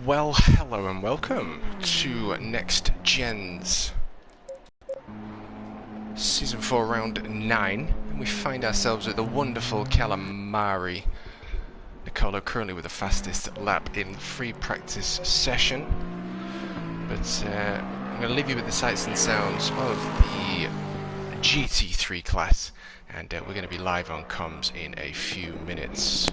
Well, hello and welcome to NXTGEN's Season 4 Round 9, and we find ourselves at the wonderful Calamari. Nicolo currently with the fastest lap in the free practice session, but I'm going to leave you with the sights and sounds of the GT3 class, and we're going to be live on comms in a few minutes.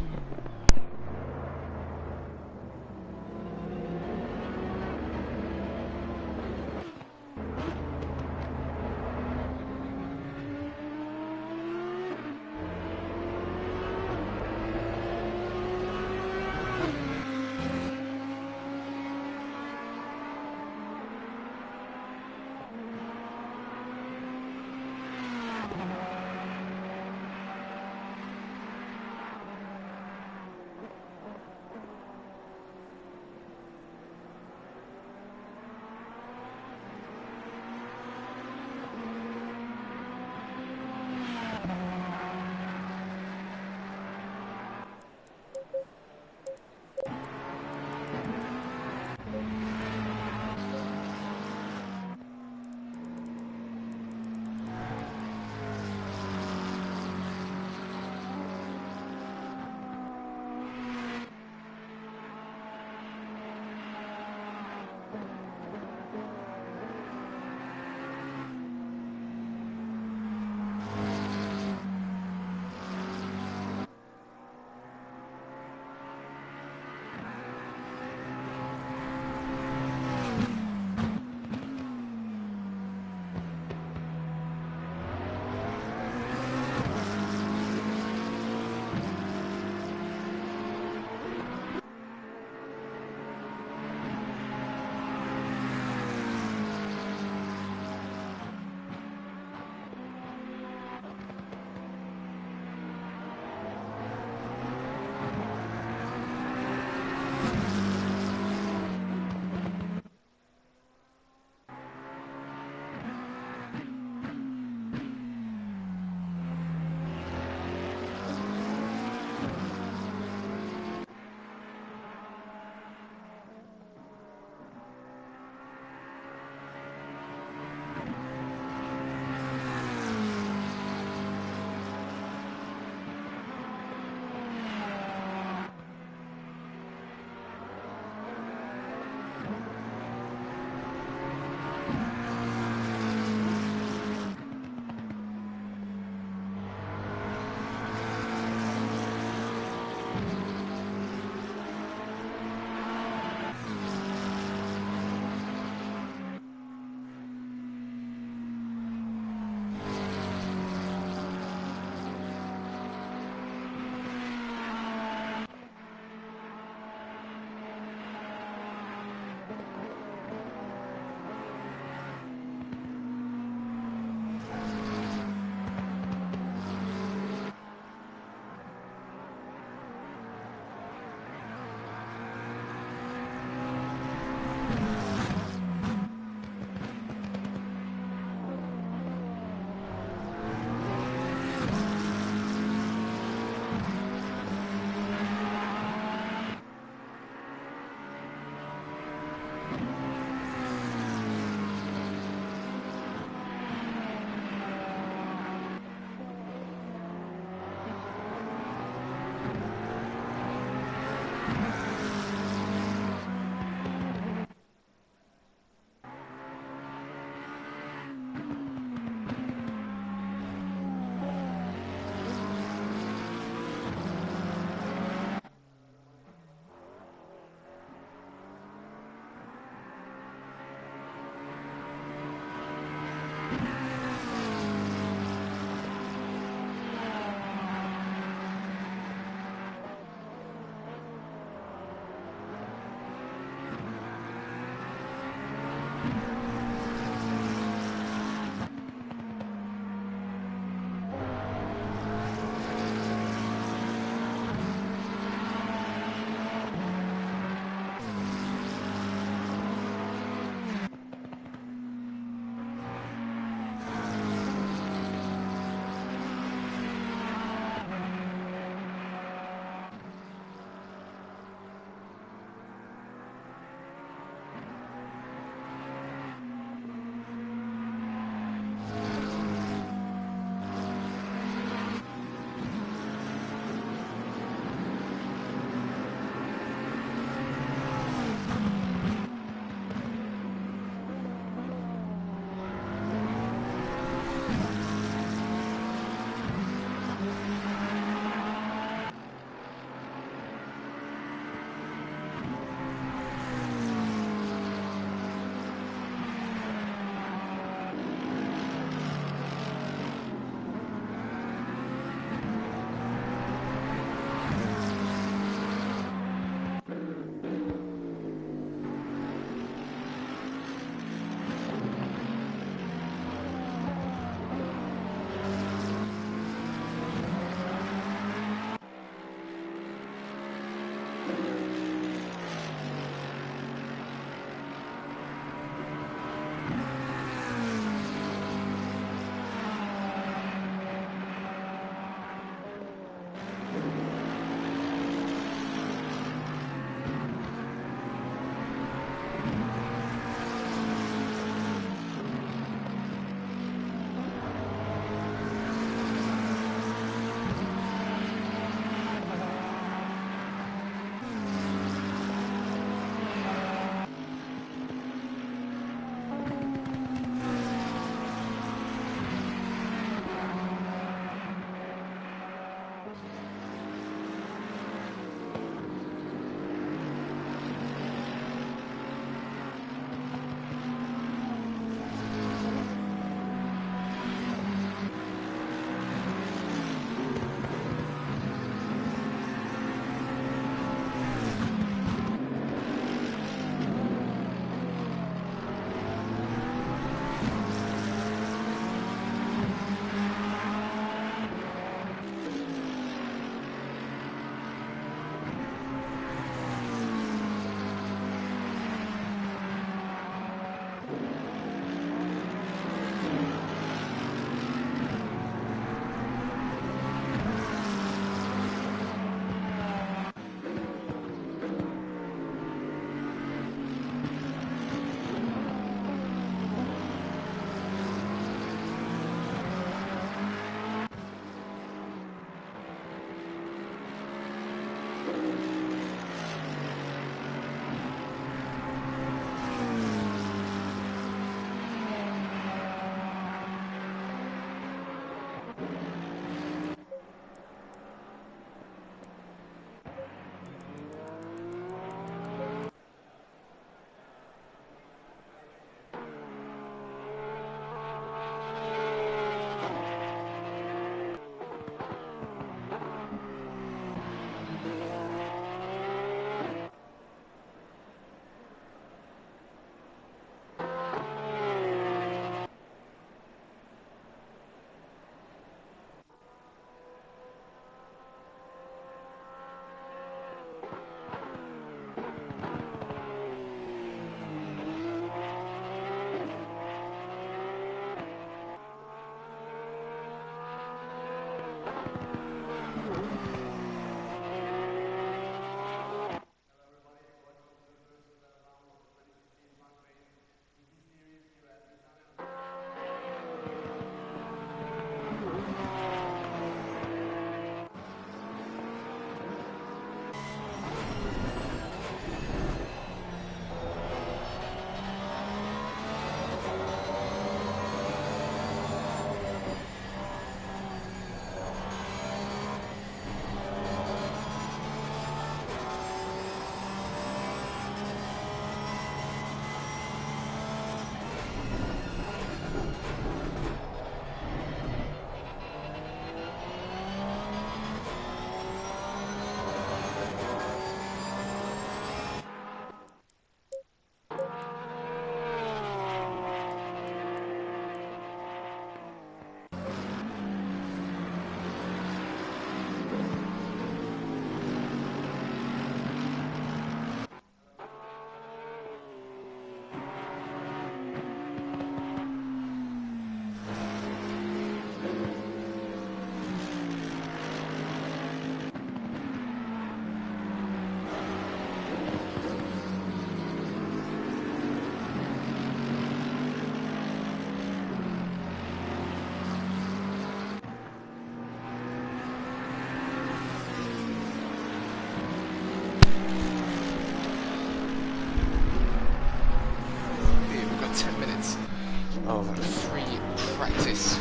of free practice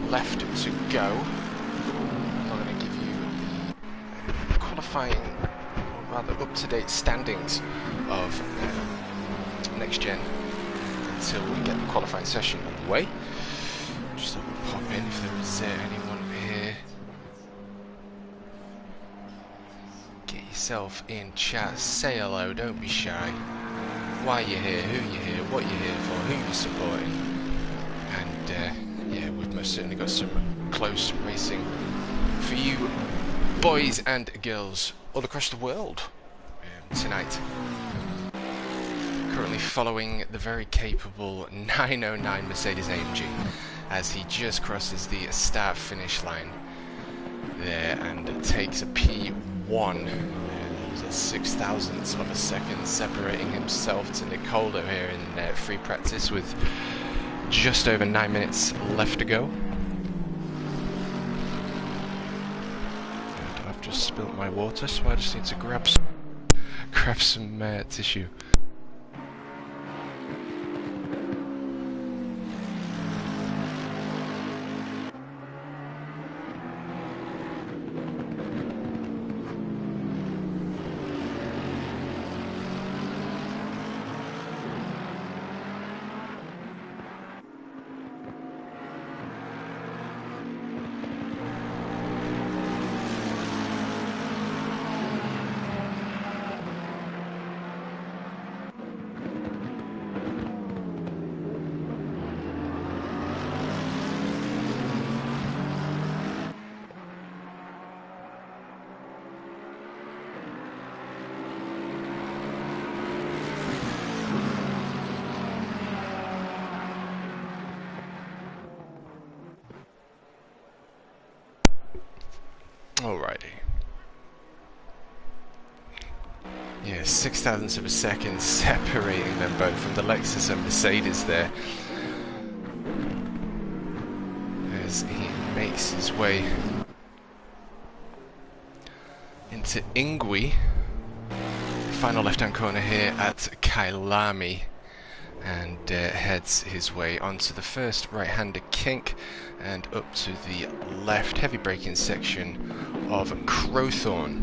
left to go. I'm not going to give you the qualifying, or rather up-to-date standings of Next Gen until we get the qualifying session underway. Just thought we'd pop in if there is anyone here. Get yourself in chat, say hello, don't be shy. Why you're here, who you're here, what you're here for, who you're supporting. And yeah, we've most certainly got some close racing for you boys and girls all across the world tonight. Currently following the very capable 909 Mercedes AMG as he just crosses the start-finish line there and takes a P1. There's a 0.006 of a second separating himself to Nicola here in free practice with just over 9 minutes left to go. And I've just spilt my water, so I just need to grab some tissue. Alrighty. Yeah, 0.006 of a second separating them both from the Lexus and Mercedes there. As he makes his way into Ingui. Final left-hand corner here at Kailami. And heads his way onto the first right-hander kink and up to the left heavy braking section of Crowthorne.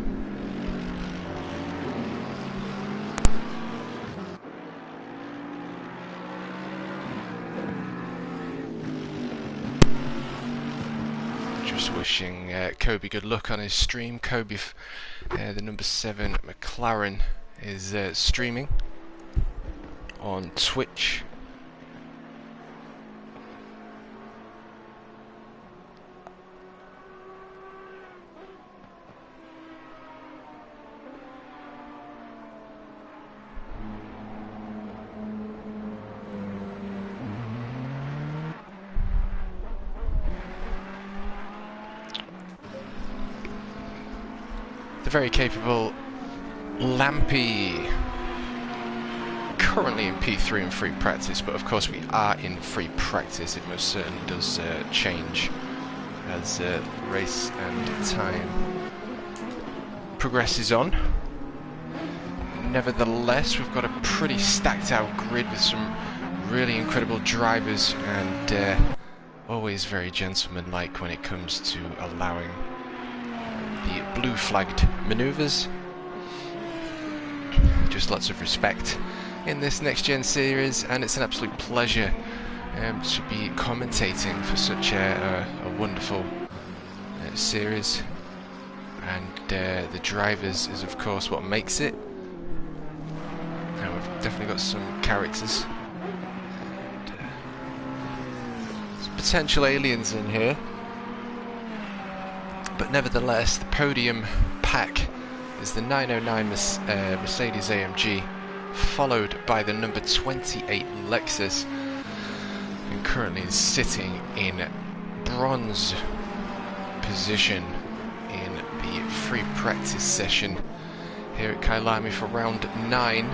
Just wishing Kobe good luck on his stream. Kobe, the number 7 McLaren, is streaming on Twitch. The very capable Lampy, currently in P3 in free practice, but of course we are in free practice. It most certainly does change as race and time progresses on. Nevertheless, we've got a pretty stacked out grid with some really incredible drivers and always very gentlemanlike when it comes to allowing the blue flagged maneuvers. Just lots of respect in this Next Gen series, and it's an absolute pleasure to be commentating for such a wonderful series. And the drivers is of course what makes it. And we've definitely got some characters. And, there's potential aliens in here. But nevertheless, the podium pack is the 909 Mercedes AMG, followed by the number 28 Lexus, and currently is sitting in bronze position in the free practice session here at Kailami for round 9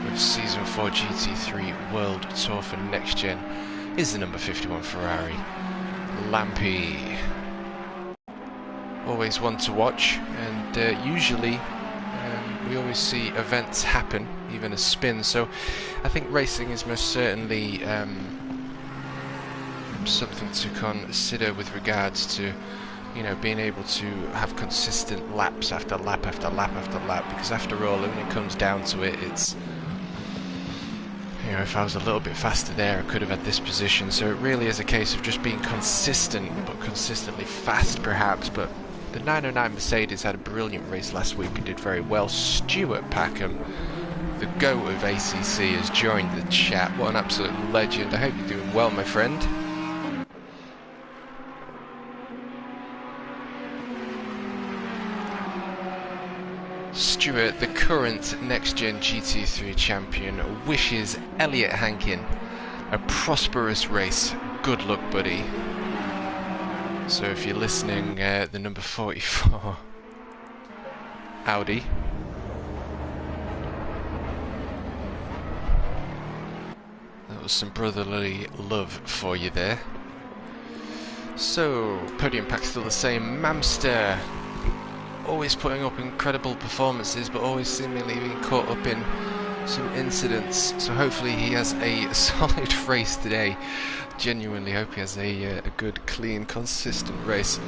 with Season 4 GT3 World Tour for Next Gen is the number 51 Ferrari, Lampy. Always one to watch, and usually we always see events happen even a spin. So I think racing is most certainly something to consider with regards to, you know, being able to have consistent laps after lap after lap after lap, because after all, when it comes down to it, it's, you know, if I was a little bit faster there, I could have had this position. So it really is a case of just being consistent, but consistently fast perhaps. But the 909 Mercedes had a brilliant race last week and did very well. Stuart Packham, the GOAT of ACC, has joined the chat. What an absolute legend. I hope you're doing well, my friend. Stuart, the current NXTGEN GT3 champion, wishes Elliot Hankin a prosperous race. Good luck, buddy. So if you're listening, the number 44 Audi. That was some brotherly love for you there. So, podium pack still the same. Mamster, always putting up incredible performances, but always seemingly being caught up in some incidents. So hopefully he has a solid race today. Genuinely hope he has a good, clean, consistent race.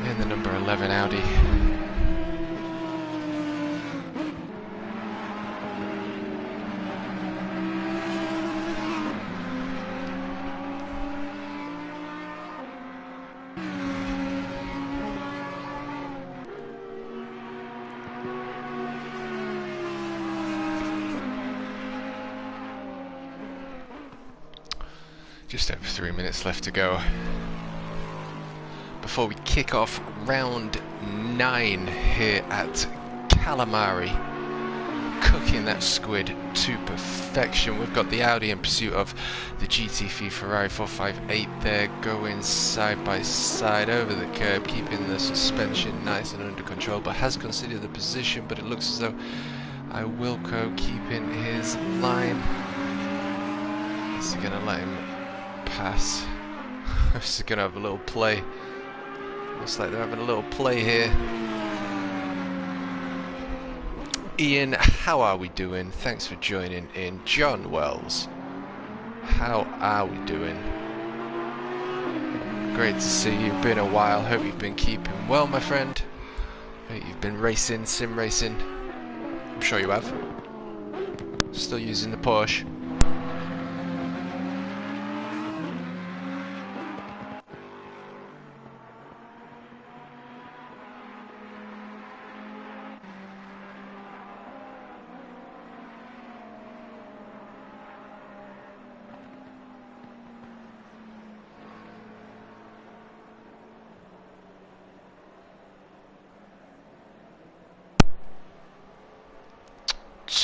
And the number 11 Audi. Just over 3 minutes left to go before we kick off round 9 here at Calamari. Cooking that squid to perfection. We've got the Audi in pursuit of the GT3 Ferrari 458 there, going side by side over the curb, keeping the suspension nice and under control, but has considered the position, but it looks as though Wilco keeping his line. Is he going to let him pass? This is going to have a little play. Looks like they're having a little play here. Ian, how are we doing? Thanks for joining in. John Wells, how are we doing? Great to see you. Been a while. Hope you've been keeping well, my friend. Hope you've been racing, sim racing. I'm sure you have. Still using the Porsche.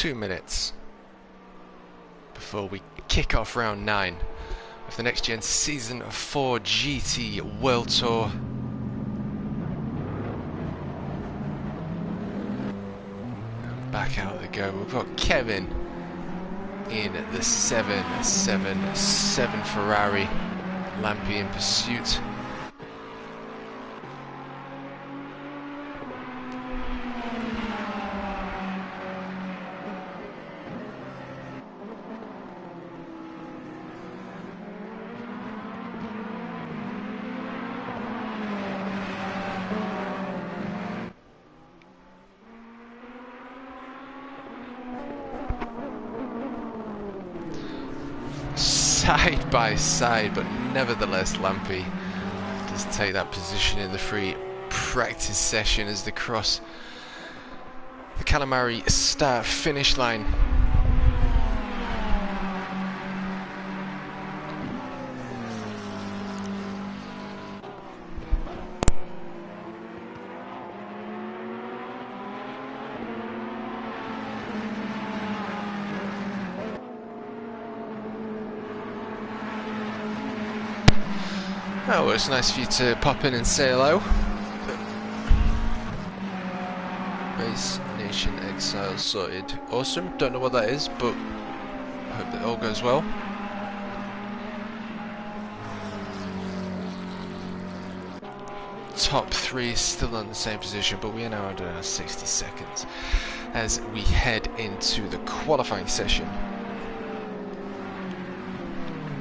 Minutes before we kick off round 9 of the NXTGEN Season 4 GT World Tour. And back out they go. We've got Kevin in the 777 Ferrari, Lampy in pursuit. Side by side, but nevertheless Lampy does take that position in the free practice session as they cross the Calamari start finish line. Oh, well, it's nice of you to pop in and say hello. Race Nation Exile sorted. Awesome. Don't know what that is, but I hope that all goes well. top three still on the same position, but we are now under 60 seconds as we head into the qualifying session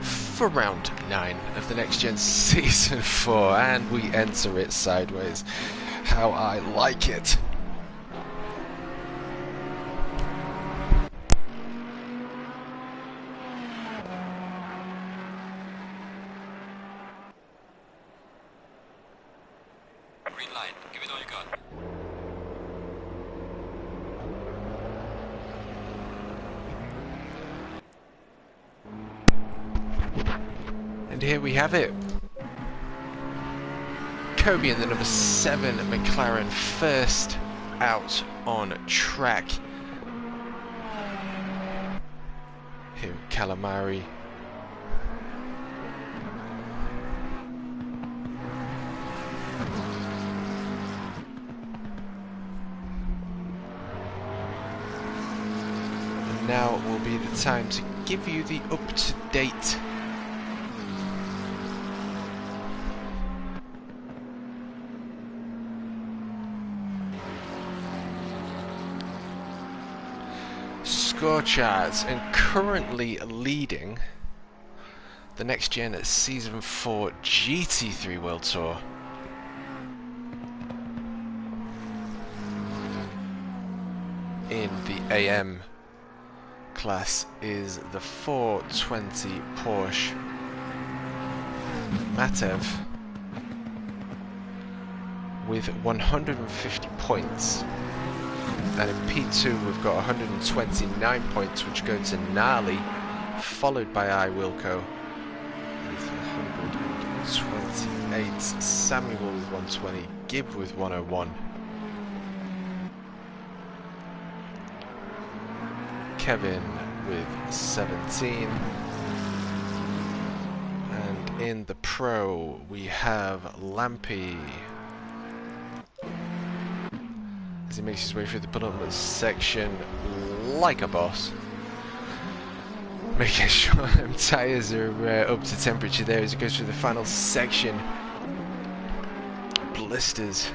for round 9 of the Next Gen Season 4, and we enter it sideways. How I like it. Green light, give it all you got. And here we have it. Kobe in the number 7 McLaren first out on track. Here Calamari. And now will be the time to give you the up-to-date score charts, and currently leading the Next Gen Season 4 GT3 World Tour. In the AM class is the 420 Porsche Matev with 150 points. And in P2 we've got 129 points, which go to Gnarly, followed by I Wilco with 128, Samuel with 120, Gibb with 101, Kevin with 17, and in the Pro we have Lampy as he makes his way through the penultimate section like a boss, making sure them tyres are up to temperature there as he goes through the final section. Blisters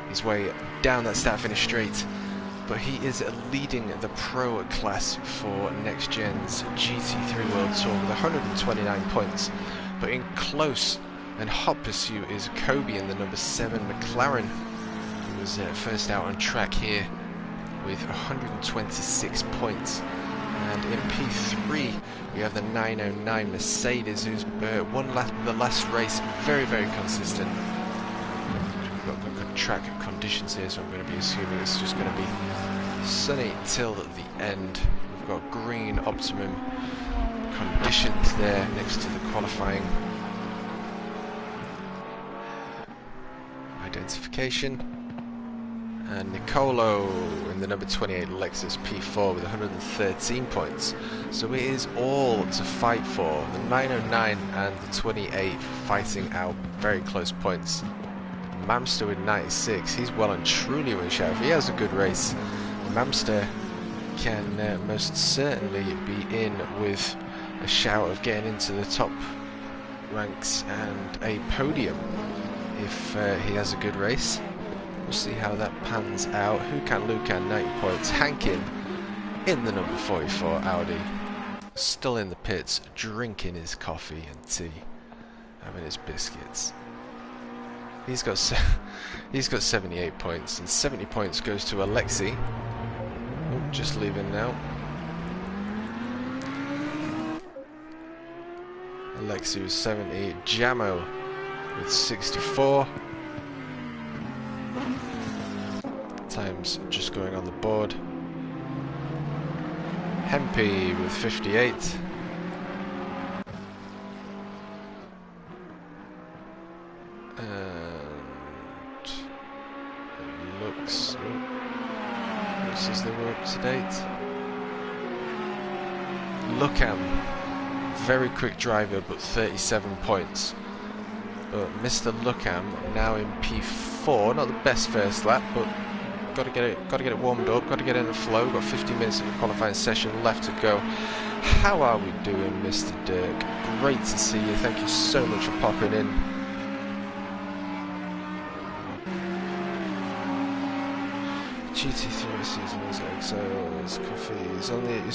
his way down that start finish straight, but he is leading the Pro class for Next Gen's GT3 World Tour with 129 points, but in close and hot pursuit is Kobe in the number 7 McLaren, was first out on track here with 126 points. And in P3 we have the 909 Mercedes, who's won the last race, very consistent. We've got good track conditions here, so I'm going to be assuming it's just going to be sunny till the end. We've got green optimum conditions there next to the qualifying identification. And Nicolo in the number 28 Lexus P4 with 113 points. So it is all to fight for. The 909 and the 28 fighting out very close points. Mamster with 96, he's well and truly within shout. If he has a good race, Mamster can most certainly be in with a shout of getting into the top ranks and a podium if he has a good race. We'll see how that pans out. Lucan 90 points. Hankin in the number 44 Audi, still in the pits, drinking his coffee and tea, having his biscuits. He's got 78 points, and 70 points goes to Alexi. Oh, just leaving now. Alexi with 70. Jamo with 64. Times just going on the board. Hempy with 58. And it looks as they were up to date. Lucam, very quick driver, but 37 points. But Mr. Lucam now in P4, not the best first lap, but got to get it warmed up, got to get in the flow. Got 50 minutes of the qualifying session left to go. How are we doing, Mr. Dirk? Great to see you. Thank you so much for popping in. GT3 season is exos, coffee. He's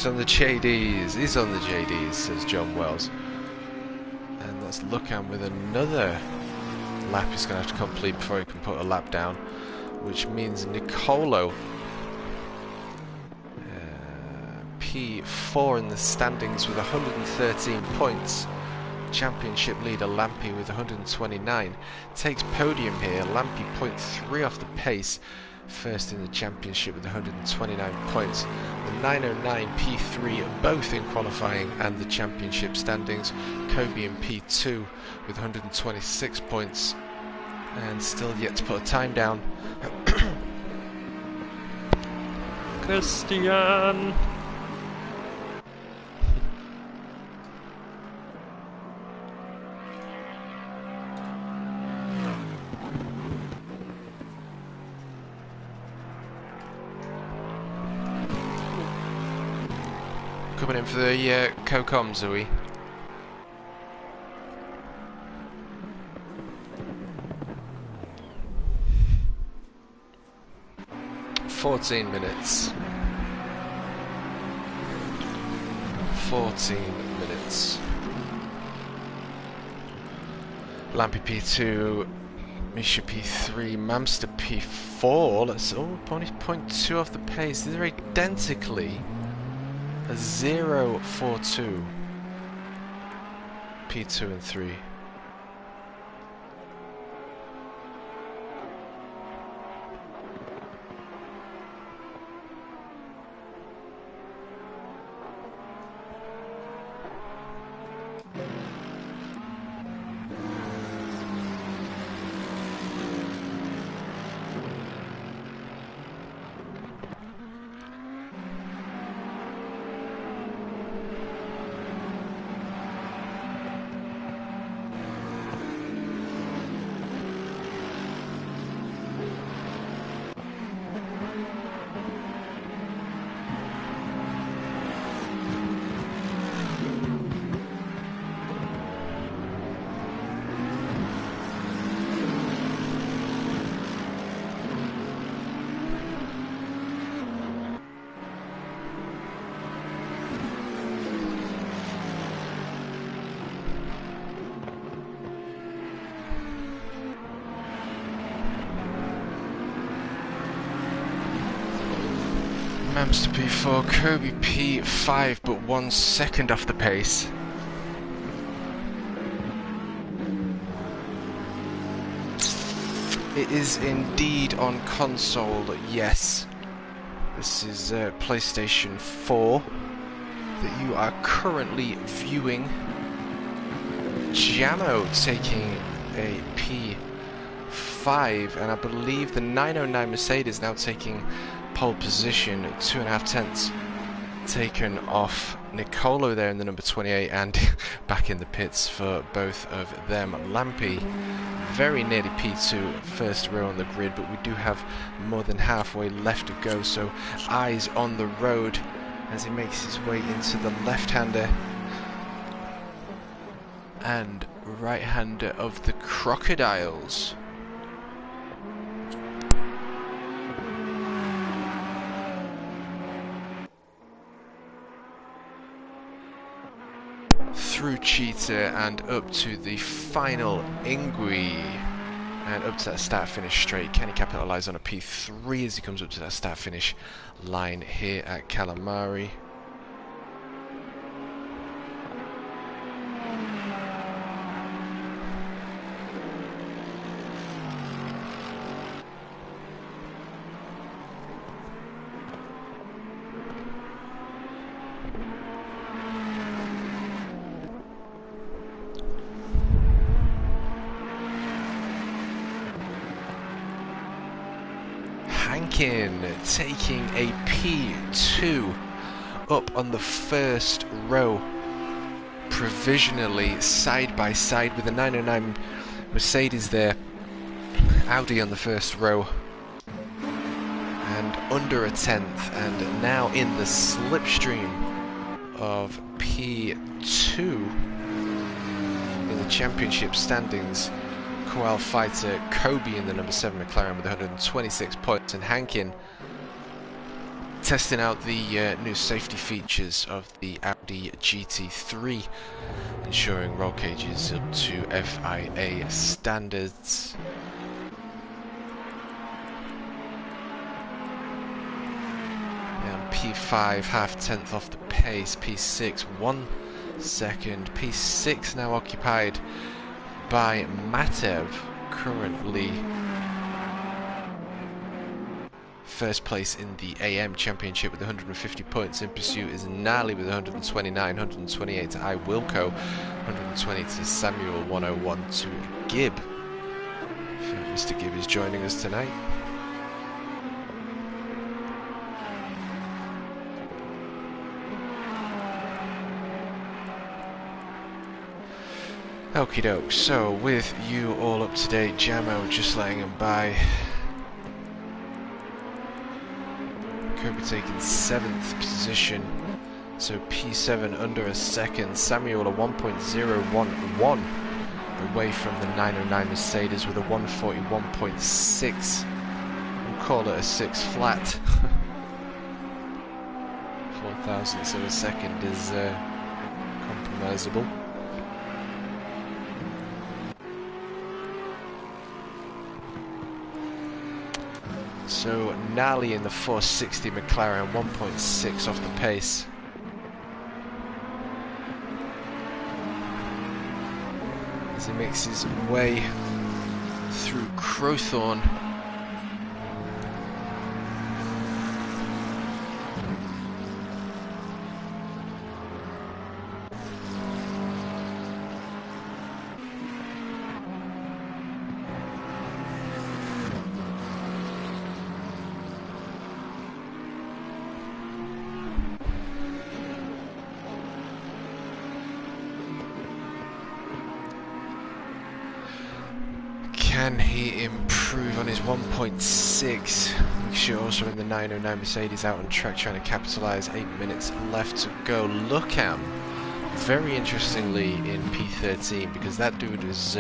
on the JDs. He's on the JDs, says John Wells. And that's Lucan with another lap he's going to have to complete before he can put a lap down, which means Nicolo, P4 in the standings with 113 points. Championship leader Lampy with 129 takes podium here. Lampy 0.3 off the pace, first in the championship with 129 points. The 909 P3 both in qualifying and the championship standings. Kobe and P2 with 126 points and still yet to put a time down. Christian! Coming in for the COCOM, Zoe. $14 minutes. 14 minutes. Lampy P2, Misha P3, Mamster P4. That's all only 0.2 off the pace. They're identically a 0.42. P2 and 3. Mamster P4, Kobe P5, but 1 second off the pace. It is indeed on console, yes. This is PlayStation 4 that you are currently viewing. Jamo taking a P5, and I believe the 909 Mercedes now taking pole position, 2.5 tenths taken off Nicolo there in the number 28, and back in the pits for both of them. Lampy very nearly P2, first row on the grid, but we do have more than halfway left to go, so eyes on the road as he makes his way into the left-hander and right-hander of the Crocodiles. Through Cheetah and up to the final Ingui, and up to that start-finish straight. Can he capitalise on a P3 as he comes up to that start-finish line here at Calamari? Taking a P2 up on the first row, provisionally side by side with the 909 Mercedes there. Audi on the first row and under a tenth, and now in the slipstream of P2 in the championship standings. Koal fighter Kobe in the number 7 McLaren with 126 points, and Hankin testing out the new safety features of the Audi GT3, ensuring roll cage is up to FIA standards. And P5 half-tenth off the pace, P6 1 second, P6 now occupied by Matev, currently first place in the AM Championship with 150 points. In pursuit is Nali with 129, 128 to I Wilco, 120 to Samuel, 101 to Gibb. Mr. Gibb is joining us tonight. Okie doke, so with you all up to date, Jamo just letting him by. Kirby taking 7th position, so P7 under a second. Samuel a 1.011 away from the 909 Mercedes with a 141.6. We'll call it a 6 flat. 4 thousandths of a second is compromisable. So Nally in the 460 McLaren, 1.6 off the pace. As he makes his way through Crowthorne. Can he improve on his 1.6? Make sure also in the 909 Mercedes out on track trying to capitalise. 8 minutes left to go. Look at him. Very interestingly in P13, because that dude is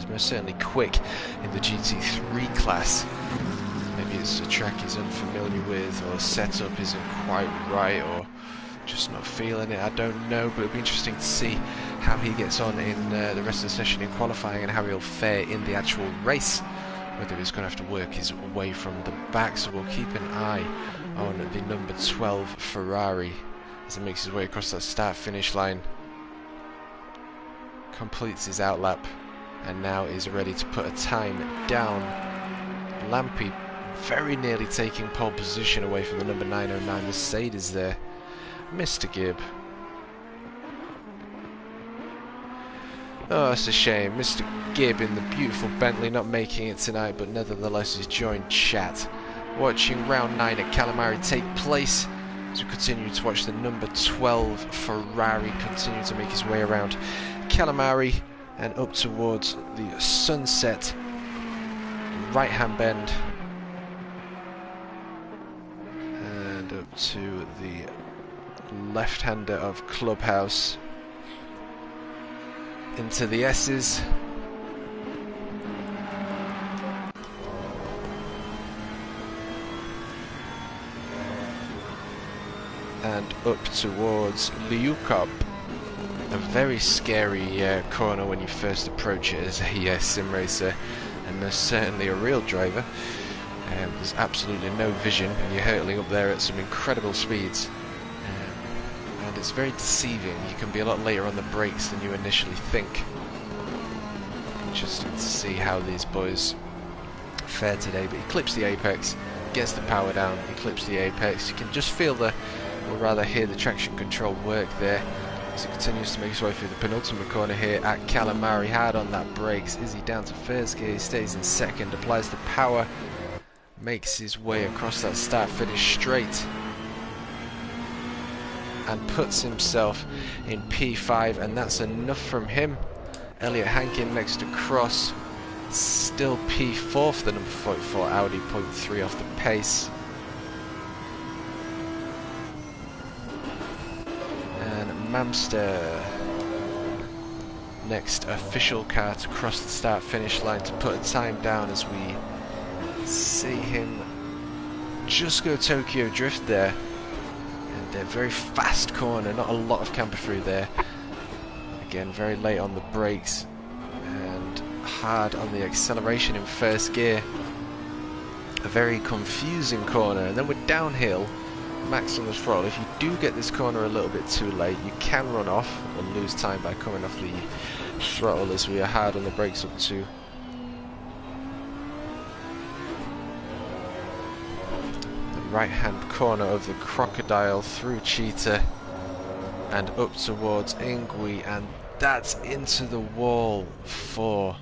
most certainly quick in the GT3 class. Maybe it's a track he's unfamiliar with, or setup isn't quite right, or just not feeling it, I don't know, but it'll be interesting to see how he gets on in the rest of the session in qualifying and how he'll fare in the actual race, whether he's going to have to work his way from the back. So we'll keep an eye on the number 12 Ferrari as he makes his way across that start-finish line, completes his outlap, and now is ready to put a time down. Lampy very nearly taking pole position away from the number 909 Mercedes there. Mr. Gibb. Oh, it's a shame. Mr. Gibb in the beautiful Bentley not making it tonight, but nevertheless has joined chat. Watching round 9 at Calamari take place as we continue to watch the number 12 Ferrari continue to make his way around Calamari and up towards the sunset right hand bend and up to the left-hander of Clubhouse into the S's. And up towards Liukop. A very scary corner when you first approach it as a sim racer, and there's certainly a real driver. There's absolutely no vision, and you're hurtling up there at some incredible speeds. And it's very deceiving. You can be a lot later on the brakes than you initially think. Interesting to see how these boys fare today, but he clips the apex, gets the power down, he clips the apex. You can just feel the, or rather hear the traction control work there as he continues to make his way through the penultimate corner here at Calamari. Hard on that brakes. Is he down to first gear? He stays in second, applies the power, makes his way across that start-finish straight, and puts himself in P5, and that's enough from him. Elliot Hankin next to Cross, still P4 for the number 44 Audi, 0.3 off the pace. And Mamster, next official car to cross the start-finish line to put a time down as we see him just go Tokyo Drift there. a very fast corner, not a lot of camber through there. Again, very late on the brakes and hard on the acceleration in first gear. A very confusing corner, and then we're downhill, max on the throttle. If you do get this corner a little bit too late, you can run off or lose time by coming off the throttle, as we are hard on the brakes up to the right hand corner of the Crocodile, through Cheetah and up towards Ingui, and that's into the wall for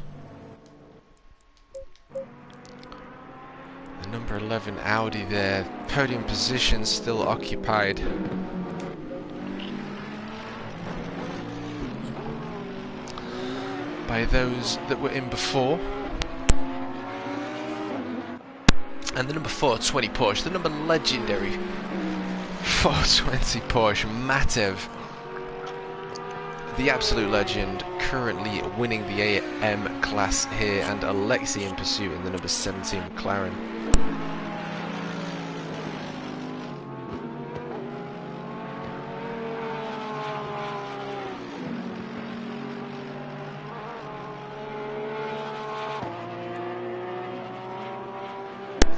the number 11 Audi there. Podium position still occupied by those that were in before. And the number 420 Porsche, the number legendary 420 Porsche, Matev, the absolute legend, currently winning the AM class here, and Alexei in pursuit in the number 17 McLaren.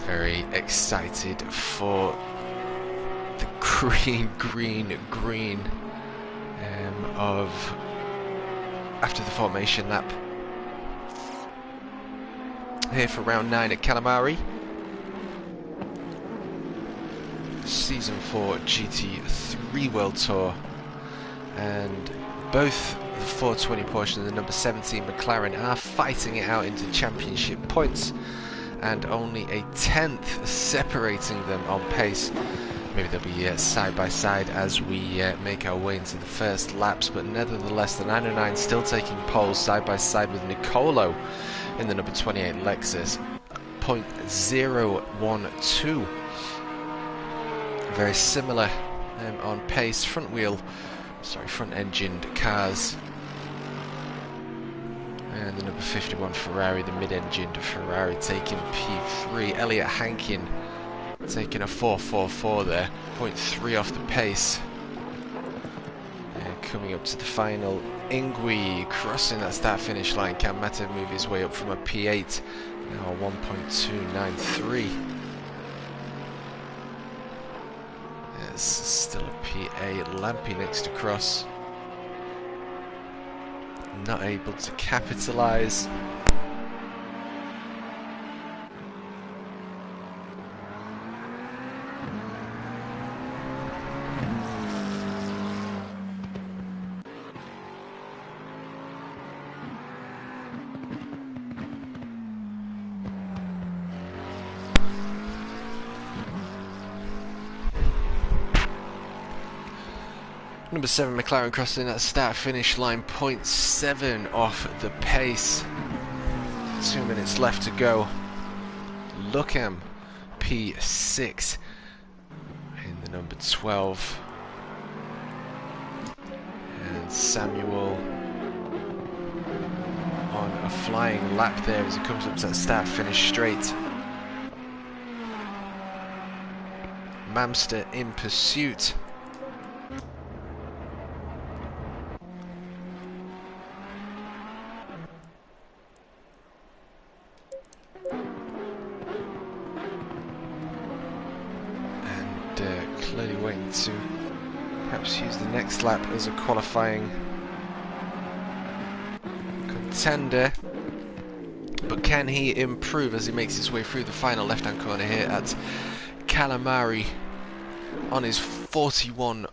Very excited for the green of after the formation lap here for round 9 at Calamari. Season 4 GT3 World Tour, and both the 420 Porsche and the number 17 McLaren are fighting it out into championship points, and only a 10th separating them on pace. Maybe they'll be side by side as we make our way into the first laps, but nevertheless the 909 still taking poles side by side with Nicolo in the number 28 Lexus. 0.012. Very similar on pace. Front engined cars. And the number 51 Ferrari, the mid-engined Ferrari, taking P3. Elliot Hankin taking a 4.44 there, 0.3 off the pace. And coming up to the final, Ingui crossing that start-finish line. Can Matev move his way up from a P8, now a 1.293. There's still a P8. Lampy next to cross, not able to capitalise. Number 7 McLaren crossing that start-finish line, 0.7 off the pace. 2 minutes left to go. Lookham, P6 in the number 12. And Samuel on a flying lap there as he comes up to that start-finish straight. Mamster in pursuit. Clearly waiting to perhaps use the next lap as a qualifying contender, but can he improve as he makes his way through the final left-hand corner here at Calamari on his 41-1?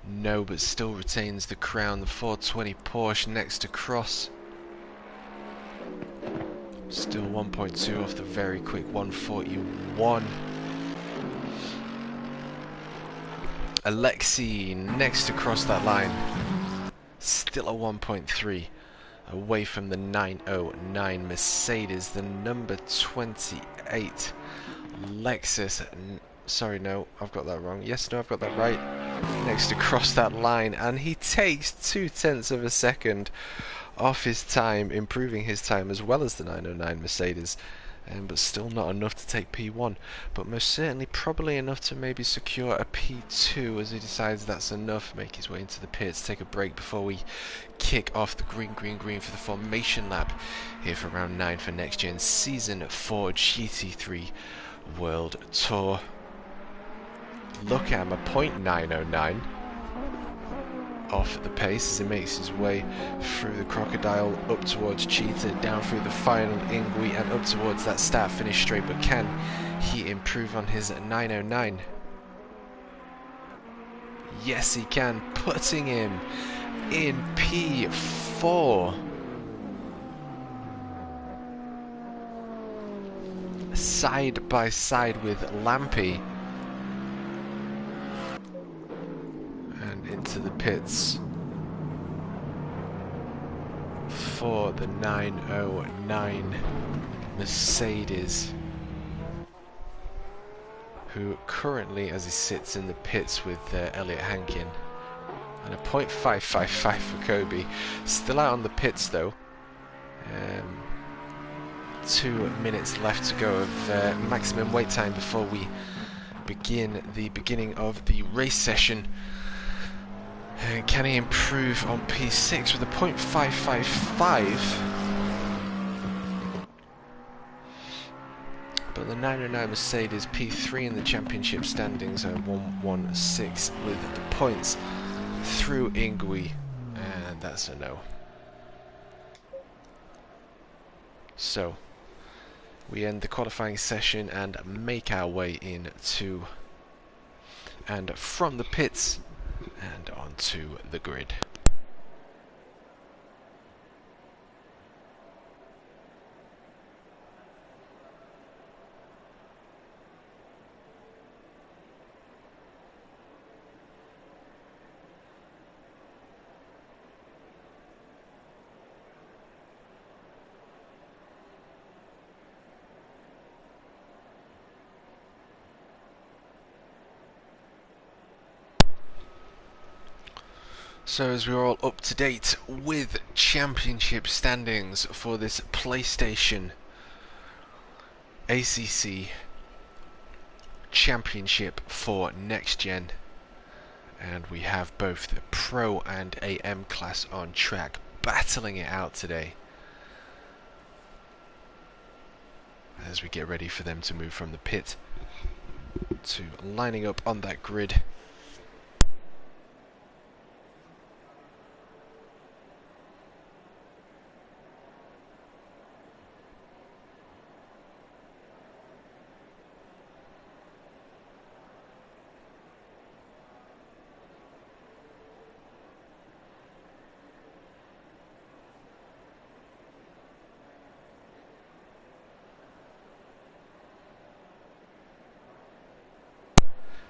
No, but still retains the crown. The 420 Porsche next to cross. Still 1.2 off the very quick 141. Alexei next to cross that line. Still a 1.3 away from the 909 Mercedes. The number 28 Lexus. Sorry, no, I've got that wrong. Yes, no, I've got that right. Next to cross that line, and he takes 0.2 of a second off his time, improving his time as well as the 909 Mercedes. but still not enough to take P1, but most certainly probably enough to maybe secure a P2 as he decides that's enough. Make his way into the pits, take a break before we kick off the green for the formation lap here for round 9 for Next Gen Season 4 GT3 World Tour. Look at him, a .909 off the pace as he makes his way through the Crocodile, up towards Cheetah, down through the final Ingui, and up towards that start-finish straight. But can he improve on his 909? Yes, he can, putting him in P4. Side by side with Lampy. Into the pits for the 909 Mercedes, who currently, as he sits in the pits with Elliot Hankin, and a .555 for Kobe. Still out on the pits though. 2 minutes left to go of maximum wait time before we begin the beginning of the race session. Can he improve on P6 with a .555? But the 909 Mercedes P3 in the championship standings are 116 with the points through Ingui, and that's a no. So we end the qualifying session and make our way into and from the pits and onto the grid. So as we're all up to date with championship standings for this PlayStation ACC Championship for Next Gen, and we have both the Pro and AM class on track battling it out today as we get ready for them to move from the pit to lining up on that grid.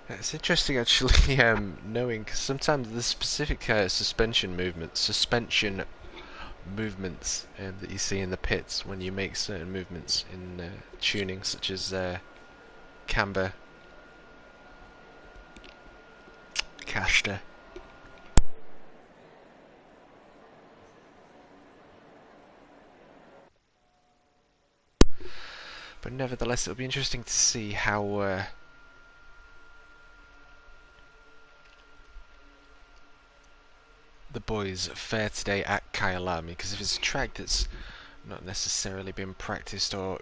It's interesting actually knowing, cause sometimes the specific suspension movements that you see in the pits when you make certain movements in tuning, such as camber, caster. But nevertheless, it'll be interesting to see how the boys fare today at Kyalami, because if it's a track that's not necessarily been practiced or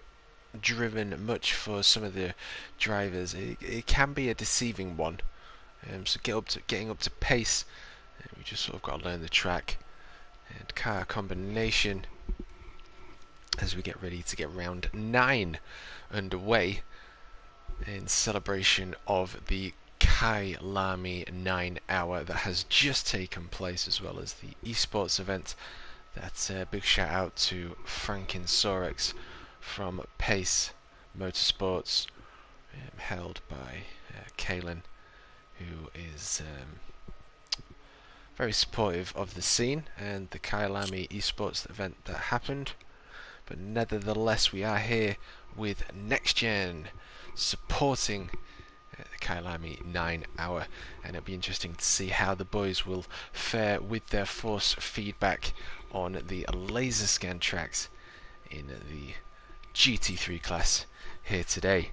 driven much for some of the drivers, it can be a deceiving one. So getting up to pace, we just sort of got to learn the track and car combination as we get ready to get round 9 underway in celebration of the Kyalami 9 hour that has just taken place, as well as the esports event. That's a big shout out to Frankin Sorex from Pace Motorsports, held by Kalen, who is very supportive of the scene and the Kyalami esports event that happened. But nevertheless, we are here with Next Gen supporting the Kyalami 9 hour, and it'll be interesting to see how the boys will fare with their force feedback on the laser scan tracks in the GT3 class here today.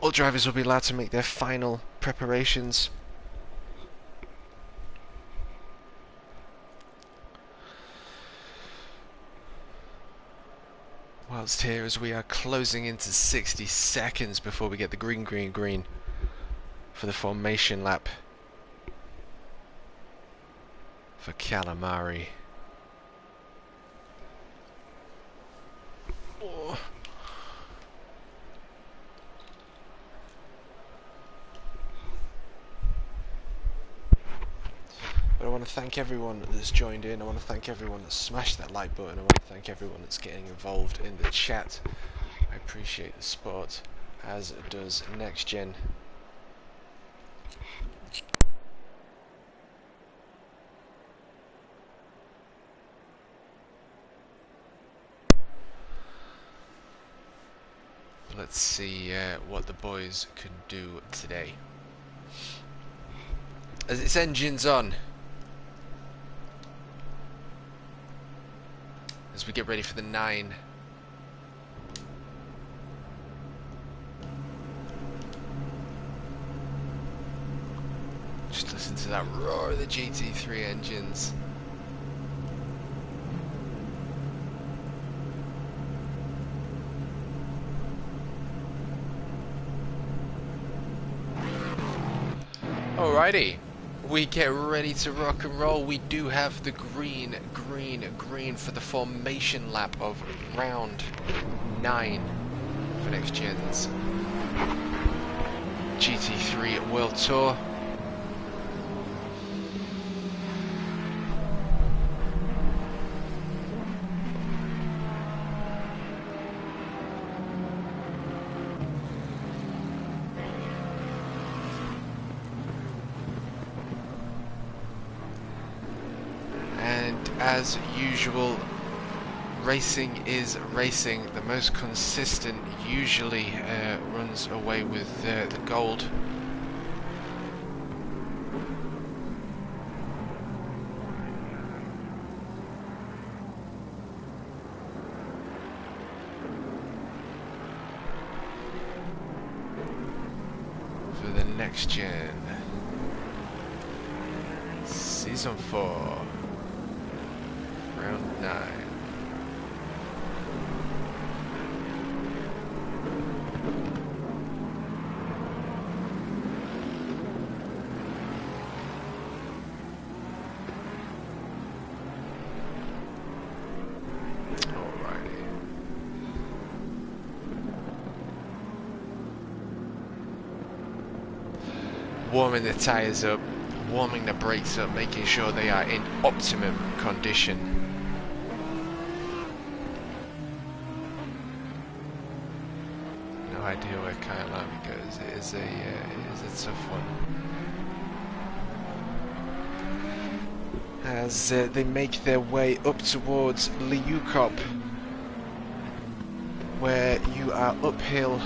All drivers will be allowed to make their final preparations. Whilst here, as we are closing into 60 seconds before we get the green for the formation lap for Calamari. Oh. But I want to thank everyone that's joined in. I want to thank everyone that's smashed that like button. I want to thank everyone that's getting involved in the chat. I appreciate the support, as does NXTGEN. Let's see what the boys can do today. As its engine's on, as we get ready for the 9. Just listen to that roar of the GT3 engines. Alrighty, we get ready to rock and roll. We do have the green for the formation lap of round 9 for NXTGEN's GT3 World Tour. As usual, racing is racing. The most consistent usually runs away with the gold. For the NXTGEN Season 4. Round 9. Alrighty. Warming the tyres up, warming the brakes up, making sure they are in optimum condition. Idea where Kyalami goes. It is a tough one. As they make their way up towards Liukop, where you are uphill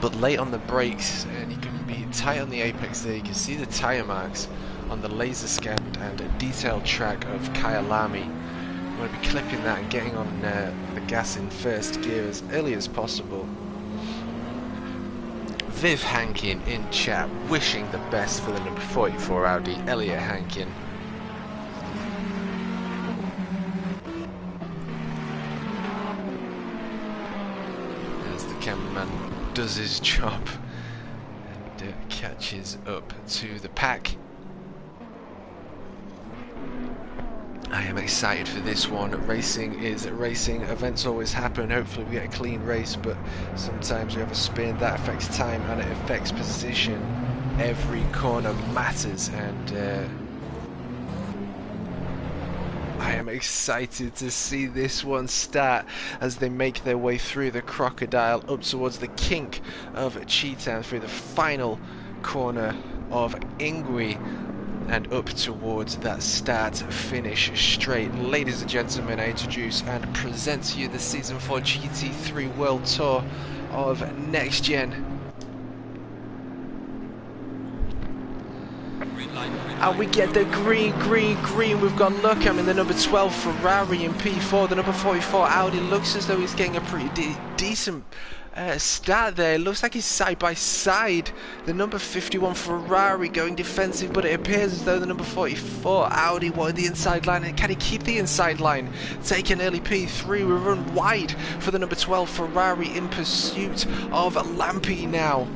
but late on the brakes, and you can be tight on the apex there. You can see the tyre marks on the laser scanned and detailed track of Kyalami. You want to be clipping that and getting on the gas in first gear as early as possible. Viv Hankin in chat, wishing the best for the number 44 Audi, Elliot Hankin. As the cameraman does his job and catches up to the pack. I am excited for this one. Racing is racing. Events always happen. Hopefully we get a clean race, but sometimes we have a spin that affects time and it affects position. Every corner matters, and I am excited to see this one start as they make their way through the crocodile up towards the kink of Cheetown through the final corner of Ingui. and up towards that start-finish straight. Ladies and gentlemen, I introduce and present to you the Season 4 GT3 World Tour of NXTGEN. And we get the green. We've got Luckham in the number 12 Ferrari in P4. The number 44 Audi looks as though he's getting a pretty decent start there. It looks like he's side by side. The number 51 Ferrari going defensive, but it appears as though the number 44 Audi wanted the inside line. And can he keep the inside line? Take an early P3. We run wide for the number 12 Ferrari in pursuit of Lampi now.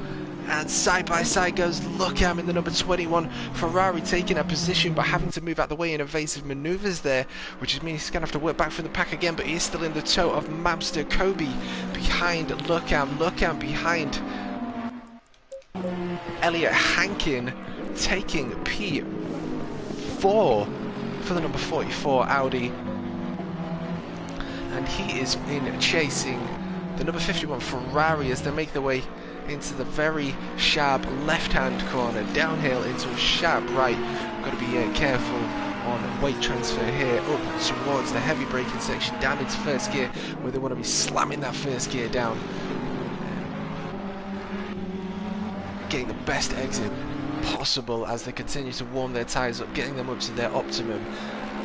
And side by side goes Luckham in the number 21 Ferrari, taking a position but having to move out the way in evasive manoeuvres there, which means he's going to have to work back from the pack again, but he is still in the tow of Mamster. Kobe behind Luckham behind Elliot Hankin, taking P4 for the number 44 Audi, and he is in chasing the number 51 Ferrari as they make their way into the very sharp left-hand corner, downhill into a sharp right. Got to be careful on weight transfer here, up towards the heavy braking section, down into first gear, where they want to be slamming that first gear down, getting the best exit possible as they continue to warm their tyres up, getting them up to their optimum.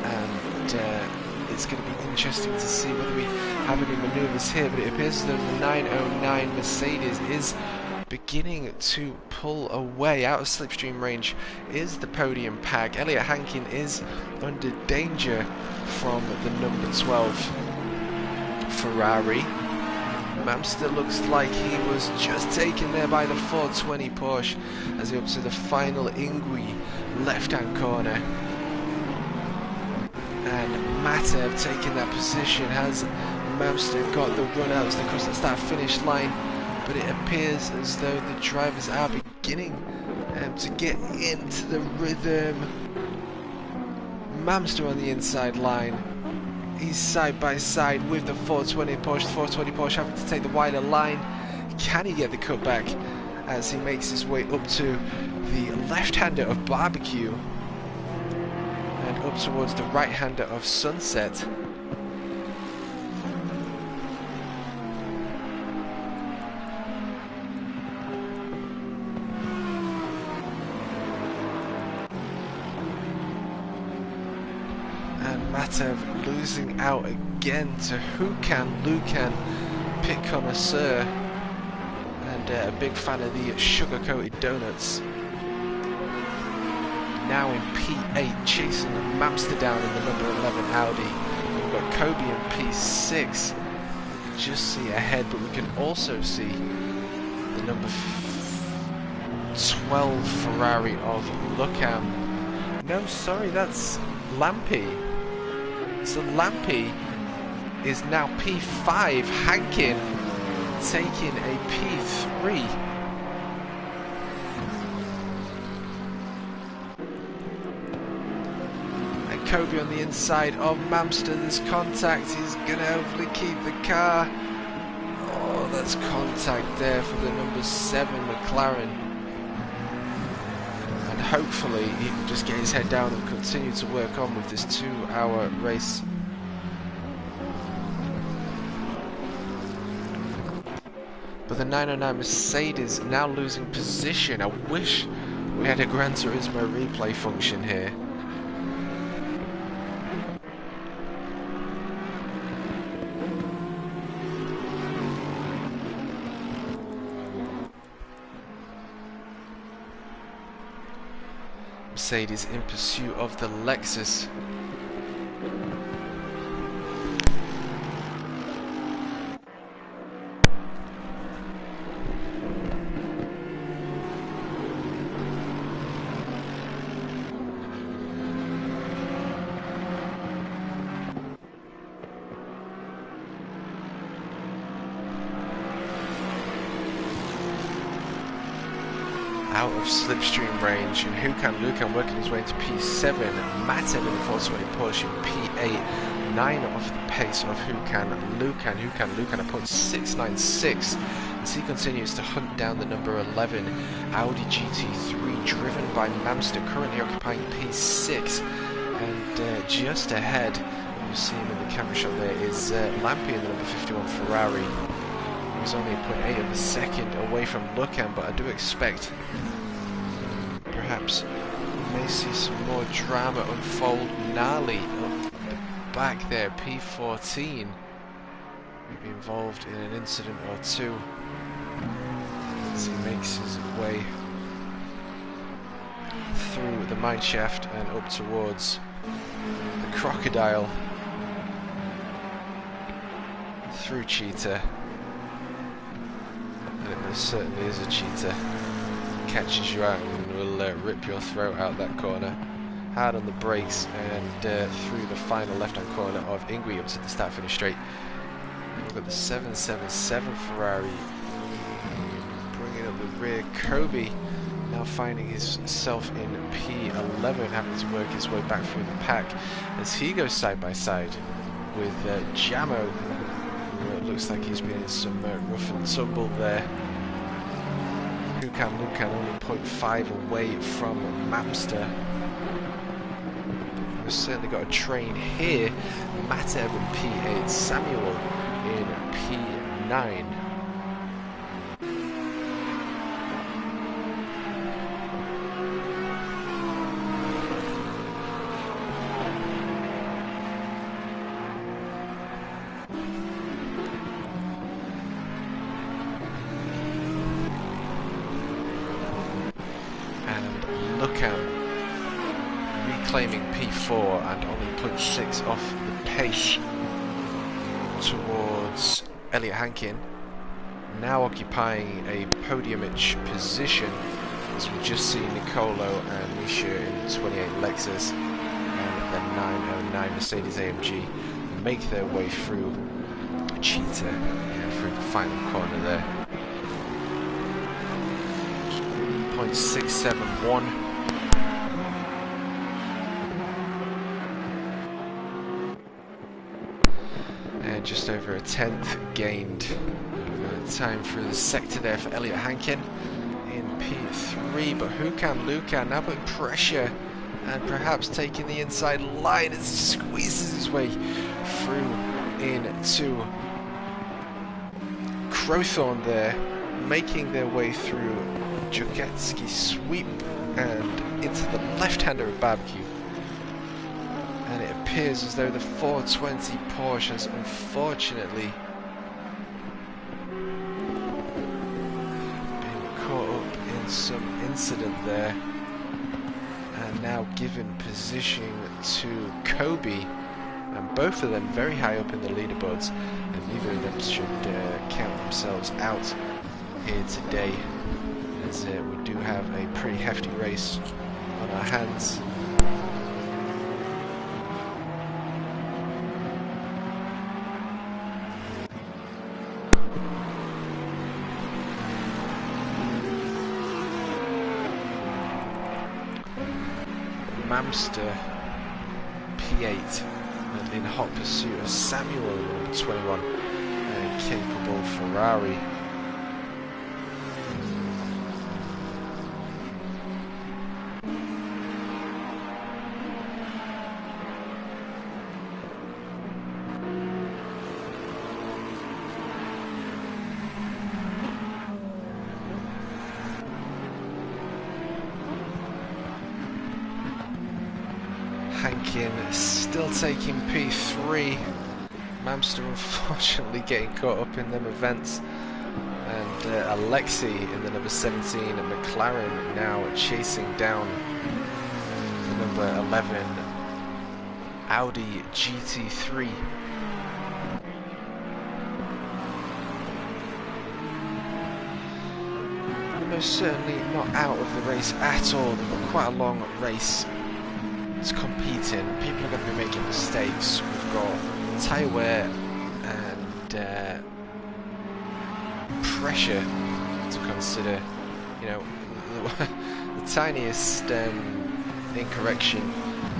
And it's going to be interesting to see whether we have any manoeuvres here, but it appears as though the 909 Mercedes is beginning to pull away. Out of slipstream range is the podium pack. Elliot Hankin is under danger from the number 12 Ferrari. Mamster looks like he was just taken there by the 420 Porsche as he up to the final Ingui left-hand corner. And Matev taking that position. Has Mamster got the run out to cross that start-finish line? But it appears as though the drivers are beginning to get into the rhythm. Mamster on the inside line. He's side by side with the 420 Porsche. The 420 Porsche having to take the wider line. Can he get the cutback as he makes his way up to the left-hander of Barbecue and up towards the right-hander of Sunset? Matev losing out again to Lucan, pit connoisseur, and a big fan of the sugar-coated donuts. Now in P8, chasing Mamster down in the number 11 Audi. We've got Kobe in P6. We can just see ahead, but we can also see the number 12 Ferrari of Luckham. No, sorry, that's Lampi. So Lampi is now P5, Hankin taking a P3. And Kobe on the inside of Mamster. There's contact, he's going to hopefully keep the car. Oh, that's contact there for the number 7 McLaren. Hopefully he can just get his head down and continue to work on with this 2-hour race. But the 909 Mercedes now losing position. I wish we had a Gran Turismo replay function here. Mercedes in pursuit of the Lexus. Out of slipstream range, and Lucan working his way into P7. Matev in the 420 Porsche in P8. 9 off the pace of Lucan a point 696. as he continues to hunt down the number 11 Audi GT3 driven by Mamster, currently occupying P6. And just ahead, you see him in the camera shot there, is Lampi in the number 51 Ferrari. He was only a 0.8 of a second away from Lucan, but I do expect perhaps we may see some more drama unfold. Gnarly up the back there, P14. Maybe involved in an incident or two as he makes his way through the mineshaft and up towards the crocodile, through Cheetah, and it most certainly is a cheetah. Catches you out and will rip your throat out that corner. Hard on the brakes and through the final left-hand corner of Ingui up to the start-finish straight. We've got the 777 Ferrari bringing up the rear. Kobe now finding himself in P11, having to work his way back through the pack as he goes side by side with Jamo, who looks like he's been in some rough and tumble there. Lucan only 0.5 away from Mamster. We've certainly got a train here. Mateb in P8, Samuel in P9. And Lucan reclaiming P4 and only 0.6 off the pace towards Elliot Hankin, now occupying a podium-ish position as we just see Nicolo and Misha in the 28 Lexus and the 909 Mercedes AMG make their way through Cheetah, through the final corner there. 0.671. Just over a tenth gained time through the sector there for Elliot Hankin in P3, but Lucan now putting pressure and perhaps taking the inside line as he squeezes his way through into Crowthorne there, making their way through Joketsky sweep and into the left-hander of Barbecue. And it appears as though the 420 Porsche has unfortunately been caught up in some incident there and now given position to Kobe, and both of them very high up in the leaderboards, and neither of them should count themselves out here today, as we do have a pretty hefty race on our hands. Mamster P8 and in hot pursuit of Samuel number 21 and capable Ferrari. Hankin still taking P3. Mamster unfortunately getting caught up in them events. And Alexei in the number 17 and McLaren now chasing down the number 11 Audi GT3. They're most certainly not out of the race at all. They've got quite a long race to compete in. People are going to be making mistakes. We've got tyre wear and pressure to consider. You know, the tiniest incorrection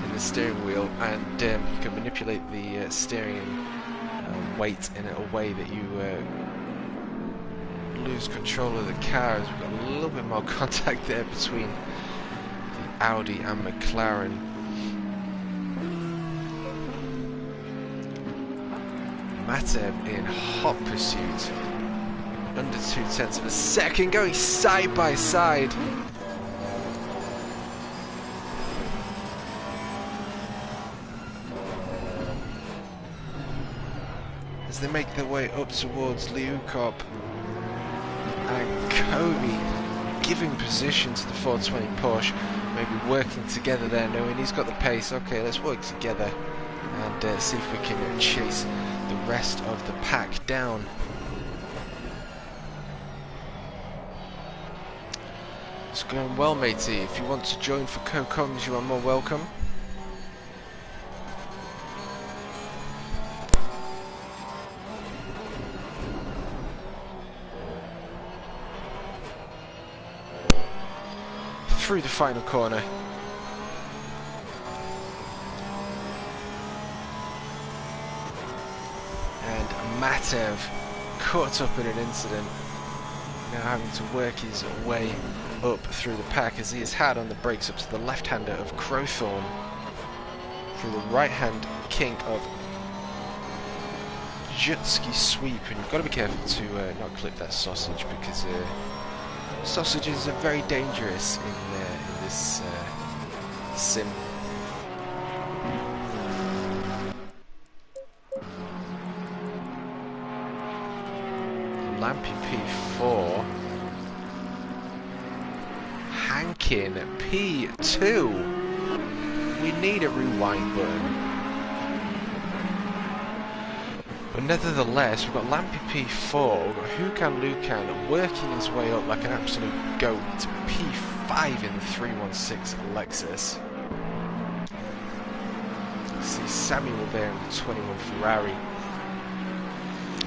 in the steering wheel, and you can manipulate the steering weight in a way that you lose control of the car as we've got a little bit more contact there between the Audi and McLaren. Matev in hot pursuit, under 0.2 of a second, going side by side. As they make their way up towards Liukop, and Kobe giving position to the 420 Porsche, maybe working together there, knowing he's got the pace. Okay, let's work together and see if we can chase the rest of the pack down. It's going well, matey. If you want to join for co-coms, you are more welcome. Through the final corner. And Matev caught up in an incident, now having to work his way up through the pack as he is hard on the brakes up to the left-hander of Crowthorne, through the right-hand kink of Jutski Sweep. And you've got to be careful to not clip that sausage, because sausages are very dangerous in this sim. Lampy P4, Hankin P2. We need a rewind button. But nevertheless, we've got Lampy P4, we've got Hukan Lukan working his way up like an absolute goat to P5 in the 316 Lexus. See Samuel there in the 21 Ferrari,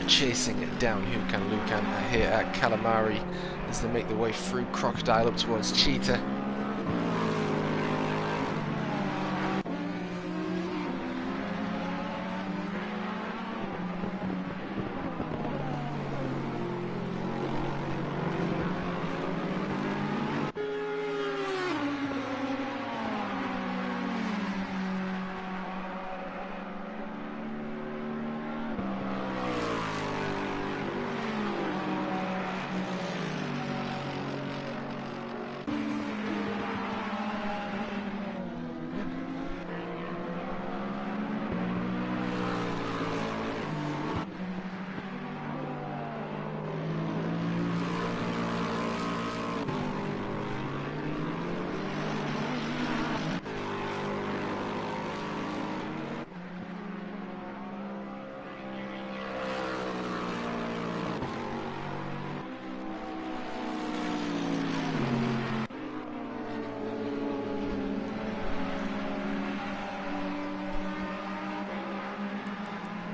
chasing it down Hukan Lukan here at Calamari as they make their way through Crocodile up towards Cheetah.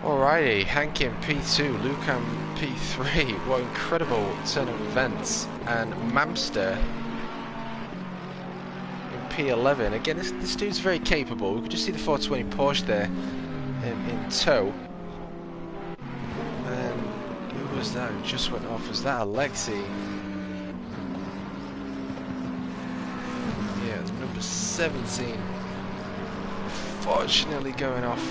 Alrighty, Hankin P2, Lucan P3, what incredible turn of events, and Mamster in P11. Again, this dude's very capable. We could just see the 420 Porsche there in tow. And who was that who just went off? Was that Alexi? Yeah, number 17. Fortunately going off.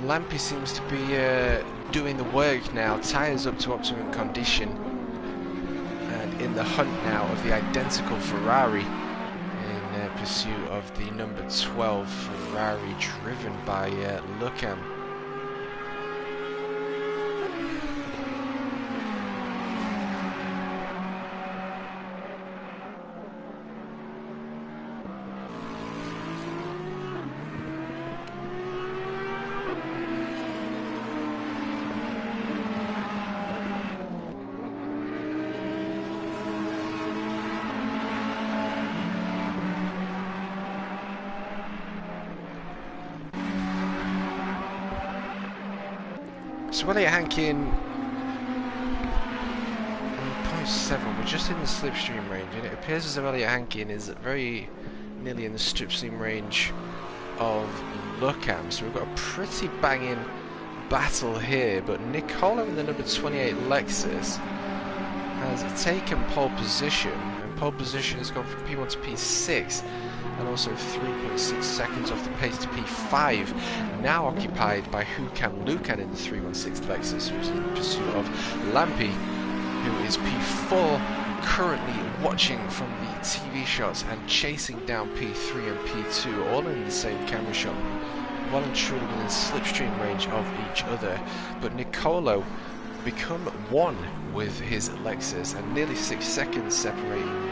Lampy seems to be doing the work now, tyres up to optimum condition, and in the hunt now of the identical Ferrari in pursuit of the number 12 Ferrari driven by Lucan. So Elliot Hankin 0.7, we're just in the slipstream range, and it appears as though Elliot Hankin is very nearly in the slipstream range of Lucan. So we've got a pretty banging battle here, but Nicolo in the number 28 Lexus has taken pole position, and pole position has gone from P1 to P6, and also 3.6 seconds off the pace to P5, now occupied by Lucan in the 316 Lexus, who's in pursuit of Lampi, who is P4, currently watching from the TV shots and chasing down P3 and P2, all in the same camera shot, well and truly within slipstream range of each other. But Nicolo become one with his Lexus, and nearly 6 seconds separating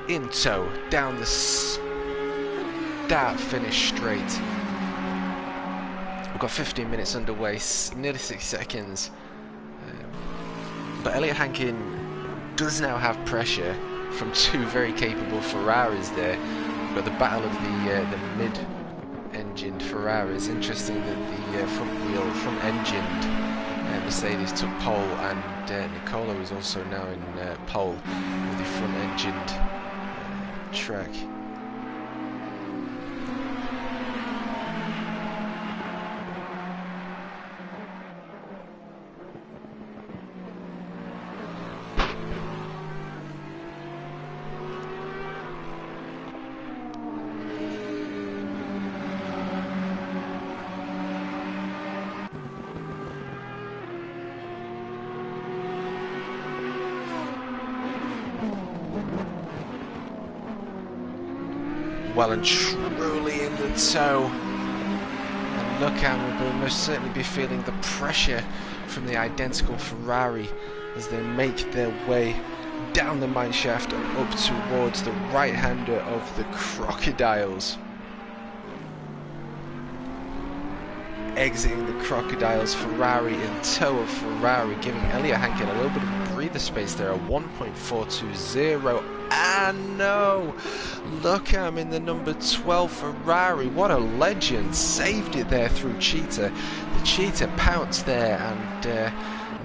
in tow down the start-finish straight. We've got 15 minutes underway, nearly 6 seconds. But Elliot Hankin does now have pressure from two very capable Ferraris there. We've got the battle of the mid-engined Ferraris. Interesting that the front-engined Mercedes took pole, and Nicolo is also now in pole with the front-engined track. Well and truly in the tow, and Lucan will most certainly be feeling the pressure from the identical Ferrari as they make their way down the mineshaft and up towards the right-hander of the Crocodiles. Exiting the Crocodiles, Ferrari in tow of Ferrari, giving Elliot Hankin a little bit of breather space there, a 1.420. And no! Lucan in the number 12 Ferrari, what a legend, saved it there through Cheetah. The Cheetah pounced there, and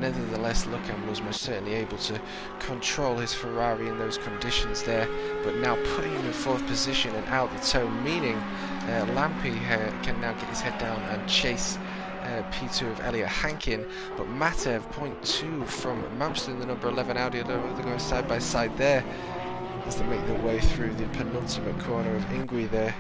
nevertheless Lucan was most certainly able to control his Ferrari in those conditions there, but now putting him in 4th position and out the tow, meaning Lampi can now get his head down and chase P2 of Elliot Hankin, but Matev 0.2 from Mamster in the number 11 Audi. They're going side by side there as they make their way through the penultimate corner of Ingui there.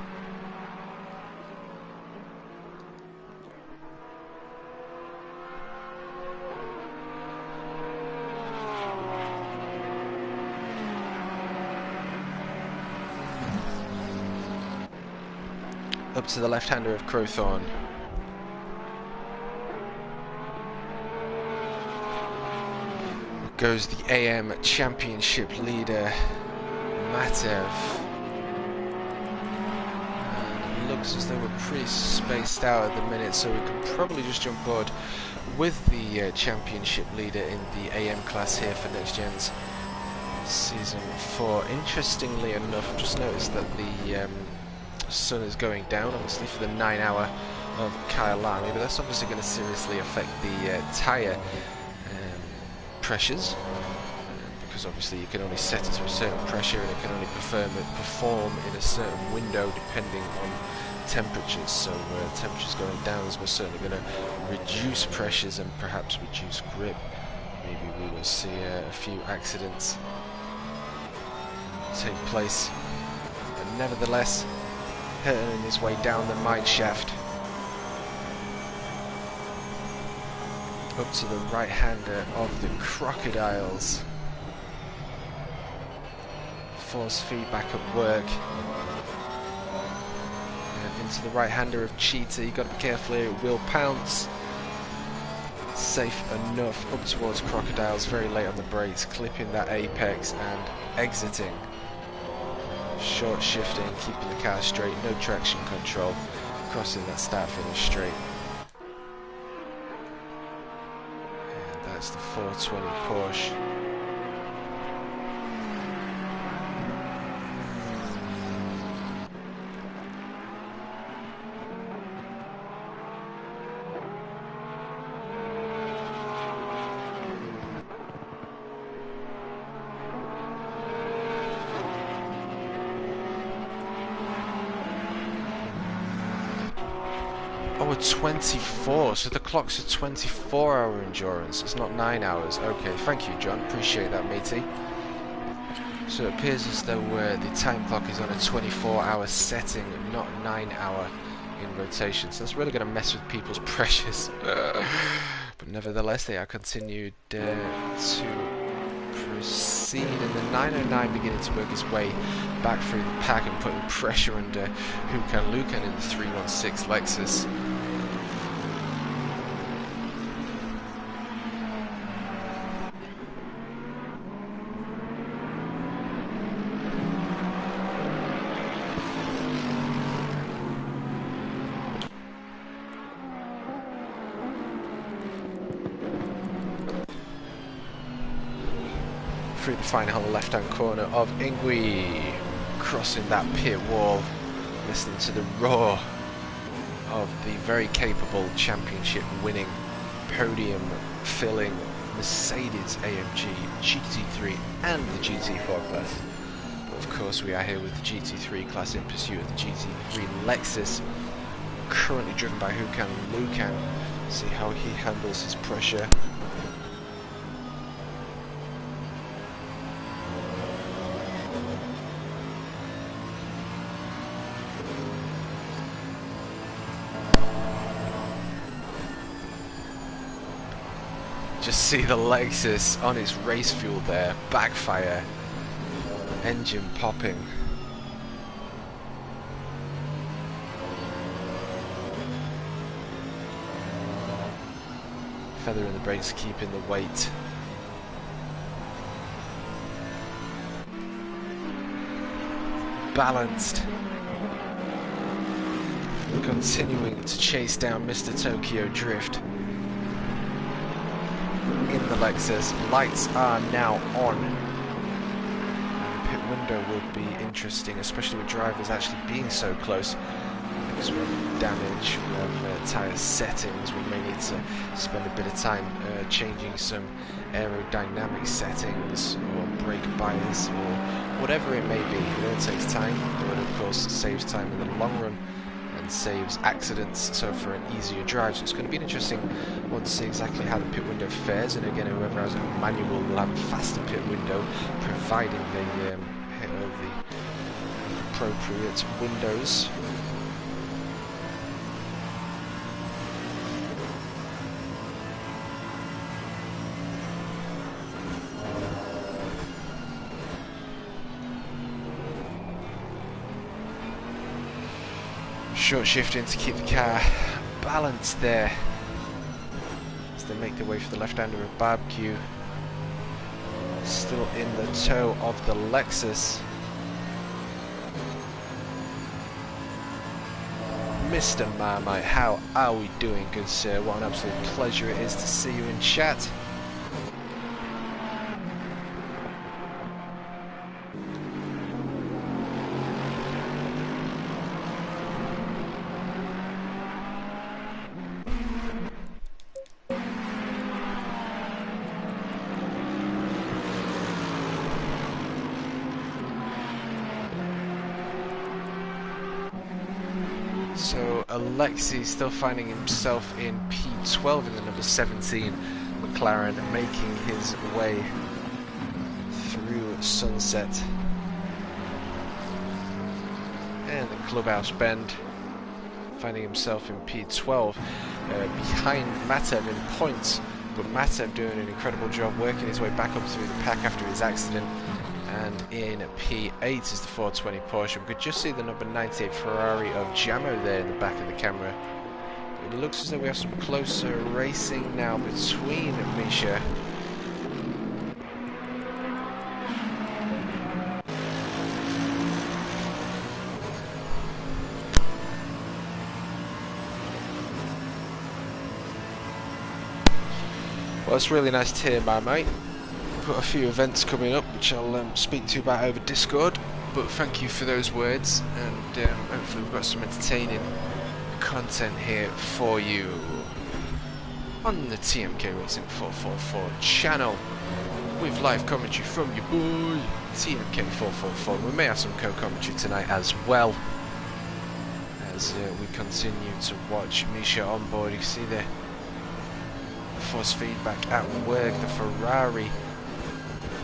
Up to the left-hander of Crowthorne. Goes the AM Championship leader, Matev. And it looks as though we're pretty spaced out at the minute, so we can probably just jump board with the Championship leader in the AM class here for NXTGEN's Season 4. Interestingly enough, I've just noticed that the sun is going down, obviously for the 9 hour of Kyalami, but that's obviously going to seriously affect the tyre pressures, because obviously you can only set it to a certain pressure and it can only perform in a certain window depending on temperatures. So temperatures going down is most certainly going to reduce pressures and perhaps reduce grip. Maybe we will see a few accidents take place, but nevertheless hurtling his way down the mine shaft up to the right-hander of the Crocodiles. Force feedback at work. And into the right-hander of Cheetah. You've got to be careful here, it will pounce. Safe enough up towards Crocodiles, very late on the brakes, clipping that apex and exiting. Short shifting, keeping the car straight, no traction control, crossing that start-finish straight. That's the 420 Porsche. Oh, a 24, so the clock's a 24-hour endurance, it's not 9 hours. Okay, thank you, John, appreciate that, matey. So it appears as though the time clock is on a 24-hour setting, not 9-hour in rotation. So that's really going to mess with people's pressures. But nevertheless, they are continued to proceed, and the 909 beginning to work its way back through the pack and putting pressure under Hukan Lukan in the 316 Lexus. Through the final left-hand corner of Ingui, crossing that pit wall, listening to the roar of the very capable championship-winning, podium-filling Mercedes AMG GT3 and the GT4 class. But of course we are here with the GT3 class in pursuit of the GT3 Lexus, currently driven by Hukan Lukan. See how he handles his pressure. Just see the Lexus on its race fuel there, backfire, engine popping. Feather in the brakes, keeping the weight. Balanced. Continuing to chase down Mr. Tokyo Drift. In the Lexus, lights are now on. And the pit window will be interesting, especially with drivers actually being so close. Because we have damage, we have tyre settings, we may need to spend a bit of time changing some aerodynamic settings or brake bias or whatever it may be. It all takes time, but of course saves time in the long run and saves accidents, so for an easier drive. So it's going to be an interesting one to see exactly how the pit window fares, and again whoever has a manual will have a faster pit window, providing they hit all the appropriate windows. Short shifting to keep the car balanced there as they make their way for the left-hander of Barbecue. Still in the tow of the Lexus. Mr. Marmite, how are we doing, good sir? What an absolute pleasure it is to see you in chat. So Alexi still finding himself in P12 in the number 17 McLaren, making his way through Sunset and the clubhouse bend, finding himself in P12 behind Matev in points, but Matev doing an incredible job working his way back up through the pack after his accident. And in P8 is the 420 Porsche. We could just see the number 98 Ferrari of Jamo there in the back of the camera. It looks as though we have some closer racing now between Misha. Well, it's really nice to hear, my mate. Got a few events coming up which I'll speak to you about over Discord, but thank you for those words, and hopefully we've got some entertaining content here for you on the TMK Racing 444 channel with live commentary from your boy TMK 444. We may have some co-commentary tonight as well, as we continue to watch Misha on board. You can see the force feedback at work, the Ferrari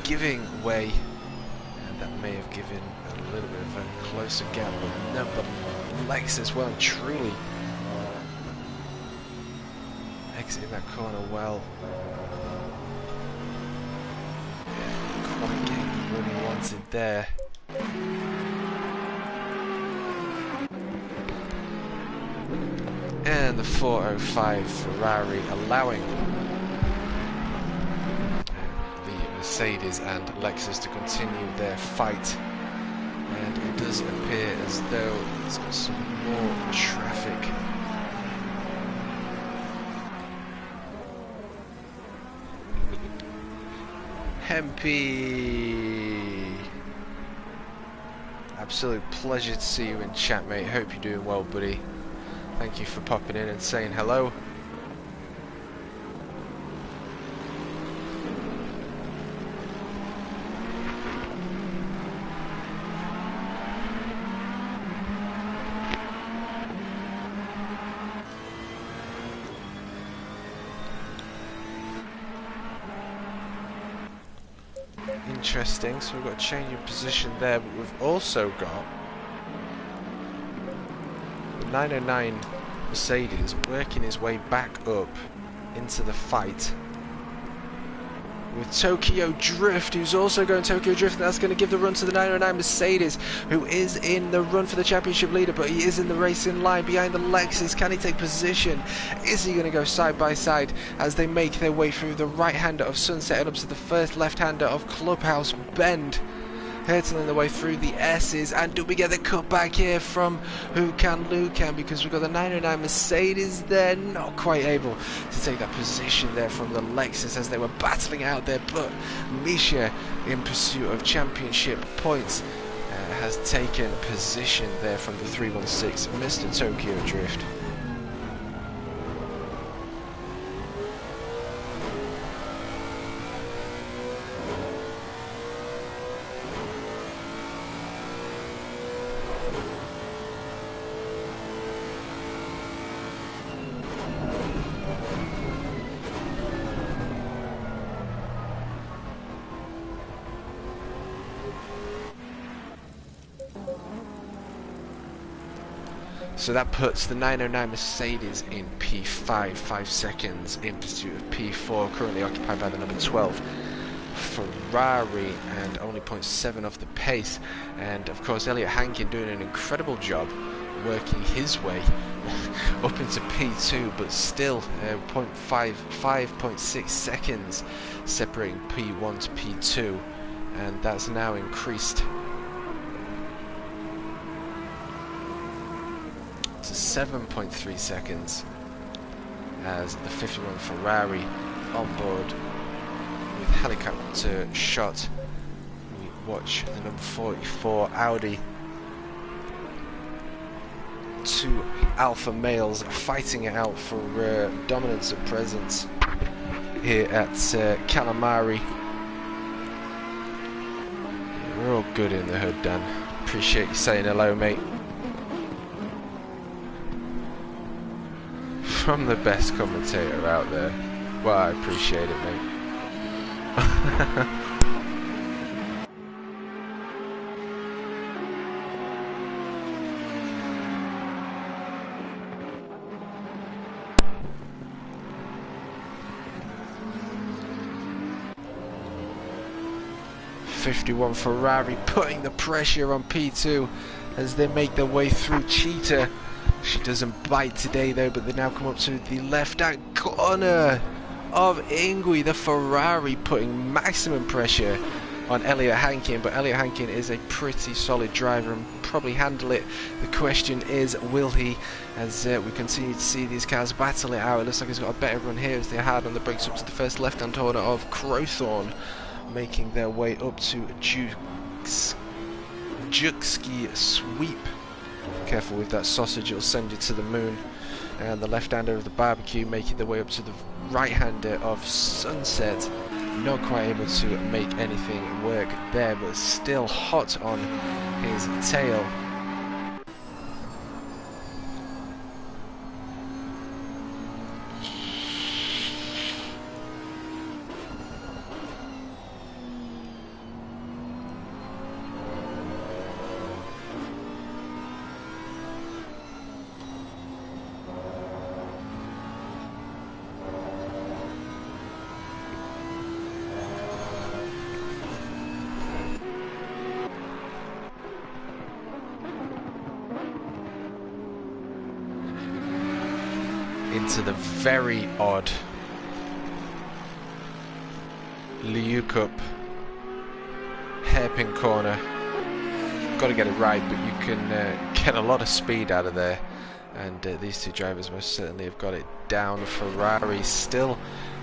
giving way, and that may have given a little bit of a closer gap, but no, but Lexus well and truly exiting that corner well. Quite getting the run he wanted there. And the 405 Ferrari allowing the Mercedes and Lexus to continue their fight. And it does appear as though there's got some more traffic. Hempy! Absolute pleasure to see you in chat, mate. Hope you're doing well, buddy. Thank you for popping in and saying hello. Interesting, so we've got a change of position there, but we've also got the 909 Mercedes working his way back up into the fight with Tokyo Drift, who's also going Tokyo Drift, and that's going to give the run to the 909 Mercedes, who is in the run for the championship leader, but he is in the racing line behind the Lexus. Can he take position? Is he going to go side by side as they make their way through the right-hander of Sunset and up to the first left-hander of Clubhouse Bend? Hurtling their way through the S's, and do we get the cutback here from Lucan, because we've got the 909 Mercedes there, not quite able to take that position there from the Lexus as they were battling out there, but Misha, in pursuit of championship points, has taken position there from the 316, Mr. Tokyo Drift. So that puts the 909 Mercedes in P5, 5 seconds in pursuit of P4, currently occupied by the number 12 Ferrari, and only 0.7 off the pace. And of course Elliot Hankin doing an incredible job working his way up into P2, but still 5.6 seconds separating P1 to P2, and that's now increased to 7.3 seconds as the 51 Ferrari on board with helicopter shot. We watch the number 44 Audi, two alpha males fighting it out for dominance and presence here at Calamari. We're all good in the hood, Dan. Appreciate you saying hello, mate. From the best commentator out there. Well, I appreciate it, mate. 51 Ferrari putting the pressure on P2 as they make their way through Cheetah. She doesn't bite today though, but they now come up to the left-hand corner of Ingui. The Ferrari putting maximum pressure on Elliot Hankin, but Elliot Hankin is a pretty solid driver and probably handle it. The question is, will he? As we continue to see these cars battle it out, it looks like he's got a better run here as they hard on the brakes up to the first left-hand corner of Crowthorne, making their way up to Juxski Sweep. Careful with that sausage, it'll send you to the moon. And the left-hander of the barbecue making their way up to the right-hander of Sunset. Not quite able to make anything work there, but still hot on his tail. into the very odd Liu Cup hairpin corner. Got to get it right, but you can get a lot of speed out of there, and these two drivers most certainly have got it down. Ferrari still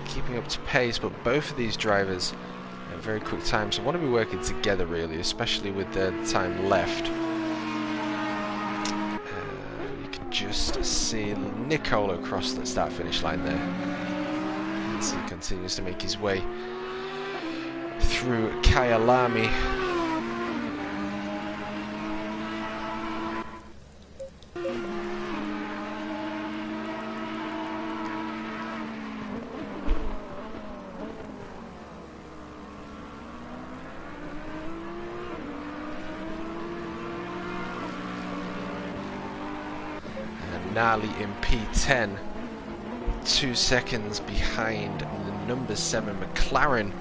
keeping up to pace, but both of these drivers at very quick times, so want to be working together really, especially with the time left. You can just see Nicolo cross the start-finish line there as he continues to make his way through Kyalami. Nali in P10, 2 seconds behind the number 7 McLaren,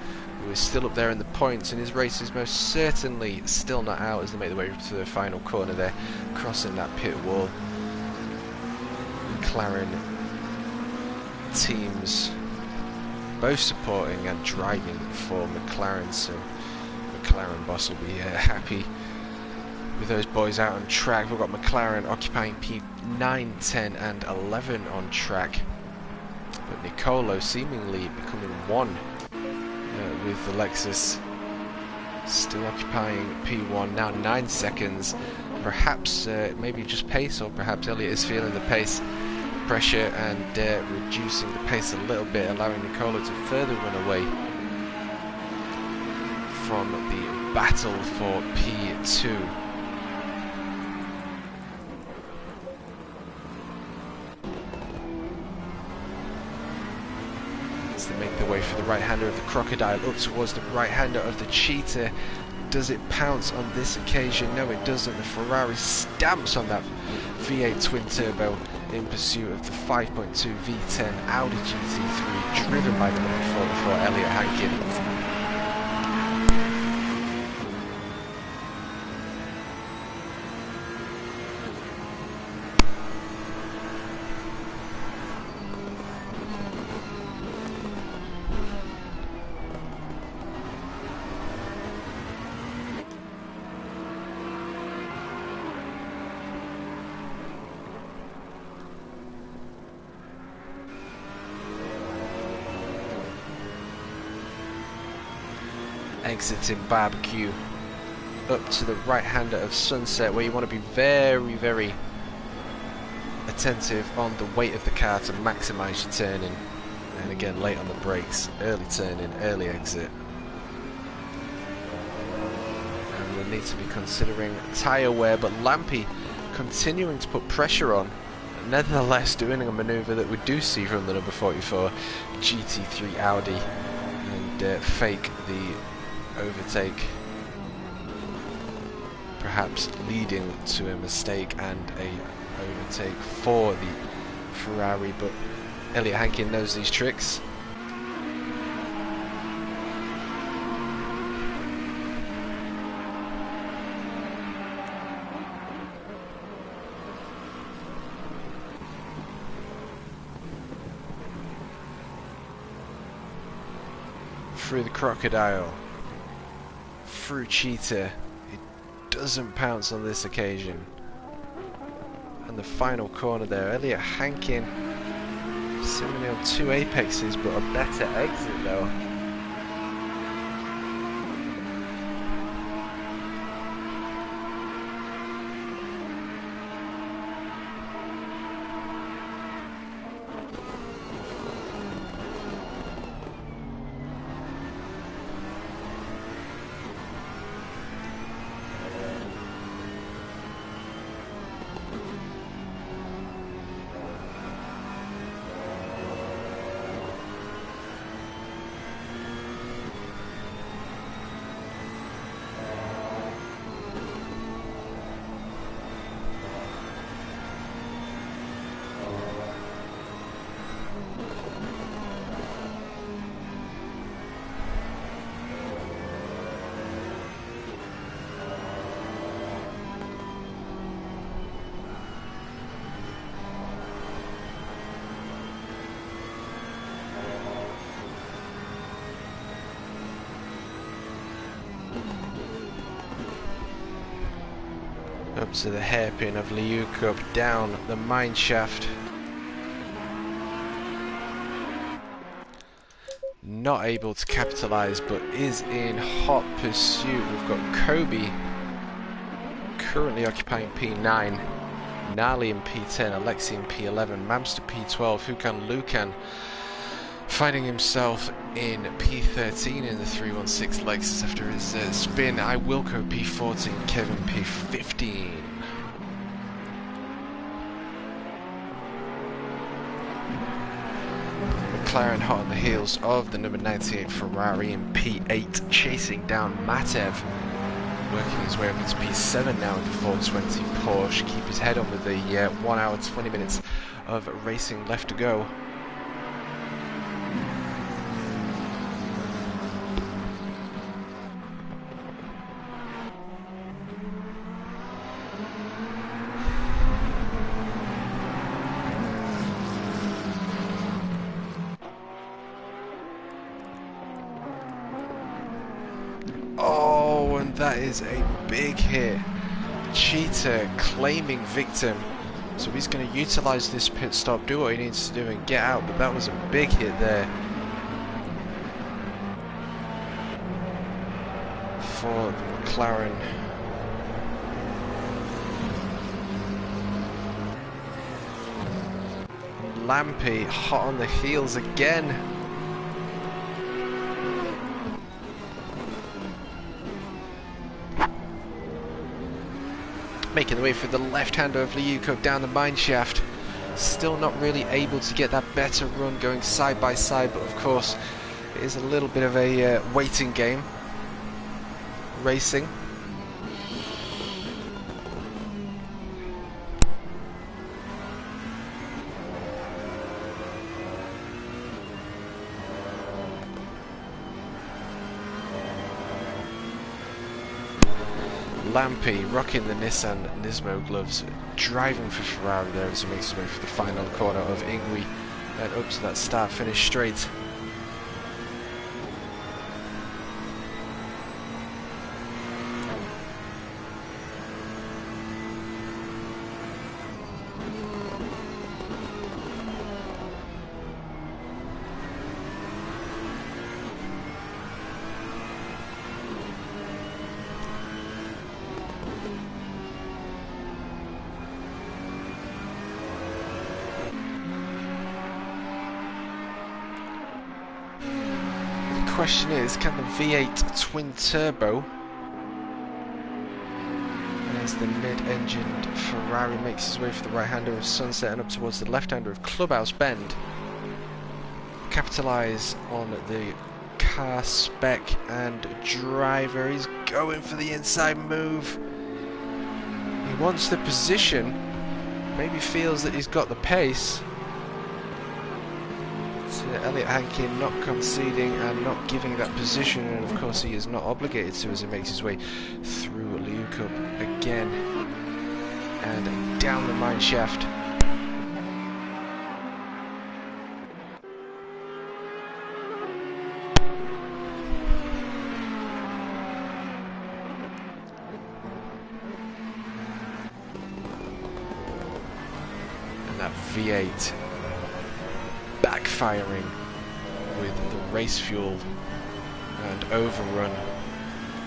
who is still up there in the points, and his race is most certainly still not out as they make their way to the final corner there, crossing that pit wall. McLaren teams both supporting and driving for McLaren, so McLaren boss will be happy with those boys out on track. We've got McLaren occupying P9, 10 and 11 on track, but Nicolo seemingly becoming one with the Lexus, still occupying P1, now 9 seconds. Perhaps maybe just pace, or perhaps Elliott is feeling the pace pressure and reducing the pace a little bit, allowing Nicolo to further run away from the battle for P2. They make their way for the right-hander of the Crocodile up towards the right-hander of the Cheetah. Does it pounce on this occasion? No, it doesn't. The Ferrari stamps on that V8 twin-turbo in pursuit of the 5.2 V10 Audi GT3, driven by the number 44 Elliott Hankin. Exiting Barbecue up to the right-hander of Sunset, where you want to be very, very attentive on the weight of the car to maximise your turning, and again late on the brakes, early turning, early exit. And we'll need to be considering tyre wear, but Lampy continuing to put pressure on, nevertheless doing a manoeuvre that we do see from the number 44 GT3 Audi, and fake the overtake, perhaps leading to a mistake and a overtake for the Ferrari, but Elliott Hankin knows these tricks. Through the Crocodile, through Cheetah, it doesn't pounce on this occasion. And the final corner there, Elliott Hankin seemingly on 2 apexes, but a better exit though. So the hairpin of Liukup down the mine shaft. Not able to capitalise, but is in hot pursuit. We've got Kobe currently occupying P9, Nali in P10, Alexi in P11, Mamster P12, Hukan Lukan finding himself in P13 in the 316 Lexus after his spin. Wilco P14, Kevin P15. McLaren hot on the heels of the number 98 Ferrari in P8, chasing down Matev, working his way up into P7 now in the 420 Porsche. Keep his head on with the 1 hour 20 minutes of racing left to go. Oh, and that is a big hit. Cheetah claiming victim. So he's going to utilise this pit stop, do what he needs to do and get out, but that was a big hit there for the McLaren. Lampy hot on the heels again. Making the way for the left-hander of Liuko down the mine shaft. Still not really able to get that better run going side by side, but of course it is a little bit of a waiting game. Racing. Lampy rocking the Nissan Nismo gloves, driving for Ferrari there as he makes his way for the final corner of Ingui and up to that start-finish straight. The question is, can the V8 twin turbo, as the mid-engined Ferrari makes his way for the right-hander of Sunset and up towards the left-hander of Clubhouse Bend, capitalise on the car spec and driver? He's going for the inside move. He wants the position, maybe feels that he's got the pace. Elliot Hankin not conceding and not giving that position, and of course he is not obligated to as he makes his way through Liukup again and down the mine shaft. And that V8 backfiring with the race fuel and overrun,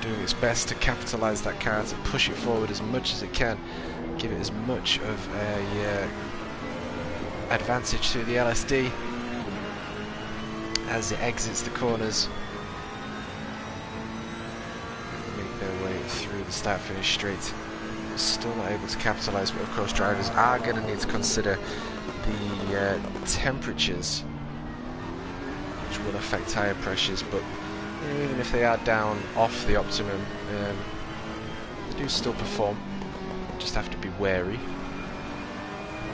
doing its best to capitalise that car, to push it forward as much as it can, give it as much of a advantage to the LSD as it exits the corners. Make their way through the start-finish straight. Still not able to capitalise, but of course drivers are going to need to consider the temperatures, which will affect tyre pressures, but even if they are down off the optimum, they do still perform. Just have to be wary.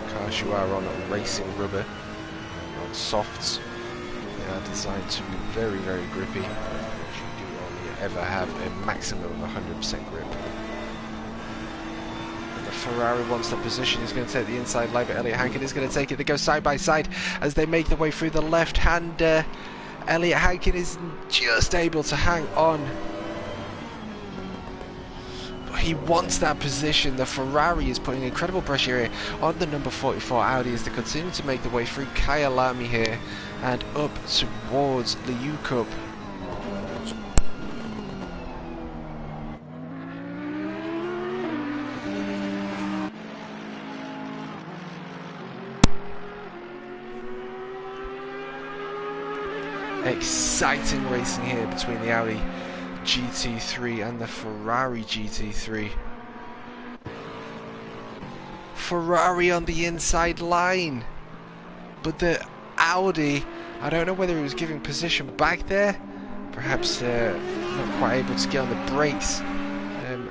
Cars you are on racing rubber, on softs, they are designed to be very, very grippy. You do only ever have a maximum of 100% grip. Ferrari wants the position. He's going to take the inside line, but Elliot Hankin is going to take it. They go side by side as they make their way through the left-hander. Elliot Hankin is just able to hang on, but he wants that position. The Ferrari is putting incredible pressure here on the number 44 Audi as they continue to make their way through Kyalami here and up towards the U-Cup. Exciting racing here between the Audi GT3 and the Ferrari GT3. Ferrari on the inside line, but the Audi, I don't know whether he was giving position back there, perhaps not quite able to get on the brakes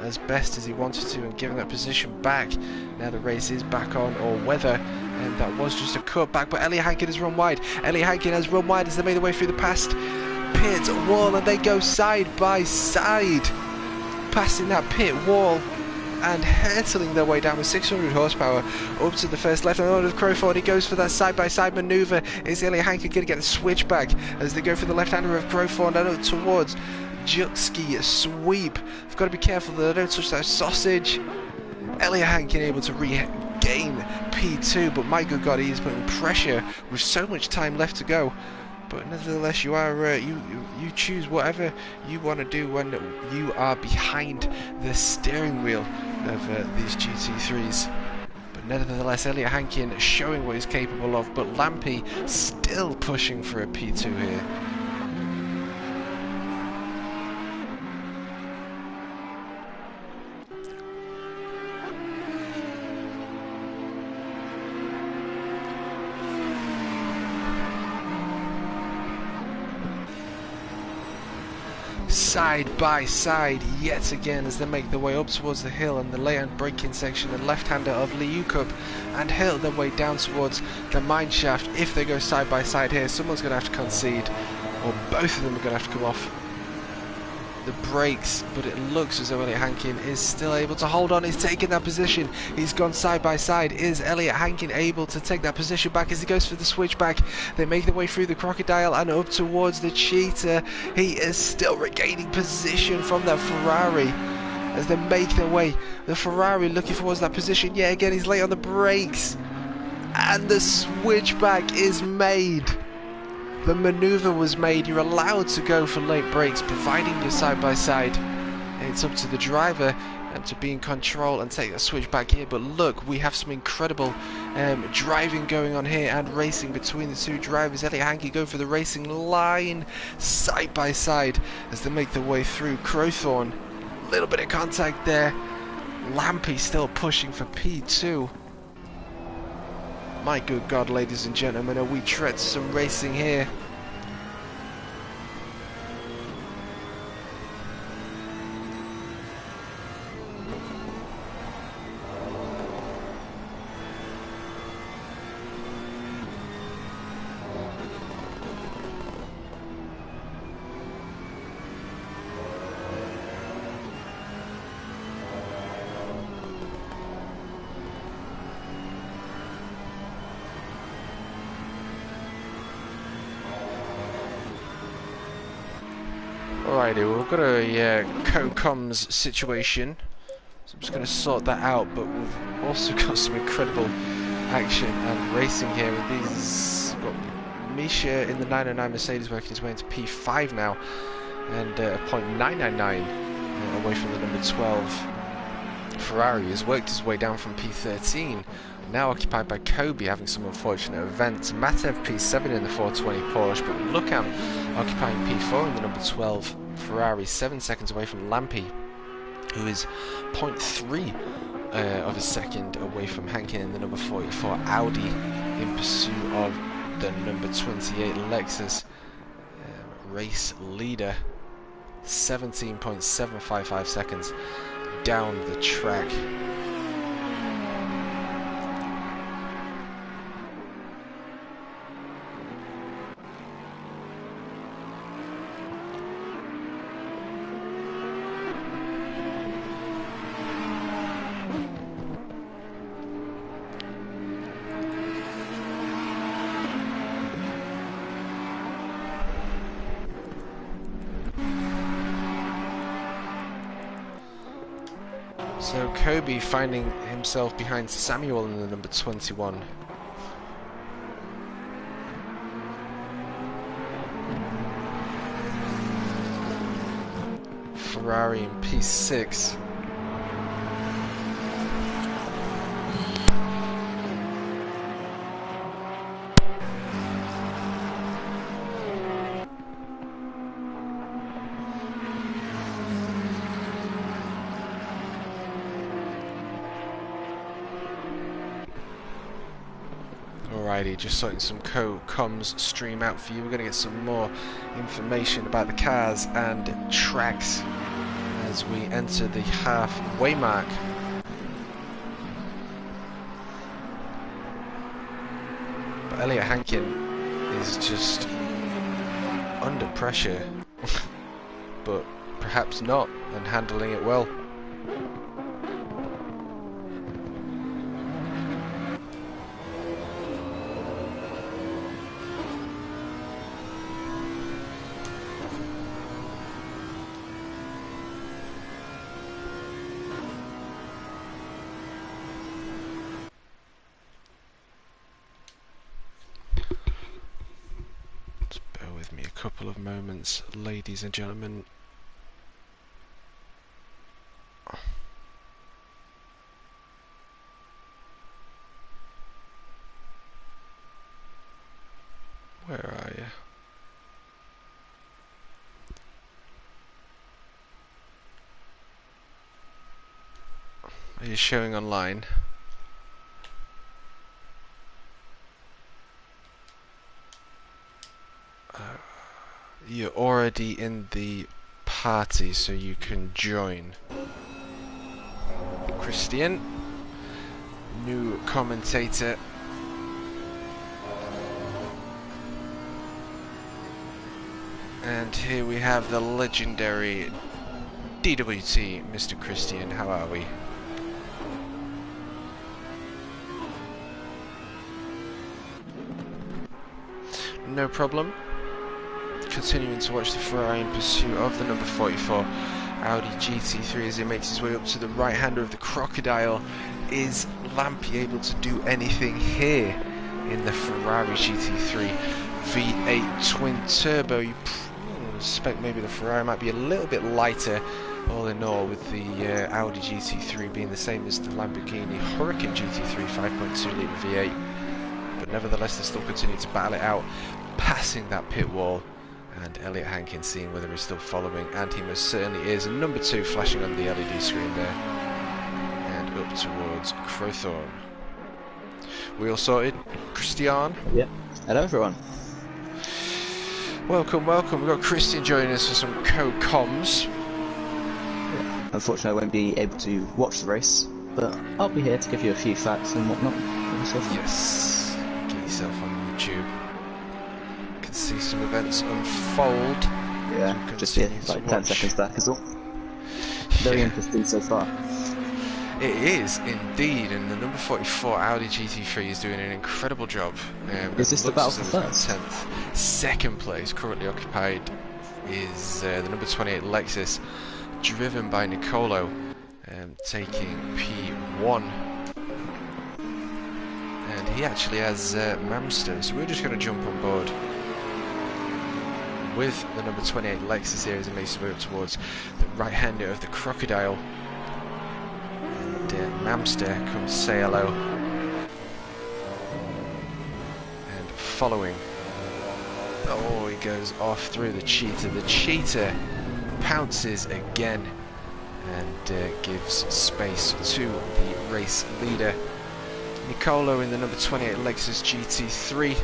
as best as he wanted to and giving that position back. Now the race is back on, or whether that was just a cutback, but Elliot Hankin has run wide. Elliot Hankin has run wide as they made their way through the past pit wall, and they go side by side, passing that pit wall and hurtling their way down with 600 horsepower up to the first left. And on with Crowford, he goes for that side-by-side manoeuvre. Is Elliot Hankin going to get the switch back as they go for the left-hander of Crowford and up towards Juxki sweep? I've got to be careful that I don't touch that sausage. Elliot Hankin able to regain P2, but my good God, he is putting pressure with so much time left to go. But nevertheless, you are you choose whatever you want to do when you are behind the steering wheel of these GT3s. But nevertheless, Elliot Hankin showing what he's capable of, but Lampy still pushing for a P2 here. Side by side yet again as they make their way up towards the hill and the lay-hand braking section, and left-hander of Liu Cup and hill their way down towards the mine shaft. If they go side by side here, someone's going to have to concede, or both of them are going to have to come off the brakes, but it looks as though Elliot Hankin is still able to hold on. He's taking that position. He's gone side by side. Is Elliot Hankin able to take that position back as he goes for the switchback? They make their way through the crocodile and up towards the cheetah. He is still regaining position from that Ferrari as they make their way. The Ferrari looking towards that position. Yeah, again, he's late on the brakes and the switchback is made. The manoeuvre was made. You're allowed to go for late brakes, providing you're side by side. It's up to the driver to be in control and take that switch back here. But look, we have some incredible driving going on here and racing between the two drivers. Elliot Hankin go for the racing line side by side as they make their way through Crowthorne. A little bit of contact there. Lampy still pushing for P2. My good God, ladies and gentlemen, are we tread some racing here? Alrighty, we've got a co-comms situation, so I'm just going to sort that out, but we've also got some incredible action and racing here with these. We've got Misha in the 909 Mercedes working his way into P5 now, and a .999 away from the number 12 Ferrari has worked his way down from P13, now occupied by Kobe, having some unfortunate events. Matev P7 in the 420 Porsche, but Lucan occupying P4 in the number 12 Ferrari, 7 seconds away from Lampy, who is 0.3 of a second away from Hankin in the number 44 Audi, in pursuit of the number 28 Lexus race leader, 17.755 seconds down the track. So Kobe finding himself behind Samuel in the number 21. Ferrari in P6. Alrighty, just sorting some comms stream out for you. We're going to get some more information about the cars and tracks as we enter the halfway mark. But Elliot Hankin is just under pressure, but perhaps not, and handling it well. Couple of moments, ladies and gentlemen. Where are you? Are you showing online? You're already in the party, so you can join. Christian, new commentator. And here we have the legendary DWT, Mr. Christian. How are we? No problem. Continuing to watch the Ferrari in pursuit of the number 44 Audi GT3 as he makes his way up to the right hander of the Crocodile. Is Lampy able to do anything here in the Ferrari GT3 V8 twin turbo? You suspect maybe the Ferrari might be a little bit lighter all in all, with the Audi GT3 being the same as the Lamborghini Huracan GT3 5.2 litre V8, but nevertheless they still continue to battle it out, passing that pit wall. And Elliot Hankin seeing whether he's still following, and he most certainly is. And number 2 flashing on the LED screen there. And up towards Crowthorne. We all sorted? Christian? Yeah. Hello everyone. Welcome, welcome. We've got Christian joining us for some co-comms. Yeah. Unfortunately I won't be able to watch the race, but I'll be here to give you a few facts and whatnot. Yes. Get yourself on YouTube. See some events unfold. Yeah, just here, like 10 seconds back is all. Very interesting so far. It is indeed, and the number 44 Audi GT3 is doing an incredible job. Is this the battle for first? 10th. Second place currently occupied is the number 28 Lexus, driven by Nicolo, taking P1. And he actually has Mamster, so we're just going to jump on board with the number 28 Lexus here as he makes his way up towards the right-hander of the Crocodile. And Mamster comes say hello. And following. Oh, he goes off through the Cheetah. The Cheetah pounces again and gives space to the race leader. Nicolo in the number 28 Lexus GT3.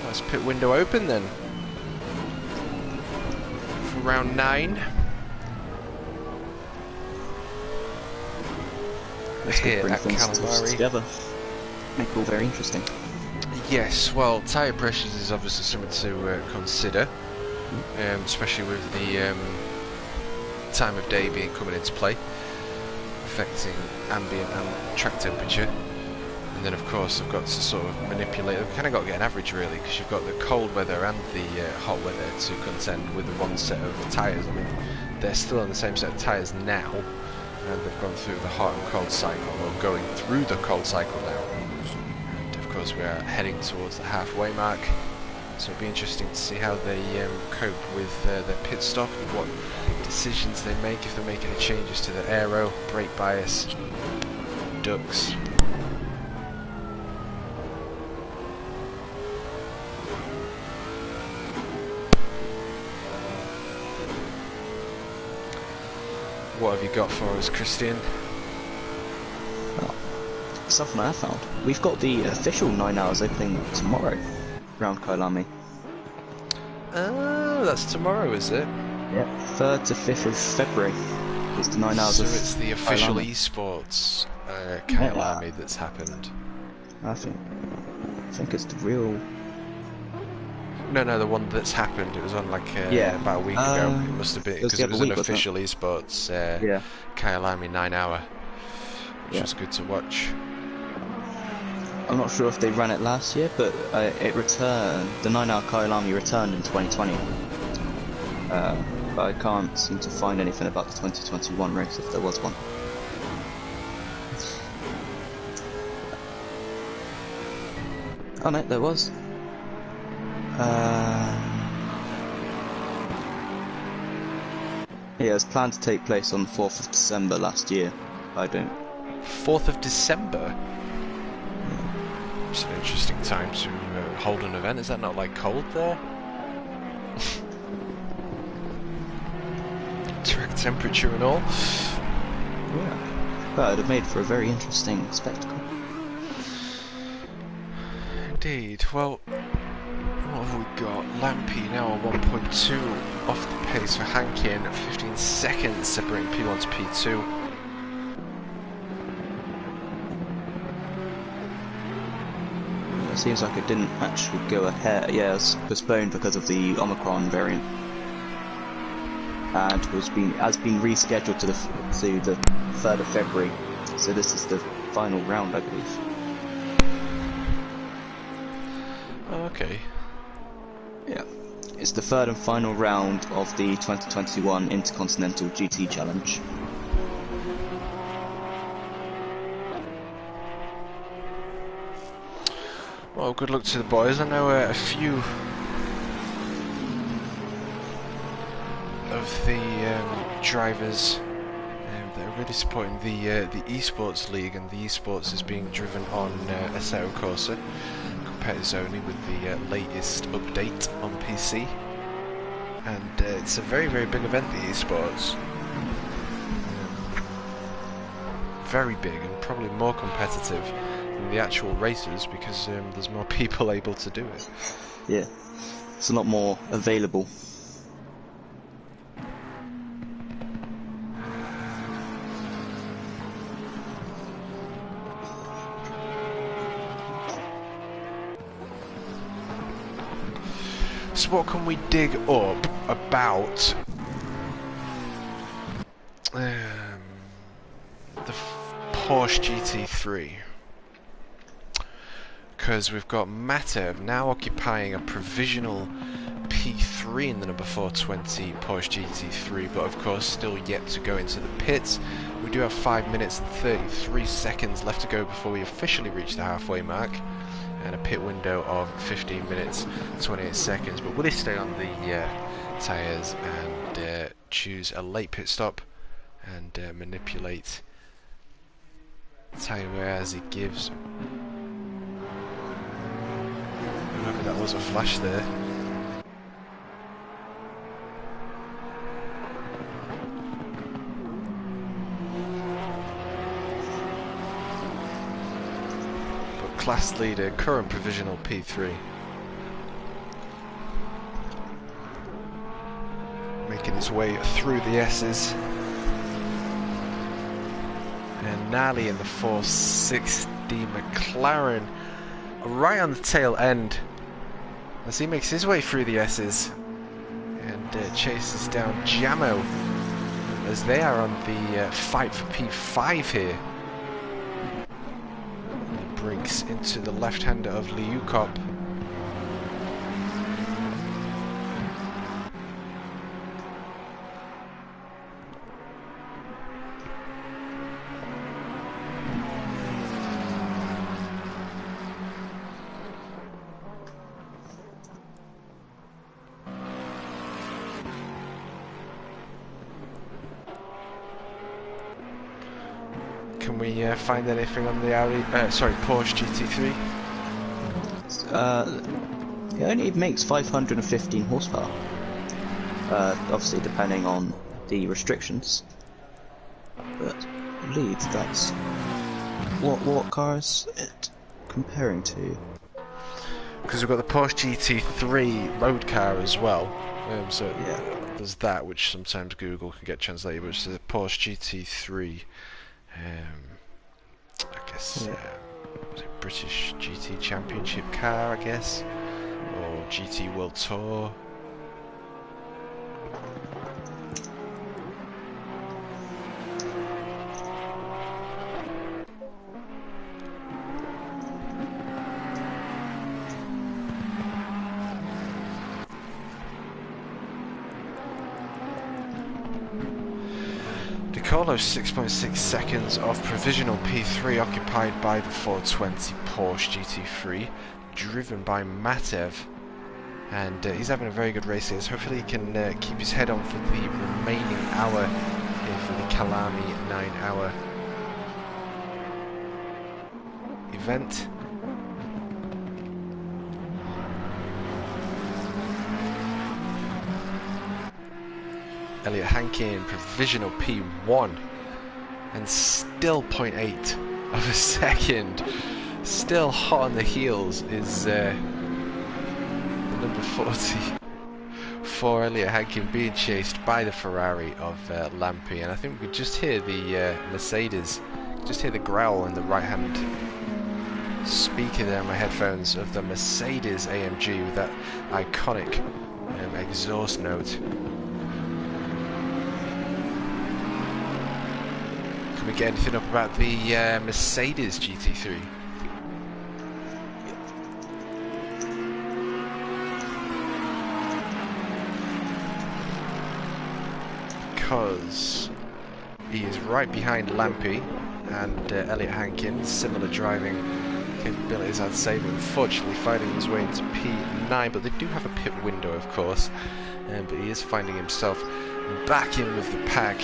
Nice pit window open then. For round 9. Here at Calamari. Together. Make it all very interesting. Yes, well, tyre pressures is obviously something to consider, especially with the time of day coming into play, affecting ambient and track temperature. And then of course I've got to sort of manipulate, I've kind of got to get an average really, because you've got the cold weather and the hot weather to contend with the one set of tyres. I mean, they're still on the same set of tyres now, and they've gone through the hot and cold cycle, or going through the cold cycle now. And of course we are heading towards the halfway mark, so it'll be interesting to see how they cope with their pit stop, and what decisions they make, if they make any changes to the aero, brake bias, ducts. What have you got for us, Christian? Well, something I found. We've got the official 9 hours opening tomorrow round Kailami. Oh, that's tomorrow, is it? Yeah, 3rd to 5th of February is the 9 hours so of it's the official Kailami. esports Kailami that's happened. I think it's the real... No, the one that's happened. It was on like about a week ago. It must have been, because it was an official esports Kailami 9 hour, which was good to watch. I'm not sure if they ran it last year, but it returned. The 9 hour Kailami returned in 2020. But I can't seem to find anything about the 2021 race, if there was one. Oh no, there was. Yeah, it was planned to take place on the 4th of December last year. I don't... 4th of December? It's an interesting time to hold an event. Is that not like cold there? Track temperature and all? Yeah. Well, it would have made for a very interesting spectacle. Indeed. Well, what have we got? Lampy now on 1.2 off the pace for Hankin, 15 seconds separating P1 to P2. It seems like it didn't actually go ahead. Yeah, it was postponed because of the Omicron variant, and has been rescheduled to the 3rd of February. So this is the final round, I believe. Oh, okay. Yeah, it's the 3rd and final round of the 2021 Intercontinental GT Challenge. Well, good luck to the boys. I know a few of the drivers that are really supporting the esports league, and the esports is being driven on Assetto Corsa competitors only, with the latest update on PC, and it's a very big event, the esports. Very big, and probably more competitive than the actual races, because there's more people able to do it. Yeah, it's a lot more available. So what can we dig up about the Porsche GT3? Because we've got Matev now occupying a provisional P3 in the number 420 Porsche GT3, but of course still yet to go into the pits. We do have 5 minutes and 33 seconds left to go before we officially reach the halfway mark, and a pit window of 15 minutes 28 seconds. But will he stay on the tyres and choose a late pit stop and manipulate tyre wear as he gives? Maybe that was a flash there. But class leader, current provisional P3. Making his way through the S's. And Nally in the 460 McLaren, right on the tail end, as he makes his way through the S's and chases down Jamo, as they are on the fight for P5 here. breaks into the left-hander of Liukop. Can we find anything on the Porsche GT3? It makes 515 horsepower. Obviously depending on the restrictions. But I believe that's what car is it comparing to? Because we've got the Porsche GT3 road car as well. So Yeah. there's that, which sometimes Google can get translated, which is the Porsche GT3. I guess British GT Championship car, I guess, or GT World Tour. Carlos 6.6 seconds of provisional P3 occupied by the 420 Porsche GT3, driven by Matev, and he's having a very good race here, so hopefully he can keep his head on for the remaining hour here for the Kalami 9-hour event. Elliot Hankin, provisional P1, and still 0.8 of a second. Still hot on the heels is the number 40 for Elliot Hankin, being chased by the Ferrari of Lampi, and I think we could just hear the Mercedes, just hear the growl in the right hand speaker there on my headphones of the Mercedes AMG with that iconic exhaust note. Can we get anything up about the Mercedes GT3? Because he is right behind Lampi and Elliot Hankin, similar driving capabilities I'd say, but unfortunately finding his way into P9, but they do have a pit window of course, but he is finding himself back in with the pack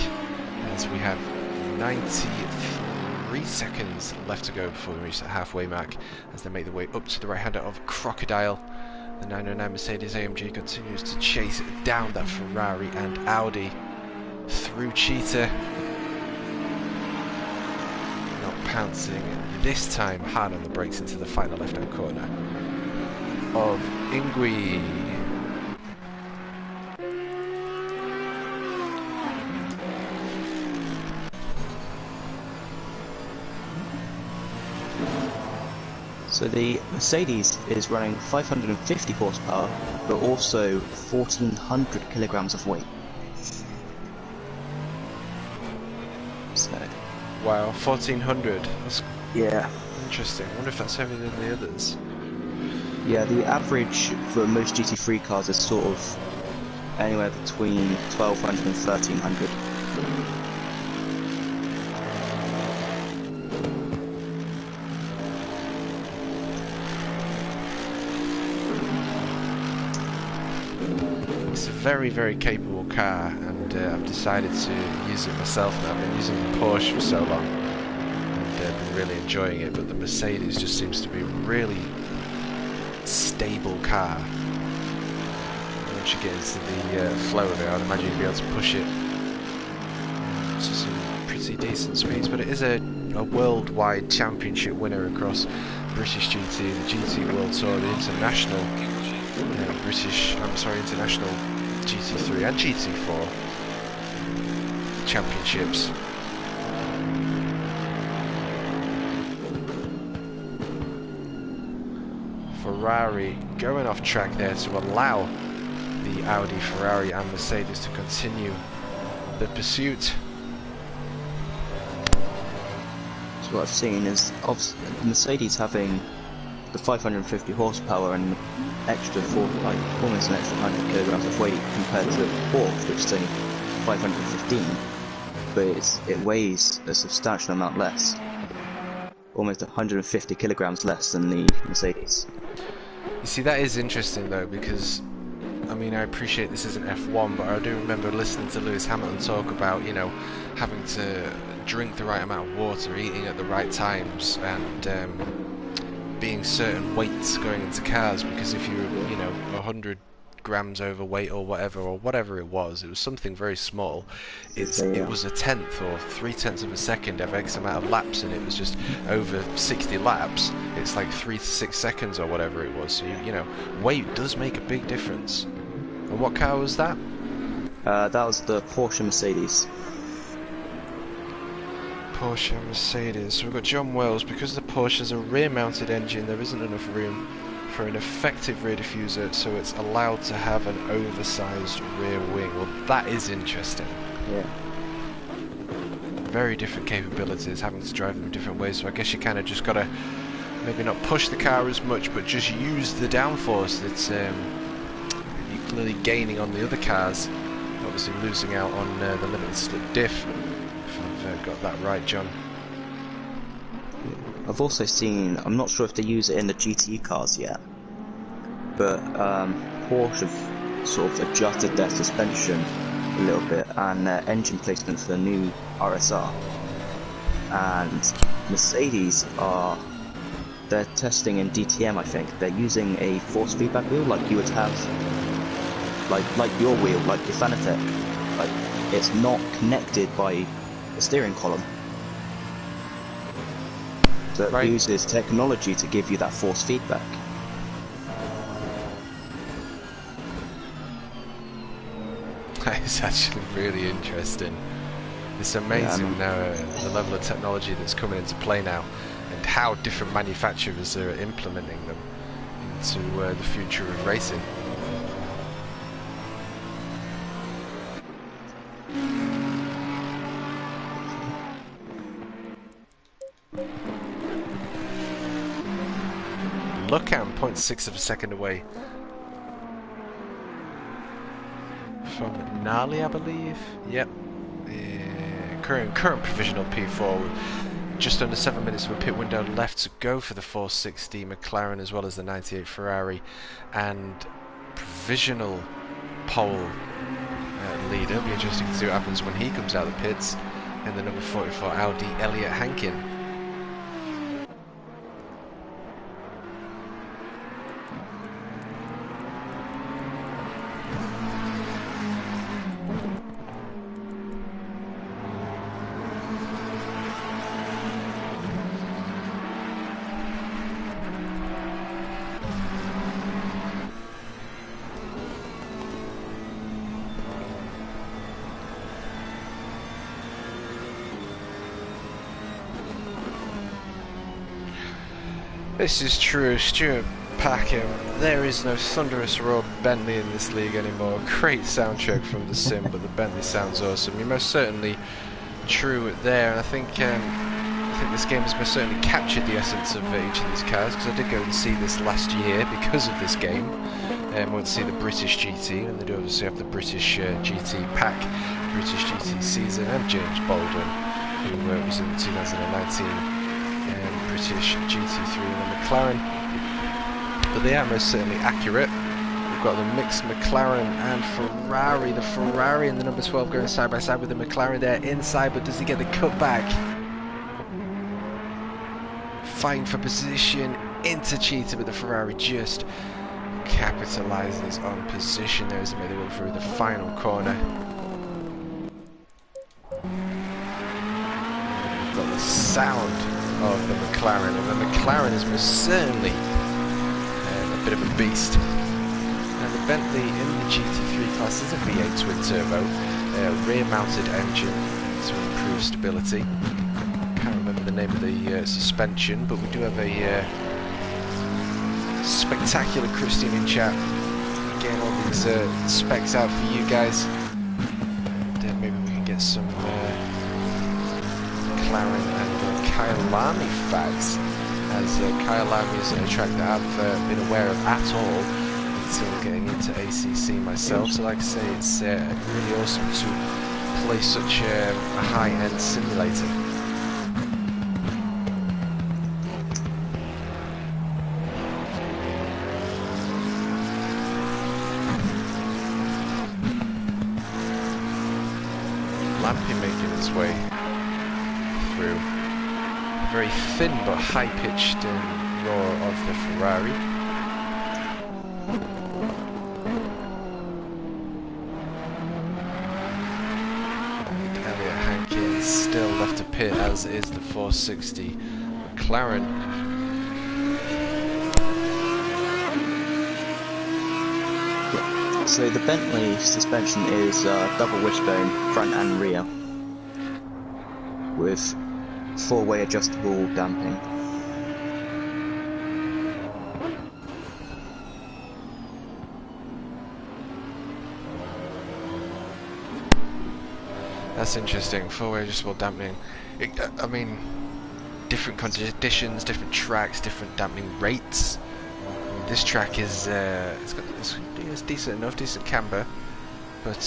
as we have 93 seconds left to go before we reach the halfway mark as they make their way up to the right-hander of Crocodile. The 909 Mercedes AMG continues to chase down that Ferrari and Audi through Cheetah. Not pouncing this time hard on the brakes into the final left-hand corner of Ingui. So the Mercedes is running 550 horsepower, but also 1,400 kilograms of weight. So, wow, 1,400. That's yeah. interesting. I wonder if that's heavier than the others. Yeah, the average for most GT3 cars is sort of anywhere between 1,200 and 1,300. Very, very capable car, and I've decided to use it myself now. I've been using the Porsche for so long and been really enjoying it, but the Mercedes just seems to be a really stable car. Once you get into the flow of it, I'd imagine you'd be able to push it to some pretty decent speeds, but it is a worldwide championship winner across British GT, the GT World Tour, the International International GT3 and GT4 championships. Ferrari going off track there to allow the Audi, Ferrari and Mercedes to continue the pursuit. So what I've seen is obviously Mercedes having the 550 horsepower and extra almost an extra 100 kilograms of weight compared to the Porsche, which is only 515, but it weighs a substantial amount less, almost 150 kilograms less than the Mercedes. You see, that is interesting though, because I mean, I appreciate this isn't F1, but I do remember listening to Lewis Hamilton talk about, you know, having to drink the right amount of water, eating at the right times, and being certain weights going into cars, because if you were, you know, 100 grams overweight or whatever it was something very small. It was a tenth or 3/10 of a second of X amount of laps, and it was just over 60 laps. It's like 3 to 6 seconds or whatever it was. So you know, weight does make a big difference. And what car was that? That was the Porsche Mercedes. Porsche and Mercedes. So we've got John Wells. Because the Porsche has a rear-mounted engine, there isn't enough room for an effective rear diffuser, so it's allowed to have an oversized rear wing. Well, that is interesting. Yeah. Very different capabilities, having to drive them in different ways. So I guess you kind of just got to maybe not push the car as much, but just use the downforce that's you're clearly gaining on the other cars. Obviously losing out on the limited slip diff. If I've got that right, John. I've also seen, I'm not sure if they use it in the GT cars yet, but Porsche have sort of adjusted their suspension a little bit and their engine placement for the new RSR. And Mercedes they're testing in DTM, I think. They're using a force feedback wheel like you would have, like your wheel, like your Fanatec. Like, it's not connected by the steering column. So it uses technology to give you that force feedback. That is actually really interesting. It's amazing now the level of technology that's coming into play now, and how different manufacturers are implementing them into the future of racing. Look at him, 0.6 of a second away from Nali, I believe. Yep. Current provisional P4. Just under 7 minutes of a pit window left to go for the 460 McLaren as well as the 98 Ferrari, and provisional pole leader. It'll be interesting to see what happens when he comes out of the pits, and the number 44 Audi Elliot Hankin. This is true, Stuart Packham. There is no thunderous roar Bentley in this league anymore. Great soundtrack from the sim, but the Bentley sounds awesome. You're most certainly true there, and I think this game has most certainly captured the essence of each of these cars, because I did go and see this last year because of this game. I went to see the British GT, and they do obviously have the British GT pack, British GT season, and James Baldwin, who was in the 2019 British GT3 and the McLaren. But they are most certainly accurate. We've got the mixed McLaren and Ferrari. The Ferrari and the number 12 going side by side with the McLaren there inside, but does he get the cutback? Fighting for position into Cheetah, but the Ferrari just capitalises on position there as they make their way through the final corner. We've got the sound of the McLaren, and the McLaren is most certainly a bit of a beast. And the Bentley in the GT3 class is a V8 twin turbo, rear mounted engine to improve stability. Can't remember the name of the suspension, but we do have a spectacular Christian in chat getting all these specs out for you guys, and maybe we can get some McLaren and Kyalami facts, as Kyalami is a track that I've been aware of at all until getting into ACC myself. So like I say, it's really awesome to play such a high-end simulator. Lampy making his way through a very thin but high-pitched roar of the Ferrari. And Elliot Hankins still left to pit, as is the 460 McLaren. So the Bentley suspension is double wishbone, front and rear, with four-way adjustable damping. That's interesting, four-way adjustable dampening. I mean, different conditions, different tracks, different dampening rates. This track is it's decent enough, decent camber, but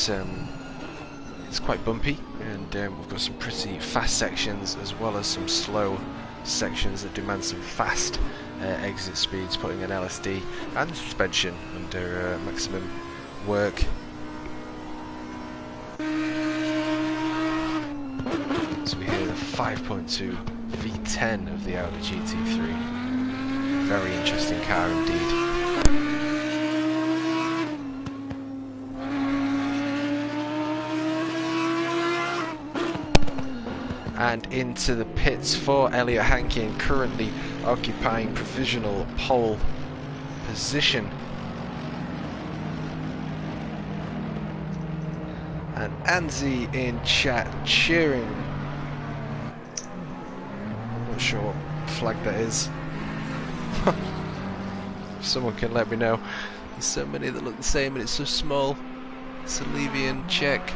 it's quite bumpy, and we've got some pretty fast sections as well as some slow sections that demand some fast exit speeds, putting an LSD and suspension under maximum work. So we hear the 5.2 V10 of the Audi GT3. Very interesting car indeed. And into the pits for Elliot Hankin, currently occupying provisional pole position. And Anzi in chat cheering. I'm not sure what flag that is. Someone can let me know. There's so many that look the same and it's so small. It's a Levian check.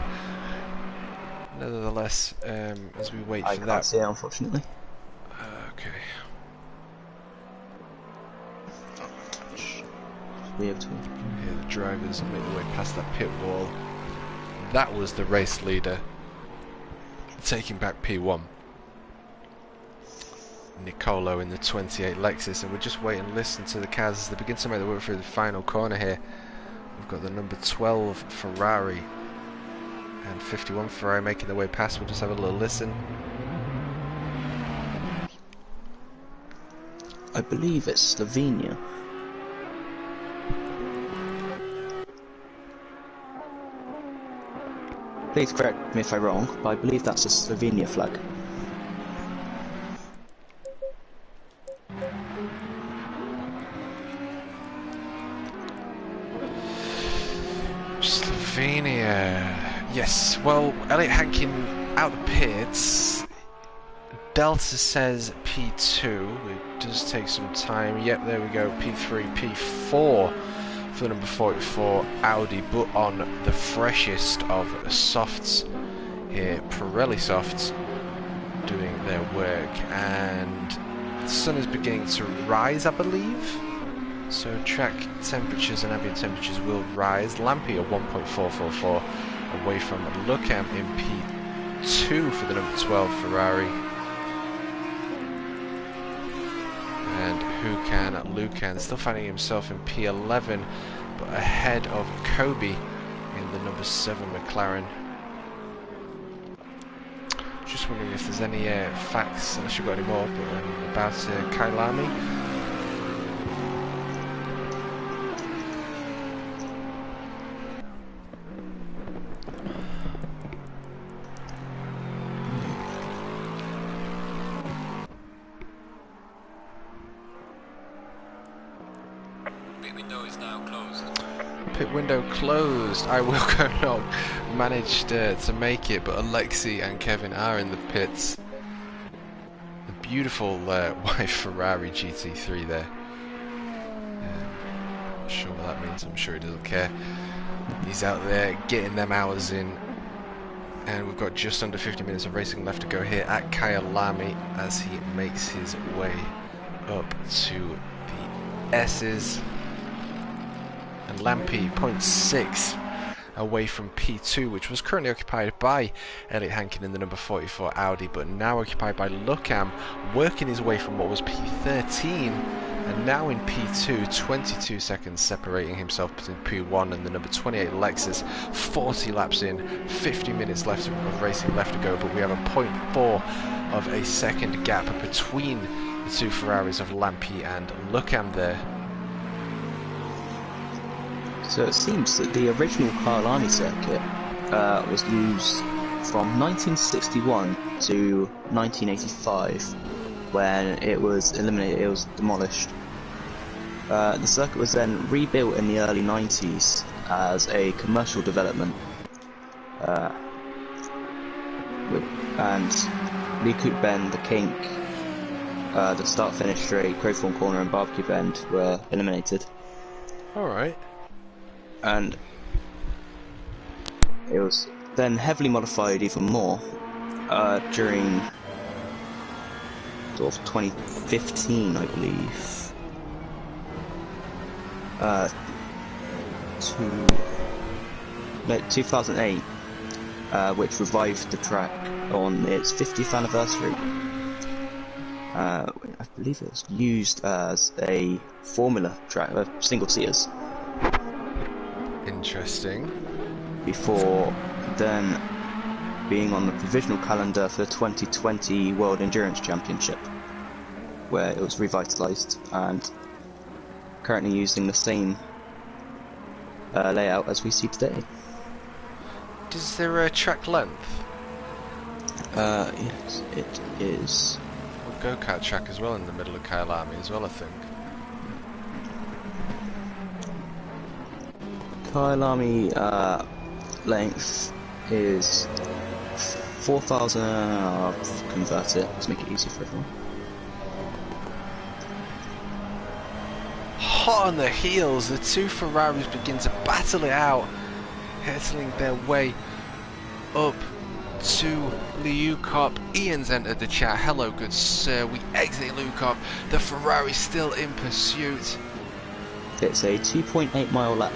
Nevertheless, as we wait for that. I can't see it, unfortunately. Okay. We have to. Here the drivers make their way past that pit wall. That was the race leader taking back P1. Nicolo in the 28 Lexus, and we'll just wait and listen to the cars as they begin to make their way through the final corner here. We've got the number 12 Ferrari and 51 Ferrari making their way past. We'll just have a little listen. I believe it's Slovenia. Please correct me if I'm wrong, but I believe that's a Slovenia flag. Slovenia. Yes, well, Elliot Hankin out the pits. Delta says P2. It does take some time. Yep, there we go. P3, P4 for the number 44 Audi, but on the freshest of softs here. Pirelli softs doing their work, and the sun is beginning to rise, I believe. So track temperatures and ambient temperatures will rise. Lampy at 1.444 away from Lucam in P2 for the number 12 Ferrari. And Lucan still finding himself in P11, but ahead of Kobe in the number 7 McLaren. Just wondering if there's any facts, unless you've got any more, but, about Kyalami. Pit window closed. I will not manage to make it, but Alexi and Kevin are in the pits. The beautiful white Ferrari GT3 there. Not sure what that means. I'm sure he doesn't care. He's out there getting them hours in, And we've got just under 50 minutes of racing left to go here at Kyalami as he makes his way up to the S's. And Lampe 0.6 away from P2, which was currently occupied by Elliot Hankin in the number 44 Audi, but now occupied by Lucam, working his way from what was P13 and now in P2, 22 seconds separating himself between P1 and the number 28 Lexus. 40 laps in, 50 minutes left of racing left to go, but we have a 0.4 of a second gap between the two Ferraris of Lampe and Lucam there. So it seems that the original Kyalami circuit was used from 1961 to 1985, when it was eliminated, it was demolished. The circuit was then rebuilt in the early 90s as a commercial development, and Likut Bend, the Kink, the start-finish straight, Crowthorne Corner and Barbecue Bend were eliminated. Alright. And it was then heavily modified even more during sort of 2015, I believe, to 2008, which revived the track on its 50th anniversary. I believe it was used as a formula track, single-seaters. Interesting. Before then being on the provisional calendar for the 2020 World Endurance Championship, where it was revitalised and currently using the same layout as we see today. Is there a track length? Yes, it is. A go-kart track as well in the middle of Kyalami as well, I think. Kyalami length is 4,000. I'll convert it to make it easy for everyone. Hot on the heels, the two Ferraris begin to battle it out, hurtling their way up to Liukop. Ian's entered the chat. Hello, good sir. We exit Liukop. The Ferrari still in pursuit. It's a 2.8 mile lap.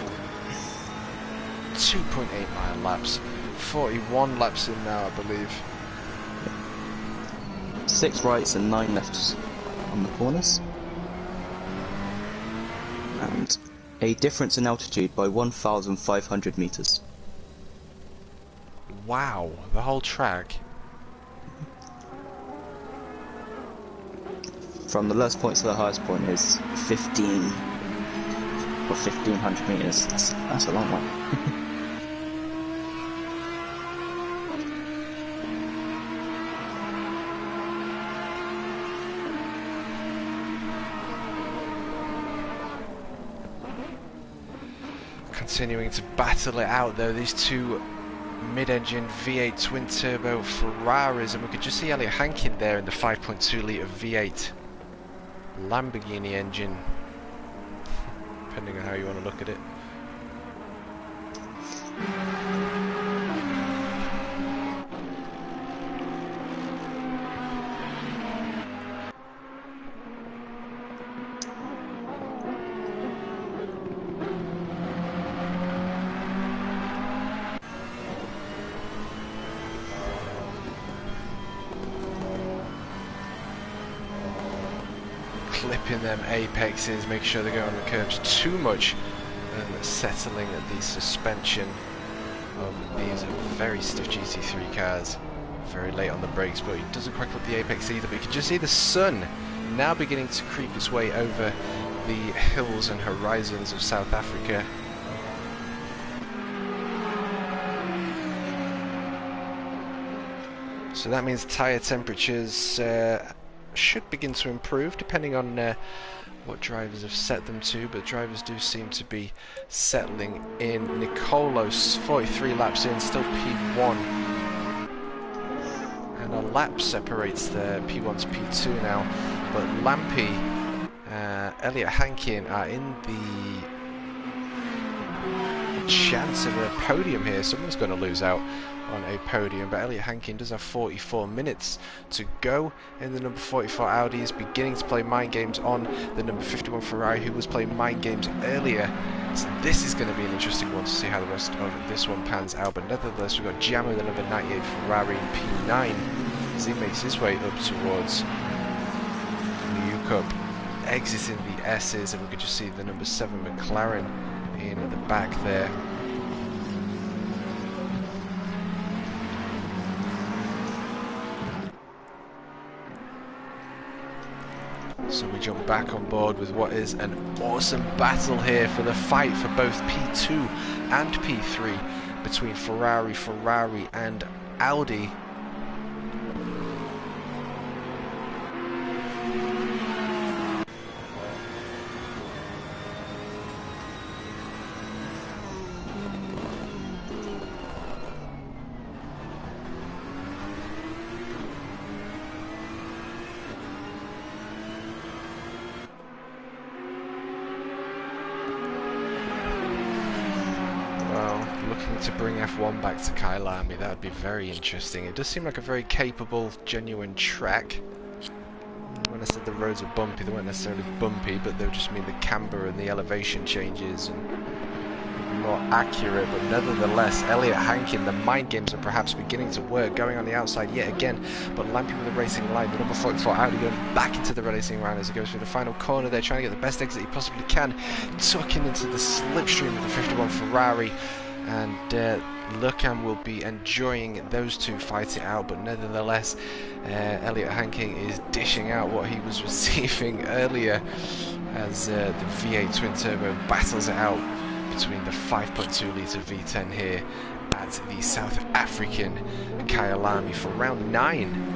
2.8 mile laps. 41 laps in now, I believe. 6 rights and 9 lefts on the corners. And a difference in altitude by 1,500 meters. Wow, the whole track. From the lowest point to the highest point is 1,500 meters. That's a long one. Continuing to battle it out though, these two mid-engine V8 twin-turbo Ferraris, and we could just see Elliot Hankin there in the 5.2 litre V8 Lamborghini engine, depending on how you want to look at it. Clipping them apexes, make sure they go on the curbs too much, and settling the suspension of these very stiff GT3 cars. Very late on the brakes, but he doesn't quite clip the apex either. But you can just see the sun now beginning to creep its way over the hills and horizons of South Africa. So that means tyre temperatures should begin to improve depending on what drivers have set them to, but drivers do seem to be settling in. Nicolos 43 laps in, still P1, and a lap separates the P1 to P2 now, but Lampe, Elliot Hankin are in the chance of a podium here. Someone's going to lose out on a podium, but Elliot Hankin does have 44 minutes to go in the number 44 Audi. Is beginning to play mind games on the number 51 Ferrari, who was playing mind games earlier. So this is going to be an interesting one to see how the rest of this one pans out. But nevertheless, we've got Jammer, the number 98 Ferrari in P9, as he makes his way up towards the U Cup, exiting the S's, and we could just see the number 7 McLaren in the back there. So we jump back on board with what is an awesome battle here for the fight for both P2 and P3 between Ferrari and Audi. To bring F1 back to Kyalami, that would be very interesting. It does seem like a very capable, genuine track. When I said the roads are bumpy, they weren't necessarily bumpy, but they would just mean the camber and the elevation changes and more accurate. But nevertheless, Elliot Hankin, the mind games are perhaps beginning to work, going on the outside yet again, but Lampy with the racing line. The number 44 Audi going back into the racing line as he goes through the final corner there, trying to get the best exit he possibly can, tucking into the slipstream of the 51 Ferrari. And Lurkan will be enjoying those two fight it out, but nevertheless, Elliot Hankin is dishing out what he was receiving earlier as the V8 twin turbo battles it out between the 5.2 litre V10 here at the South African Kyalami for round 9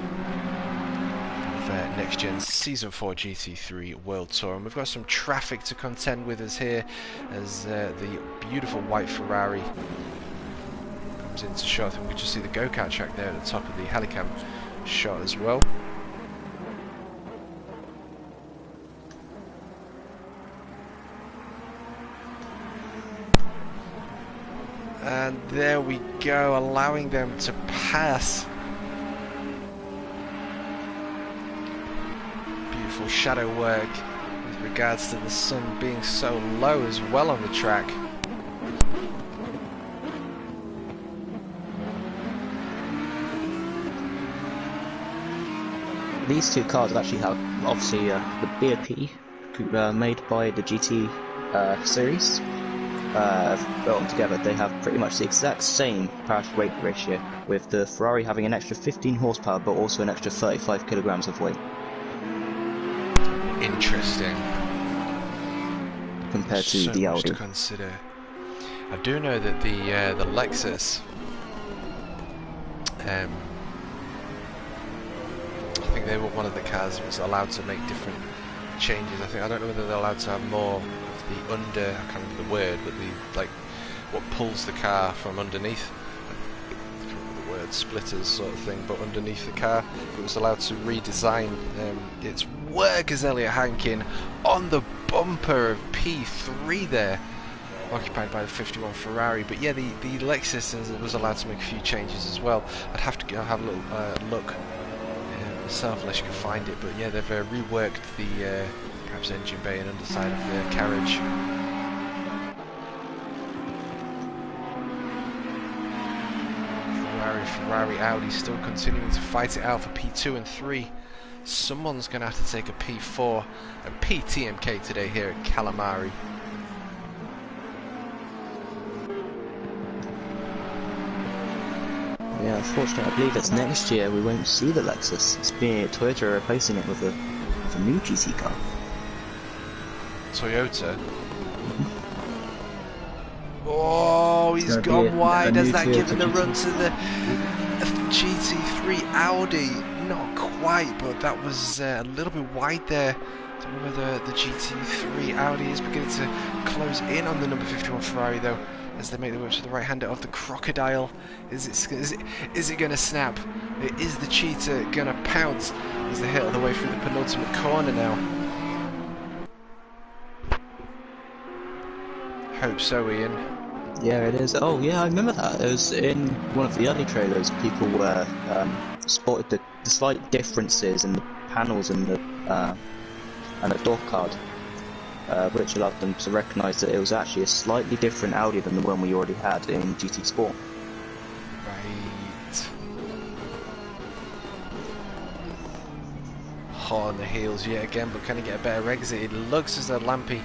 of NXTGEN Season 4 GT3 World Tour. And we've got some traffic to contend with us here as the beautiful white Ferrari comes into shot. And we can just see the go-kart track there at the top of the helicam shot as well. And there we go, allowing them to pass. Beautiful shadow work with regards to the sun being so low as well on the track. These two cars actually have obviously the BOP made by the GT series. Built together, they have pretty much the exact same power to weight ratio, with the Ferrari having an extra 15 horsepower but also an extra 35 kilograms of weight. Interesting. Compared to so the much Audi. to consider. I do know that the Lexus, I think they were one of the cars that was allowed to make different changes. I don't know whether they're allowed to have more of the under, I can't remember the word, but the like what pulls the car from underneath. I can't remember the word, splitters sort of thing, but underneath the car, it was allowed to redesign its work as Elliot Hankin on the bumper of P3 there, occupied by the 51 Ferrari. But yeah, the Lexus was allowed to make a few changes as well. I'd have to go have a little look myself unless you can find it, but yeah, they've reworked the perhaps engine bay and underside of the carriage. Ferrari, Audi still continuing to fight it out for P2 and 3. Someone's going to have to take a P4 and PTMK today here at Calamari. Yeah, unfortunately, I believe it's next year we won't see the Lexus. It's being Toyota replacing it with a new GT car. Toyota? Oh, he's gone wide. Has that given the run to the GT3 Audi? Not quite, but that was a little bit wide there. I don't know whether the GT3 Audi is beginning to close in on the number 51 Ferrari though, as they make their way to the right hander of the crocodile. Is it going to snap? Is the cheetah going to pounce as they hit all the way through the penultimate corner now? Hope so, Ian. Yeah, it is. Oh, yeah, I remember that. It was in one of the early trailers. People were spotted the slight differences in the panels and the door card, which allowed them to recognise that it was actually a slightly different Audi than the one we already had in GT Sport. Right. Hot on the heels yet again, but can he get a better exit? It looks as though Lampy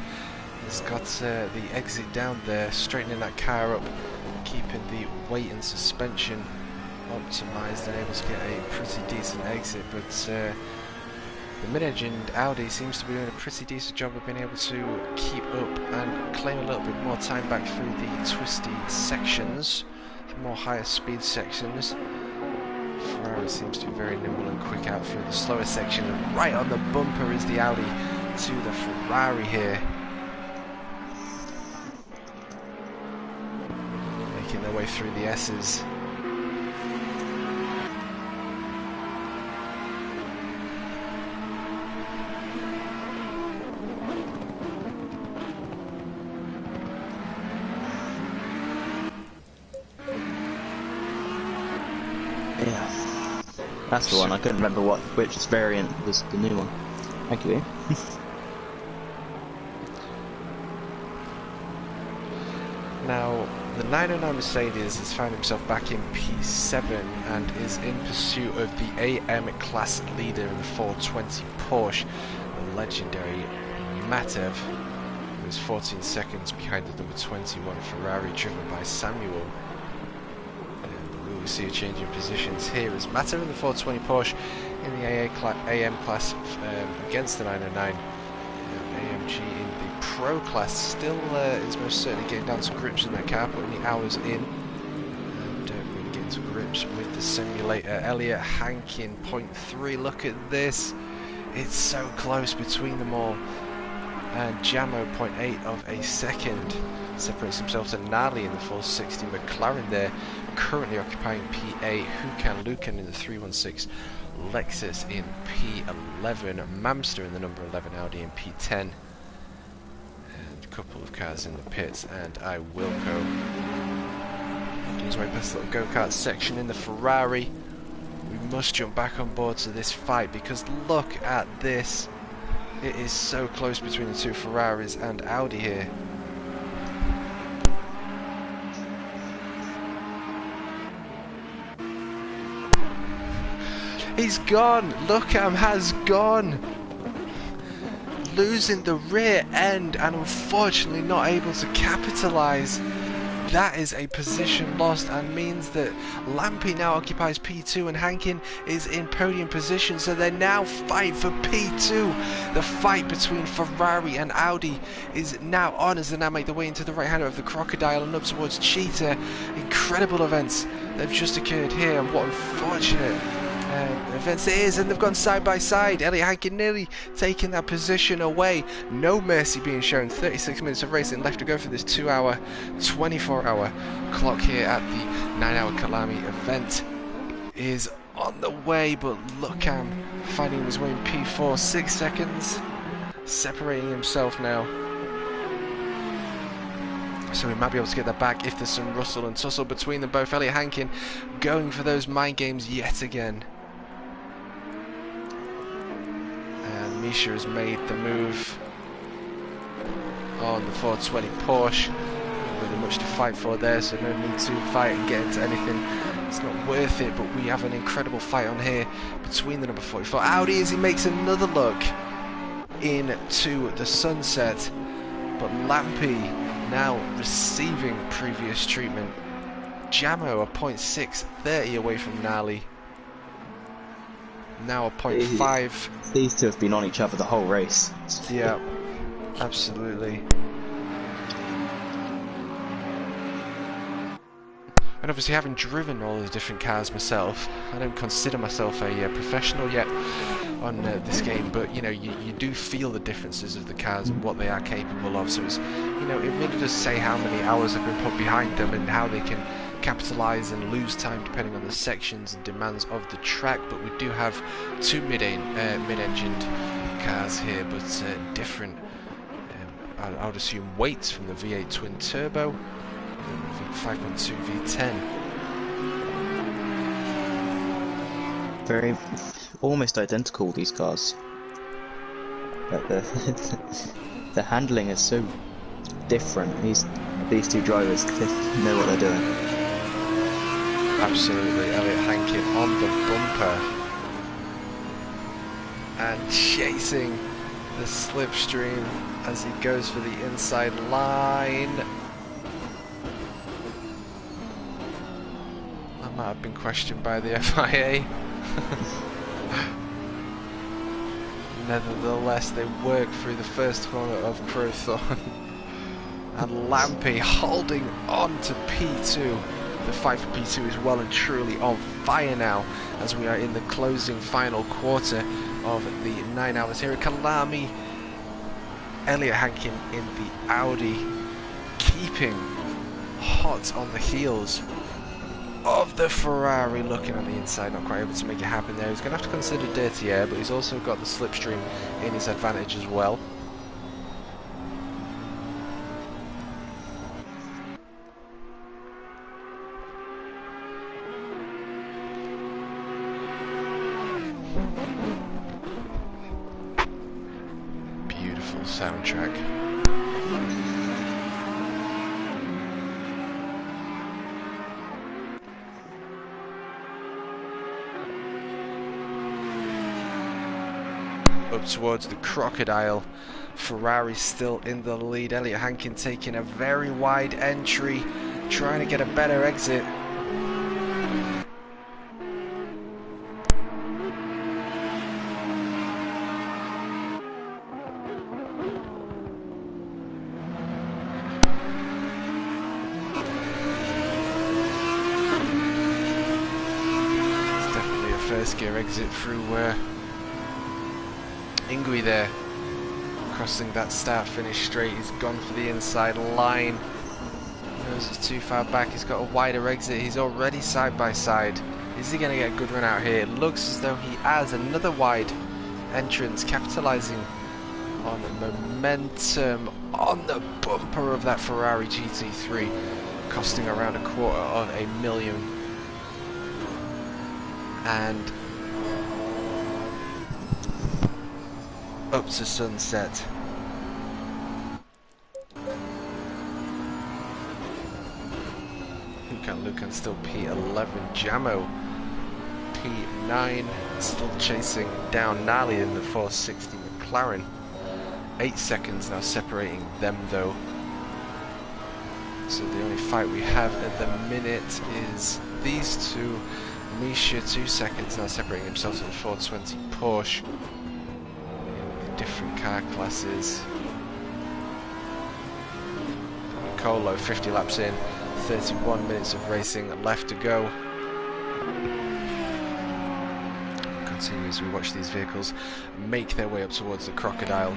has got the exit down there, straightening that car up, keeping the weight and suspension optimised and able to get a pretty decent exit, but the mid-engined Audi seems to be doing a pretty decent job of being able to keep up and claim a little bit more time back through the twisty sections, the more higher speed sections. Ferrari seems to be very nimble and quick out through the slower section, and right on the bumper is the Audi to the Ferrari here. Making their way through the S's. Yeah, that's the one. I couldn't remember which variant was the new one. Thank you, Ian. Now, the 909 Mercedes has found himself back in P7 and is in pursuit of the AM class leader in the 420 Porsche, the legendary Matev, who is 14 seconds behind the number 21 Ferrari driven by Samuel. And we will see a change in positions here as Matev in the 420 Porsche in the AM class against the 909. AMG in the Pro class still is most certainly getting down to grips in that car, putting the hours in and really getting to grips with the simulator. Elliot Hankin 0.3, look at this, it's so close between them all, and Jamo 0.8 of a second separates himself to Nali in the 460 McLaren there, currently occupying P8, Hukan Lukan in the 316 Lexus in P11, Mamster in the number 11 Audi in P10, and a couple of cars in the pits, and Wilco making his way past the little go-kart section in the Ferrari. We must jump back on board to this fight because look at this, it is so close between the two Ferraris and Audi here. He's gone! Luckham has gone! Losing the rear end and unfortunately not able to capitalise. That is a position lost and means that Lampy now occupies P2 and Hankin is in podium position, so they now fight for P2. The fight between Ferrari and Audi is now on as they now make their way into the right hand of the Crocodile and up towards Cheetah. Incredible events that have just occurred here, and what unfortunate events it is, and they've gone side by side. Elliot Hankin nearly taking that position away. No mercy being shown. 36 minutes of racing left to go for this 2-hour, 24-hour clock here at the 9-hour Kalami event is on the way, but Luckham finding his way in P4, 6 seconds, separating himself now. So we might be able to get that back if there's some rustle and tussle between them both. Elliot Hankin going for those mind games yet again. And Misha has made the move on the 420 Porsche. Not really much to fight for there, so no need to fight and get into anything. It's not worth it, but we have an incredible fight on here between the number 44 Audi as he makes another look into the sunset. But Lampy now receiving previous treatment. Jamo a 0.6, 30 away from Nali. Now a 0.5. These two have been on each other the whole race. Yeah, absolutely. And obviously, having driven all the different cars myself, I don't consider myself a professional yet on this game, but you know, you do feel the differences of the cars and what they are capable of. So it's, you know, it really does say how many hours have been put behind them and how they can capitalise and lose time depending on the sections and demands of the track. But we do have two mid-engined cars here, but different. I would assume weights from the V8 twin turbo. 5.2 V10. Very, almost identical, these cars. But the handling is so different. These two drivers, they know what they're doing. Absolutely, Elliot Hankin on the bumper and chasing the slipstream as he goes for the inside line. That might have been questioned by the FIA. Nevertheless, they work through the first corner of Crowthorne. And Lampy holding on to P2. The fight for P2 is well and truly on fire now as we are in the closing final quarter of the 9 hours here at Kalami. Elliot Hankin in the Audi, keeping hot on the heels of the Ferrari, looking on the inside, not quite able to make it happen there. He's going to have to consider dirty air, but he's also got the slipstream in his advantage as well. Beautiful soundtrack. Up towards the Crocodile. Ferrari still in the lead. Elliot Hankin taking a very wide entry, trying to get a better exit. It's definitely a first gear exit through Ingui there, crossing that start-finish straight. He's gone for the inside line. Nose is too far back. He's got a wider exit. He's already side by side. Is he going to get a good run out here? It looks as though he has another wide entrance, capitalizing on momentum on the bumper of that Ferrari GT3, costing around $250,000. And up to sunset. Lucan still P11. Jamo P9, still chasing down Nally in the 460 McLaren. 8 seconds now separating them though. So the only fight we have at the minute is these two. Misha 2 seconds now separating himself from the 420 Porsche. Different car classes. Colo 50 laps in, 31 minutes of racing left to go. Continue as we watch these vehicles make their way up towards the Crocodile.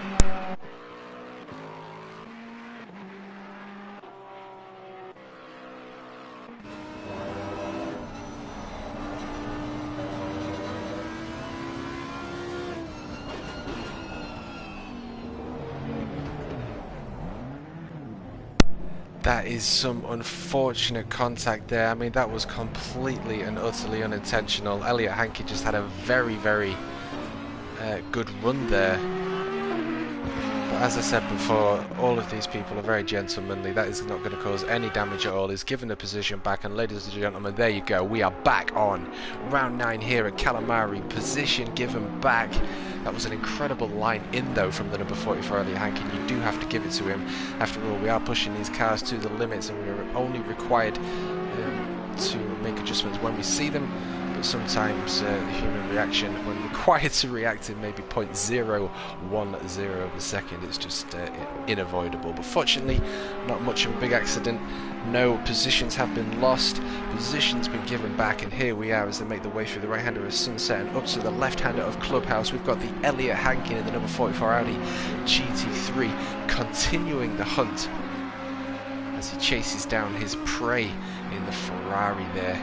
That is some unfortunate contact there. I mean, that was completely and utterly unintentional. Elliot Hankin just had a very, very good run there. But as I said before, all of these people are very gentlemanly. That is not going to cause any damage at all. He's given the position back, and ladies and gentlemen, there you go. We are back on round 9 here at Calamari. Position given back. That was an incredible line in though from the number 44 Elliot Hankin. You do have to give it to him. After all, we are pushing these cars to the limits, and we are only required to make adjustments when we see them. But sometimes the human reaction, when required to react in maybe 0.010 of a second, it's just unavoidable. But fortunately, not much of a big accident. No positions have been lost, positions been given back, and here we are as they make the way through the right hander of Sunset and up to the left hander of Clubhouse. We've got the Elliot Hankin in the number 44 Audi GT3 continuing the hunt as he chases down his prey in the Ferrari there.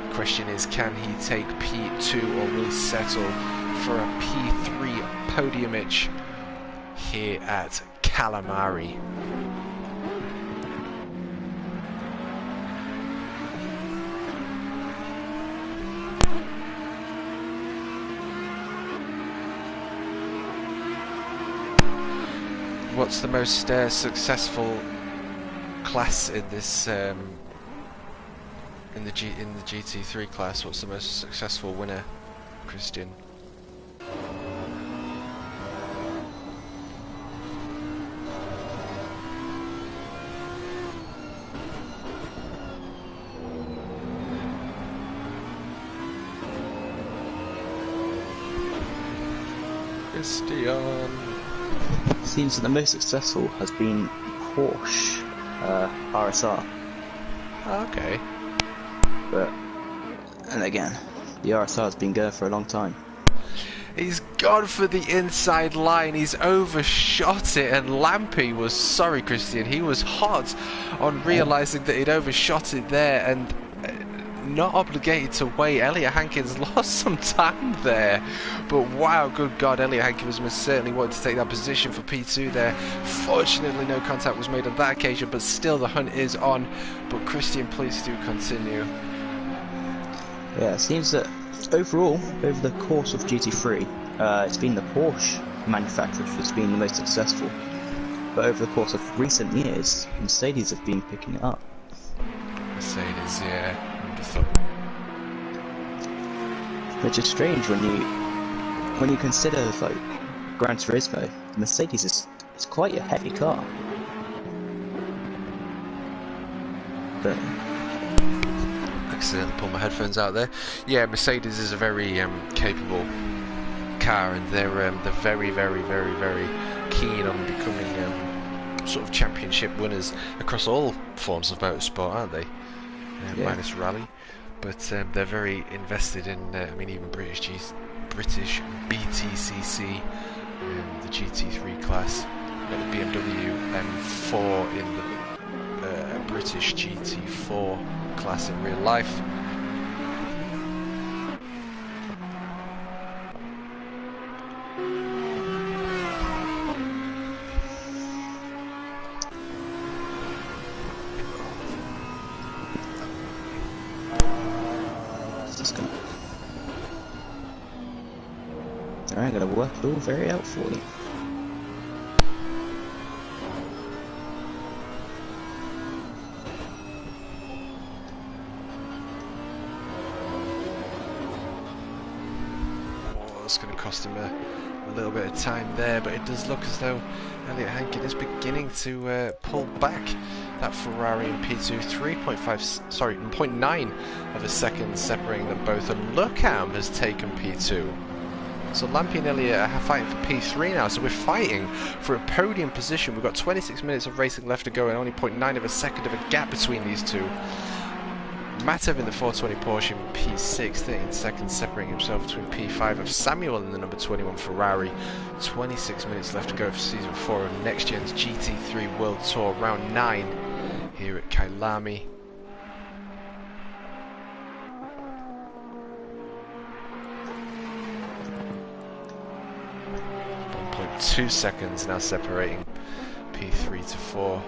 The question is, can he take P2 or will he settle for a P3 podiumage here at Calamari? what's the most successful class in this in the GT3 class? What's the most successful winner, Christian? Christian. Seems that the most successful has been Porsche RSR. Okay. But, and again, the RSR has been going for a long time. He's gone for the inside line, he's overshot it, and Lampy was, sorry Christian, he was hot on realising that he'd overshot it there and not obligated to wait. Elliot Hankins lost some time there, but wow, good God, Elliot Hankins most certainly wanted to take that position for P2 there. Fortunately no contact was made on that occasion, but still the hunt is on. But Christian, please do continue. Yeah, it seems that overall, over the course of GT3, it's been the Porsche manufacturer that's been the most successful. But over the course of recent years, Mercedes have been picking it up. Mercedes, yeah. Which is strange when you consider like Gran Turismo. Mercedes is quite a heavy car. But accidentally pulled my headphones out there. Yeah, Mercedes is a very capable car, and they're very, very, very, very keen on becoming sort of championship winners across all forms of motorsport, aren't they? Yeah. Minus rally, but they're very invested in. I mean, even British BTCC, the GT3 class, the BMW M4 in the British GT4 class in real life. Alright, gotta work it all very out for you. Oh, that's going to cost him a little bit of time there, but it does look as though Elliot Hankins is beginning to pull back that Ferrari in P2. 0.9 of a second separating them both, and Luckham has taken P2. So Lampy and Elliot are fighting for P3 now, so we're fighting for a podium position. We've got 26 minutes of racing left to go and only 0.9 of a second of a gap between these two. Matev in the 420 Porsche in P6, 13 seconds separating himself between P5 of Samuel in the number 21 Ferrari. 26 minutes left to go for Season 4 of NextGen's GT3 World Tour, round 9 here at Kailami. 2 seconds now separating P3 to 4.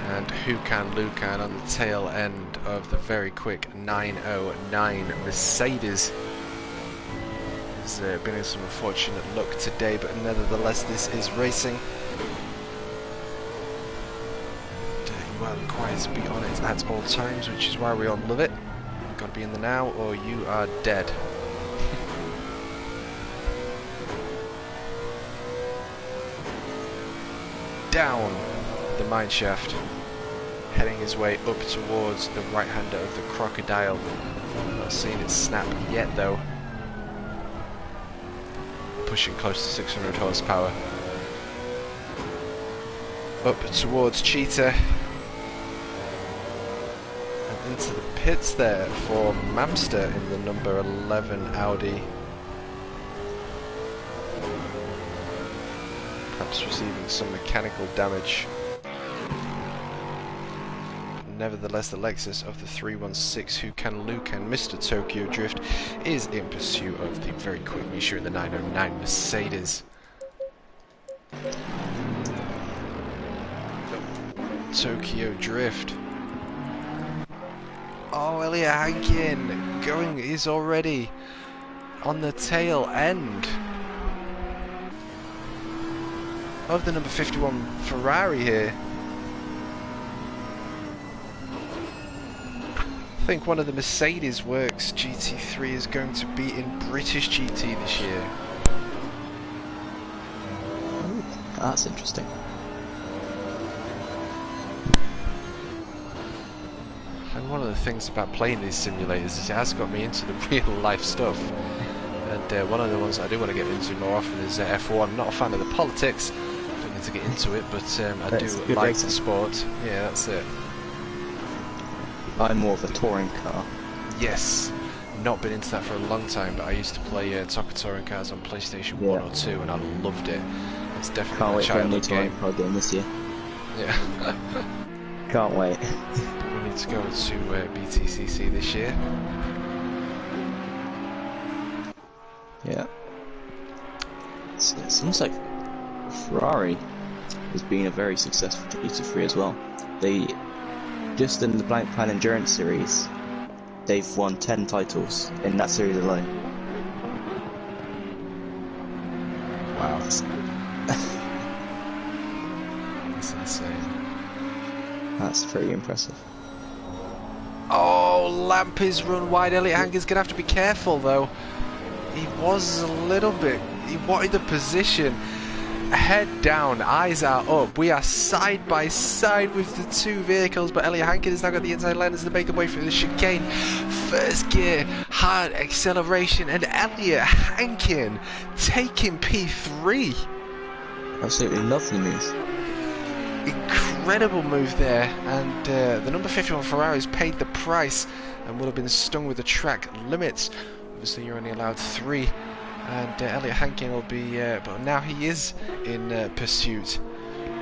And Lucan on the tail end of the very quick 909 Mercedes. Has been in some unfortunate luck today, but nevertheless this is racing. You are required to be on it at all times, which is why we all love it. You've got to be in the now or you are dead. Down the mineshaft, heading his way up towards the right-hander of the Crocodile. Not seeing it snap yet though. Pushing close to 600 horsepower. Up towards Cheetah. And into the pits there for Mamster in the number 11 Audi. Perhaps receiving some mechanical damage. Nevertheless, the Lexus of the 316 Lucan, Mr. Tokyo Drift, is in pursuit of the very quick Misha in the 909 Mercedes. Tokyo Drift Oh, Elliot Hankin going is already on the tail end of the number 51 Ferrari here. I think one of the Mercedes Works GT3 is going to be in British GT this year. Ooh, that's interesting. And one of the things about playing these simulators is it has got me into the real life stuff. And one of the ones I do want to get into more often is F1. I'm not a fan of the politics, don't need to get into it, but I do like the sport. Yeah, that's it. I'm more of a touring car. Yes, not been into that for a long time, but I used to play Soccer touring cars on PlayStation 1 or 2 and I loved it. It's definitely a childhood game. Car game this year. Yeah. Can't wait. We need to go to BTCC this year. Yeah. It seems like Ferrari has been a very successful GT3 as well. They, just in the Blank Pan Endurance Series, they've won 10 titles in that series alone. Wow. That's insane. That's pretty impressive. Oh, Lamp is run wide. Elliot Hankin's going to have to be careful though. He was a little bit, he wanted the position. Head down, eyes are up. We are side by side with the two vehicles, but Elliot Hankin has now got the inside line as they make the way through the chicane. First gear, hard acceleration, and Elliot Hankin taking P3. Absolutely lovely move. Incredible move there, and the number 51 Ferrari's paid the price and would have been stung with the track limits. Obviously, you're only allowed 3. And Elliot Hankin will be, but now he is in pursuit.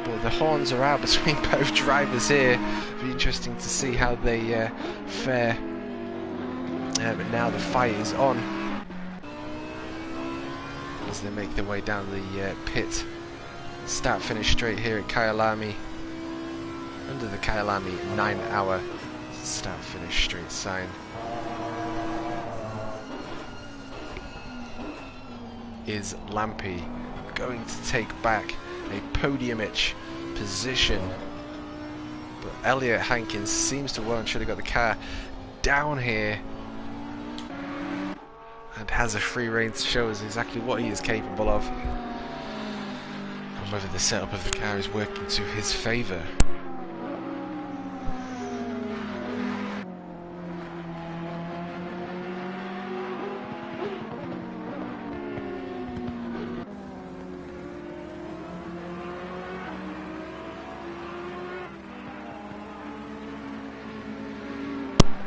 But the horns are out between both drivers here. It'll be interesting to see how they fare. But now the fight is on as they make their way down the pit. Start finish straight here at Kyalami. Under the Kyalami 9-hour start finish straight sign. Is Lampy going to take back a podium-ish position? But Elliot Hankin seems to well and should have got the car down here and has a free rein to show us exactly what he is capable of and whether the setup of the car is working to his favour.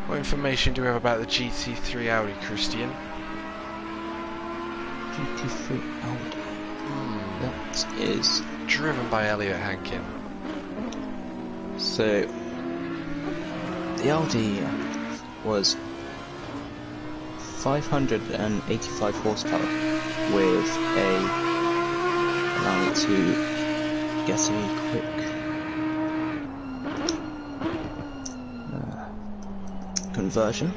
What information do we have about the GT3 Audi, Christian? GT3 Audi. That is driven by Elliot Hankin. So the Audi was 585 horsepower with allow me to get a quick conversion.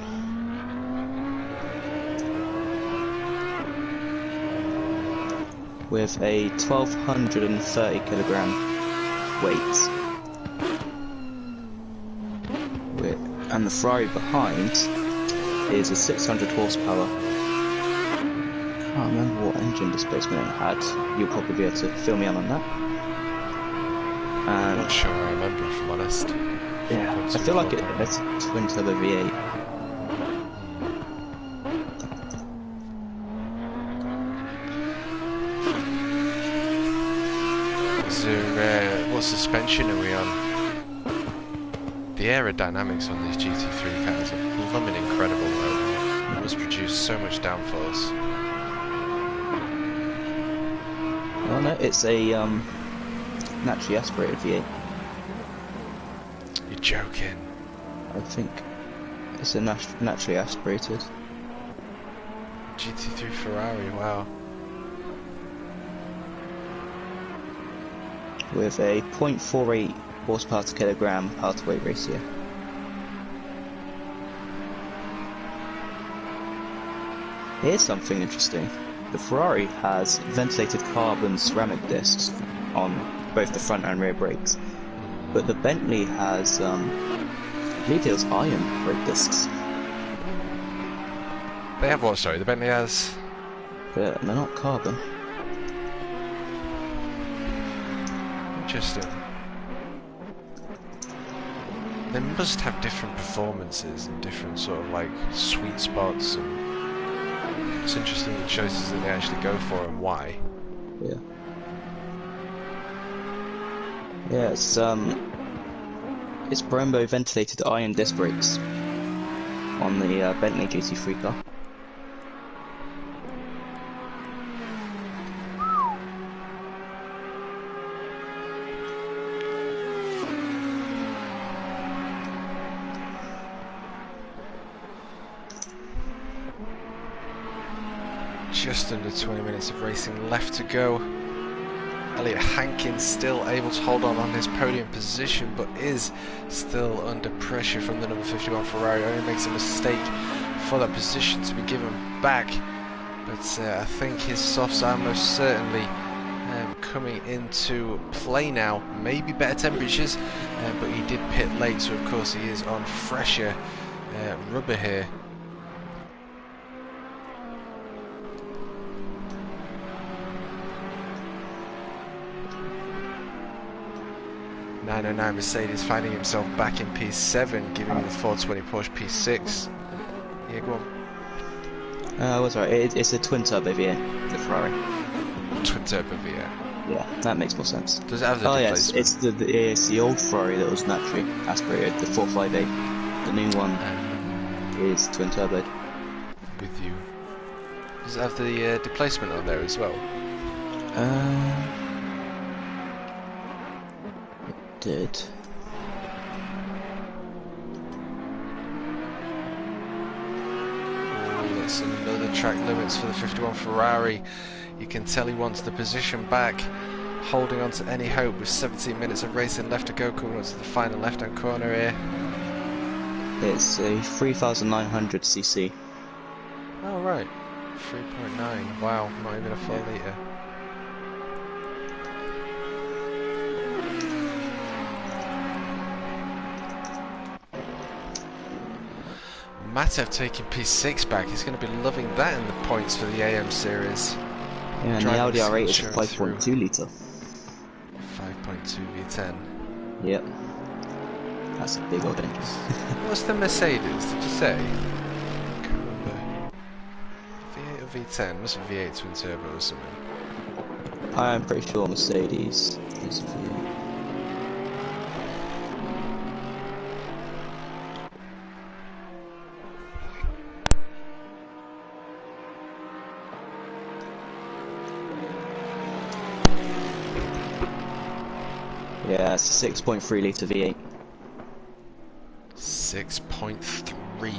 With a 1230 kilogram weight. And the Ferrari behind is a 600 horsepower. I can't remember what engine displacement it had. You'll probably be able to fill me in on that. I'm not sure I remember, if I'm honest. Yeah, I feel like it's a twin turbo V8. So, what suspension are we on? The aerodynamics on these GT3 cars are blooming incredible though. It must produce so much downforce. Well, no, it's a naturally aspirated V8. You're joking. I think it's a naturally aspirated. GT3 Ferrari, wow. With a 0.48 horsepower to kilogram power to weight ratio. Here's something interesting. The Ferrari has ventilated carbon ceramic discs on both the front and rear brakes, but the Bentley has, I believe it was iron brake discs. They have what, sorry? The Bentley has... They're not carbon. Interesting. They must have different performances and different sort of like sweet spots, and it's interesting the choices that they actually go for and why. Yeah. Yeah, it's Brembo ventilated iron disc brakes on the Bentley GT3 car. Just under 20 minutes of racing left to go. Elliot Hankins still able to hold on his podium position, but is still under pressure from the number 51 Ferrari. Only makes a mistake for that position to be given back, but I think his softs are most certainly coming into play now. Maybe better temperatures, but he did pit late, so of course he is on fresher rubber here. .909 Mercedes finding himself back in P7, giving him the 420 Porsche P6. Yeah, go on. I was right. It's a twin turbo V8, the Ferrari. Twin turbo V8. Yeah, that makes more sense. Does it have the yes, it's the old Ferrari that was naturally aspirated, the 458. The new one is twin turbo. With you. Does it have the displacement on there as well? Did. Oh, that's another track limits for the 51 Ferrari. You can tell he wants the position back, holding on to any hope with 17 minutes of racing left to go, coming on to the final left-hand corner here. It's a 3,900cc. Oh right, 3.9. Wow, not even a full litre. Matev taking P6 back. He's going to be loving that in the points for the AM series. Yeah, and the Audi R8 is a 5.2 litre. 5.2 V10. Yep. That's a big old engine. What's the Mercedes? Did you say? I can't remember. V8 or V10? Must be V8 twin turbo or something. I'm pretty sure Mercedes is a V8. Yeah, it's a 6.3 litre V8. 6.3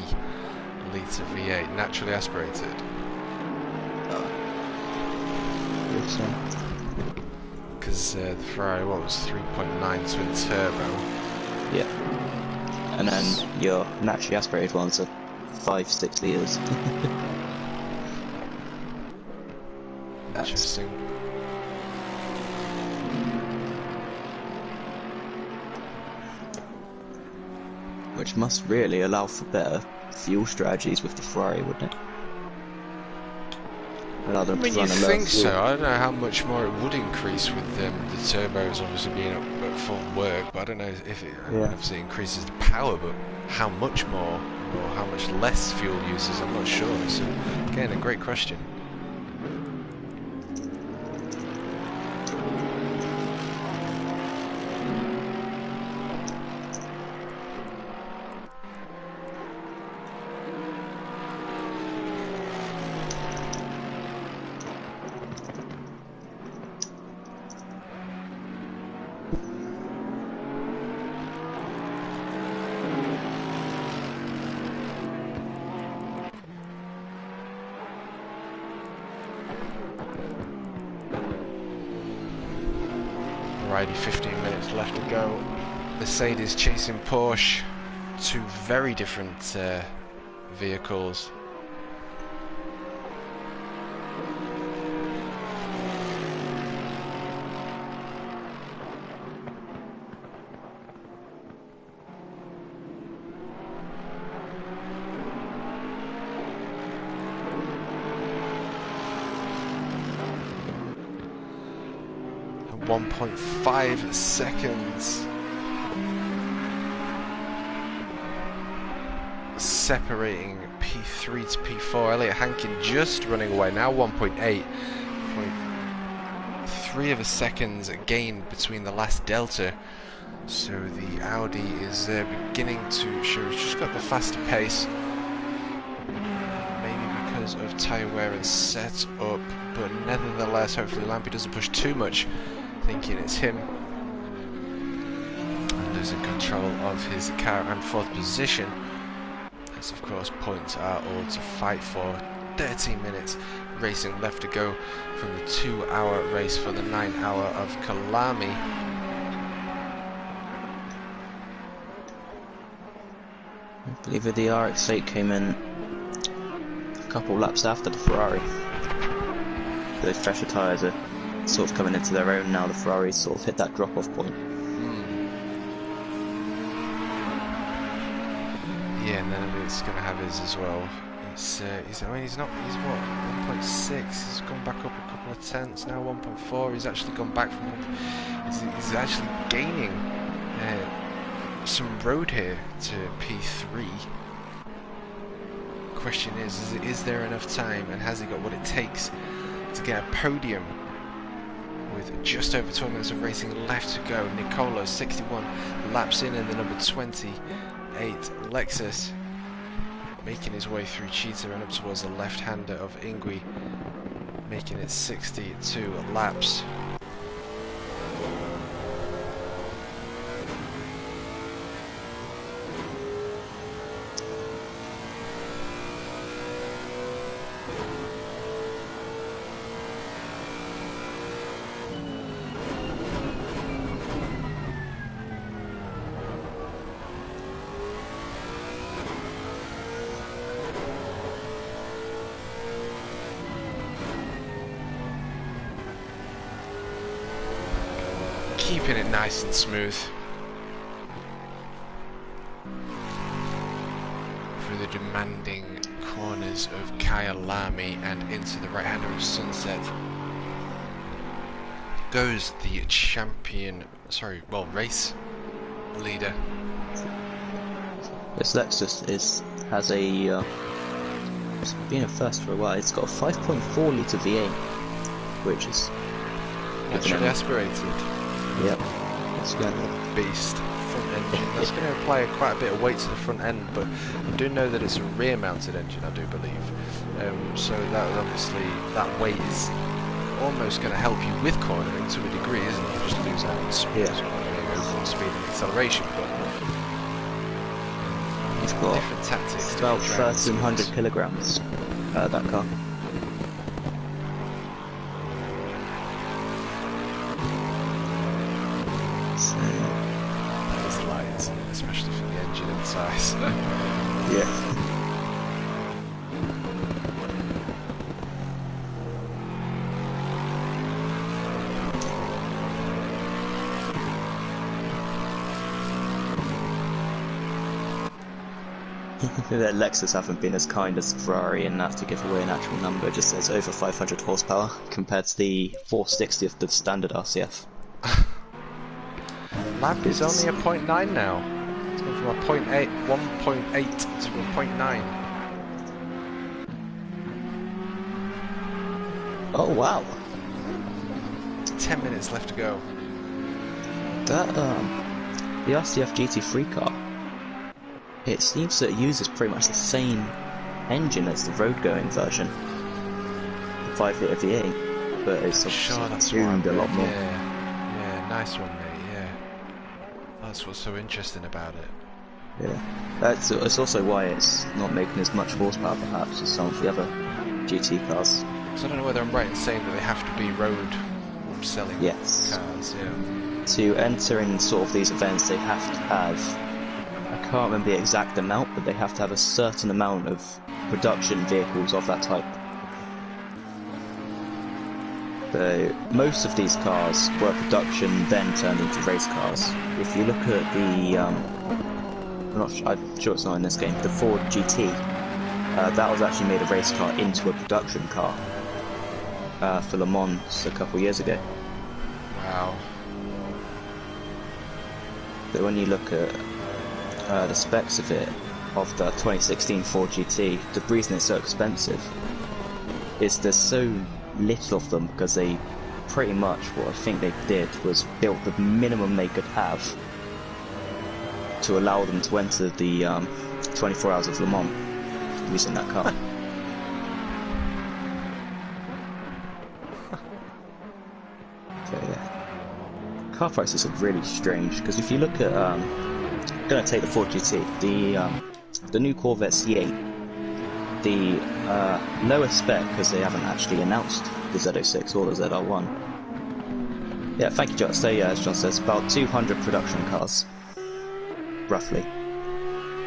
litre V8, naturally aspirated. Because the Ferrari, what was 3.9 twin turbo? Yeah. And then your naturally aspirated ones are 5-6 litres. Interesting. Which must really allow for better fuel strategies with the Ferrari, wouldn't it? Allow them I mean, to run you a lower think fuel. so. I don't know how much more it would increase with the turbos obviously being at full work, but I don't know if it obviously increases the power, but how much more or how much less fuel uses, I'm not sure. So, again, a great question. Alrighty, 15 minutes left to go. Mercedes chasing Porsche. Two very different vehicles. 1.5 seconds separating P3 to P4. Elliot Hankin just running away now. 1.3 of a seconds gain between the last delta. So the Audi is beginning to show it's just got the faster pace. Maybe because of tyre wear and setup, but nevertheless, hopefully Lampy doesn't push too much, thinking it's him. And losing control of his car and 4th position. As of course points are all to fight for. 13 minutes racing left to go from the 2-hour race for the 9-hour of Kalami. I believe the RX-8 came in a couple laps after the Ferrari. Those fresher tyres are sort of coming into their own now. The Ferraris sort of hit that drop-off point. Yeah, and then it's going to have his as well. He's what, 1.6, he's gone back up a couple of tenths, now 1.4, he's actually gone back from, he's actually gaining some road here to P3. Question is there enough time, and has he got what it takes to get a podium with just over 12 minutes of racing left to go? Nicolo 61 laps in the number 28 Lexus, making his way through Cheetah and up towards the left-hander of Ingui, making it 62 laps. Keeping it nice and smooth through the demanding corners of Kyalami and into the right hander of Sunset goes the race leader. This Lexus has a it's been a first for a while. It's got a 5.4 litre V8, which is naturally aspirated. Yep, that's going to beast front engine. That's going to apply quite a bit of weight to the front end, but I do know that it's a rear-mounted engine, I do believe. So that obviously that weight is almost going to help you with cornering to a degree, isn't it? You just lose out on speed, overall speed and acceleration. But you've got different tactics. about 1,300 kilograms. That car. Especially for the engine and size. Yeah. That Lexus haven't been as kind as Ferrari enough to give away an actual number. It just says over 500 horsepower compared to the 460 of the standard RCF. Lap is only a 0.9 now. It's gone from a 1.8 to a 0.9. Oh wow! 10 minutes left to go. That the RCF GT3 car, it seems that it uses pretty much the same engine as the road-going version, the 5 litre V8, but it's tuned a lot more. Yeah, nice one, mate. That's what's so interesting about it. Yeah, it's also why it's not making as much horsepower perhaps as some of the other GT cars. So I don't know whether I'm right in saying that they have to be road selling cars. Yeah. To enter in sort of these events, they have to have, I can't remember the exact amount, but they have to have a certain amount of production vehicles of that type. So most of these cars were production, then turned into race cars. If you look at the, I'm sure it's not in this game, the Ford GT, that was actually made a race car into a production car for Le Mans a couple of years ago. Wow. Wow. But when you look at the specs of it, of the 2016 Ford GT, the reason it's so expensive is there's so little of them, because they pretty much, what I think they did was built the minimum they could have to allow them to enter the 24 Hours of Le Mans using that car. So yeah, car prices are really strange, because if you look at, I'm going to take the Ford GT, the new Corvette C8, the lowest spec, because they haven't actually announced the Z06 or the ZR1. Yeah, thank you, John. So yeah, as John says, about 200 production cars, roughly.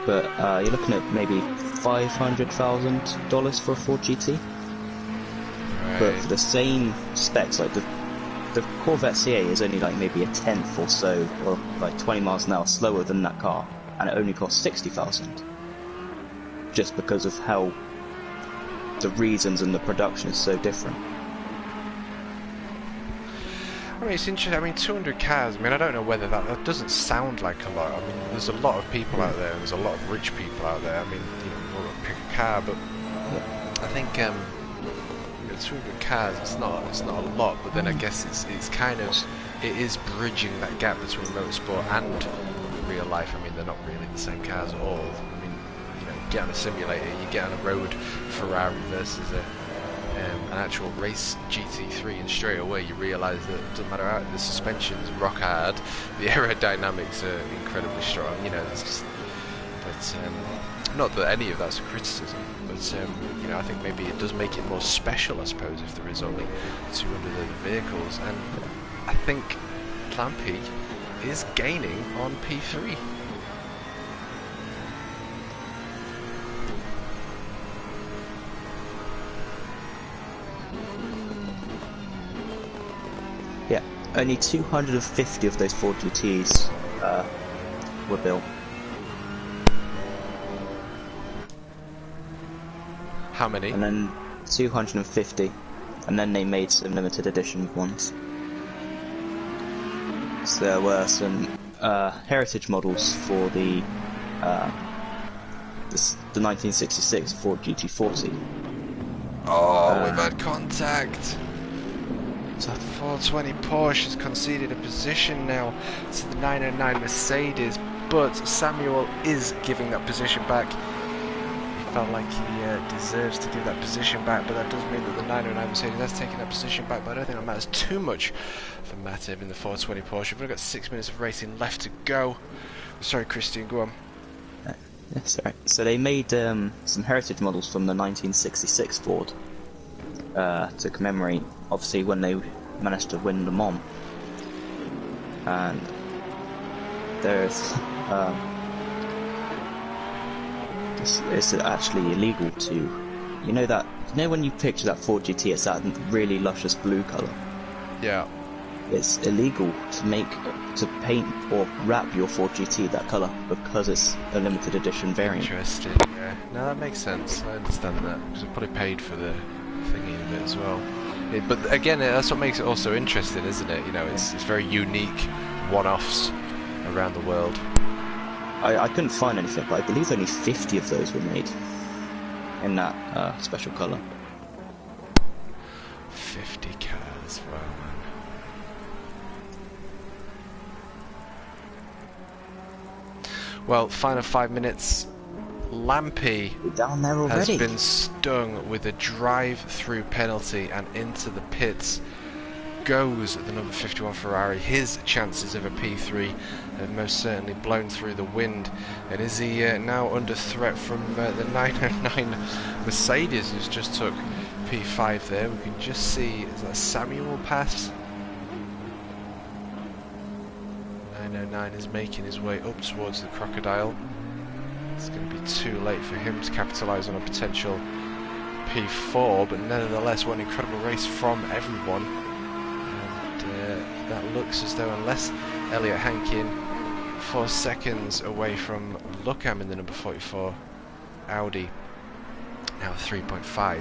But you're looking at maybe $500,000 for a Ford GT. Right. But for the same specs, like the Corvette C8 is only like maybe a tenth or so, or like 20 miles an hour slower than that car, and it only costs $60,000. Just because of how the reasons and the production is so different. I mean, it's interesting. I mean, 200 cars. I mean, I don't know whether that doesn't sound like a lot. I mean, there's a lot of people out there. There's a lot of rich people out there. I mean, you know, we'll pick a car, but I think 200 cars. It's not a lot. But then I guess it's kind of, it is bridging that gap between motorsport and real life. I mean, they're not really the same cars at all. I mean, you know, get on a simulator, you get on a road Ferrari versus an actual race GT3, and straight away you realise that it doesn't matter how the suspension's rock hard, the aerodynamics are incredibly strong. You know, there's just, but not that any of that's a criticism, but you know, I think maybe it does make it more special, I suppose, if there is only 200 of the vehicles, and I think Lampy is gaining on P3. Yeah, only 250 of those Ford GTs were built. How many? And then 250, and then they made some limited edition ones. So there were some heritage models for the 1966 Ford GT40. Oh, we've had contact. So 420 Porsche has conceded a position now to the 909 Mercedes, but Samuel is giving that position back. He felt like he deserves to give that position back, but that does mean that the 909 Mercedes has taken that position back, but I don't think that matters too much for Matev in the 420 Porsche. We've only got 6 minutes of racing left to go. Sorry, Christian, go on. That's alright. So they made some heritage models from the 1966 Ford to commemorate, obviously, when they managed to win Le Mans. And there's it's actually illegal to, you know when you picture that Ford GT, it's that really luscious blue colour. Yeah. It's illegal to paint or wrap your Ford GT that colour, because it's a limited edition variant. Interesting, yeah. No, that makes sense. I understand that, because I probably paid for the thingy of it as well. But again, that's what makes it also interesting, isn't it? You know, it's very unique one-offs around the world. I couldn't find anything, but I believe only 50 of those were made in that special colour. 50 cars, wow, man. Well, final 5 minutes. Lampy Down there already. has been stung with a drive-through penalty, and into the pits goes the number 51 Ferrari. His chances of a P3 have most certainly blown through the wind, and is he now under threat from the 909 Mercedes, who's just took P5 there? We can just see, is that Samuel pass? 909 is making his way up towards the Crocodile. It's going to be too late for him to capitalise on a potential P4, but nevertheless, what an incredible race from everyone. And that looks as though, unless Elliot Hankin 4 seconds away from Luckham in the number 44 Audi, now 3.5,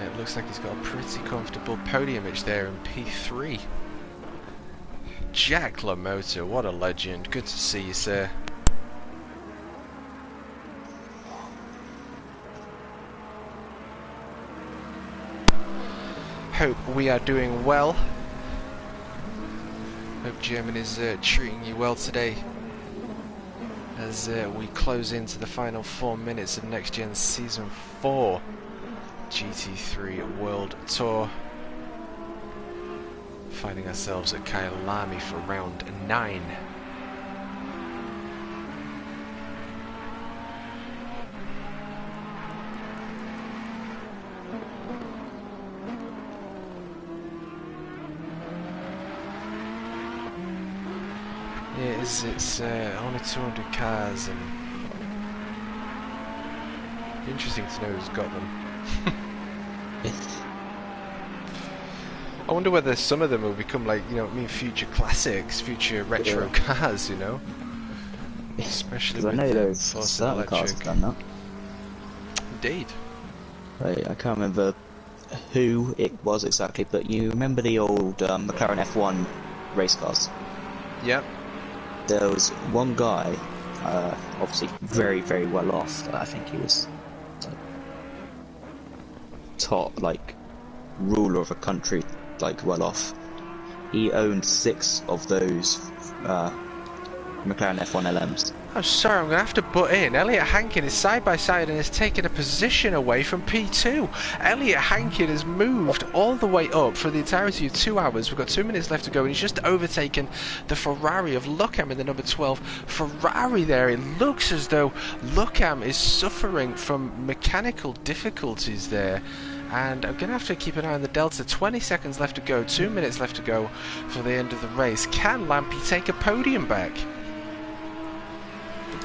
it looks like he's got a pretty comfortable podium itch there in P3. Jack LaMotta, what a legend. Good to see you, sir. Hope we are doing well. Hope German is treating you well today. As we close into the final 4 minutes of Next Gen Season 4 GT3 World Tour. Finding ourselves at Kyalami for round 9. Yeah, it's only 200 cars, and interesting to know who's got them. I wonder whether some of them will become like, you know, future classics, future retro cars, you know? Especially with I know those Force certain cars Electric. have done that. Indeed. Right, I can't remember who it was exactly, but you remember the old McLaren F1 race cars? Yep. There was one guy, obviously very, very well off. I think he was like, top, like, ruler of a country, like, well off. He owned 6 of those McLaren F1 LMs. I'm sorry, I'm going to have to butt in. Elliot Hankin is side by side and has taken a position away from P2. Elliot Hankin has moved all the way up for the entirety of 2 hours. We've got 2 minutes left to go, and he's just overtaken the Ferrari of Luckham in the number 12 Ferrari there. It looks as though Luckham is suffering from mechanical difficulties there. And I'm going to have to keep an eye on the Delta. 20 seconds left to go, 2 minutes left to go for the end of the race. Can Lampy take a podium back?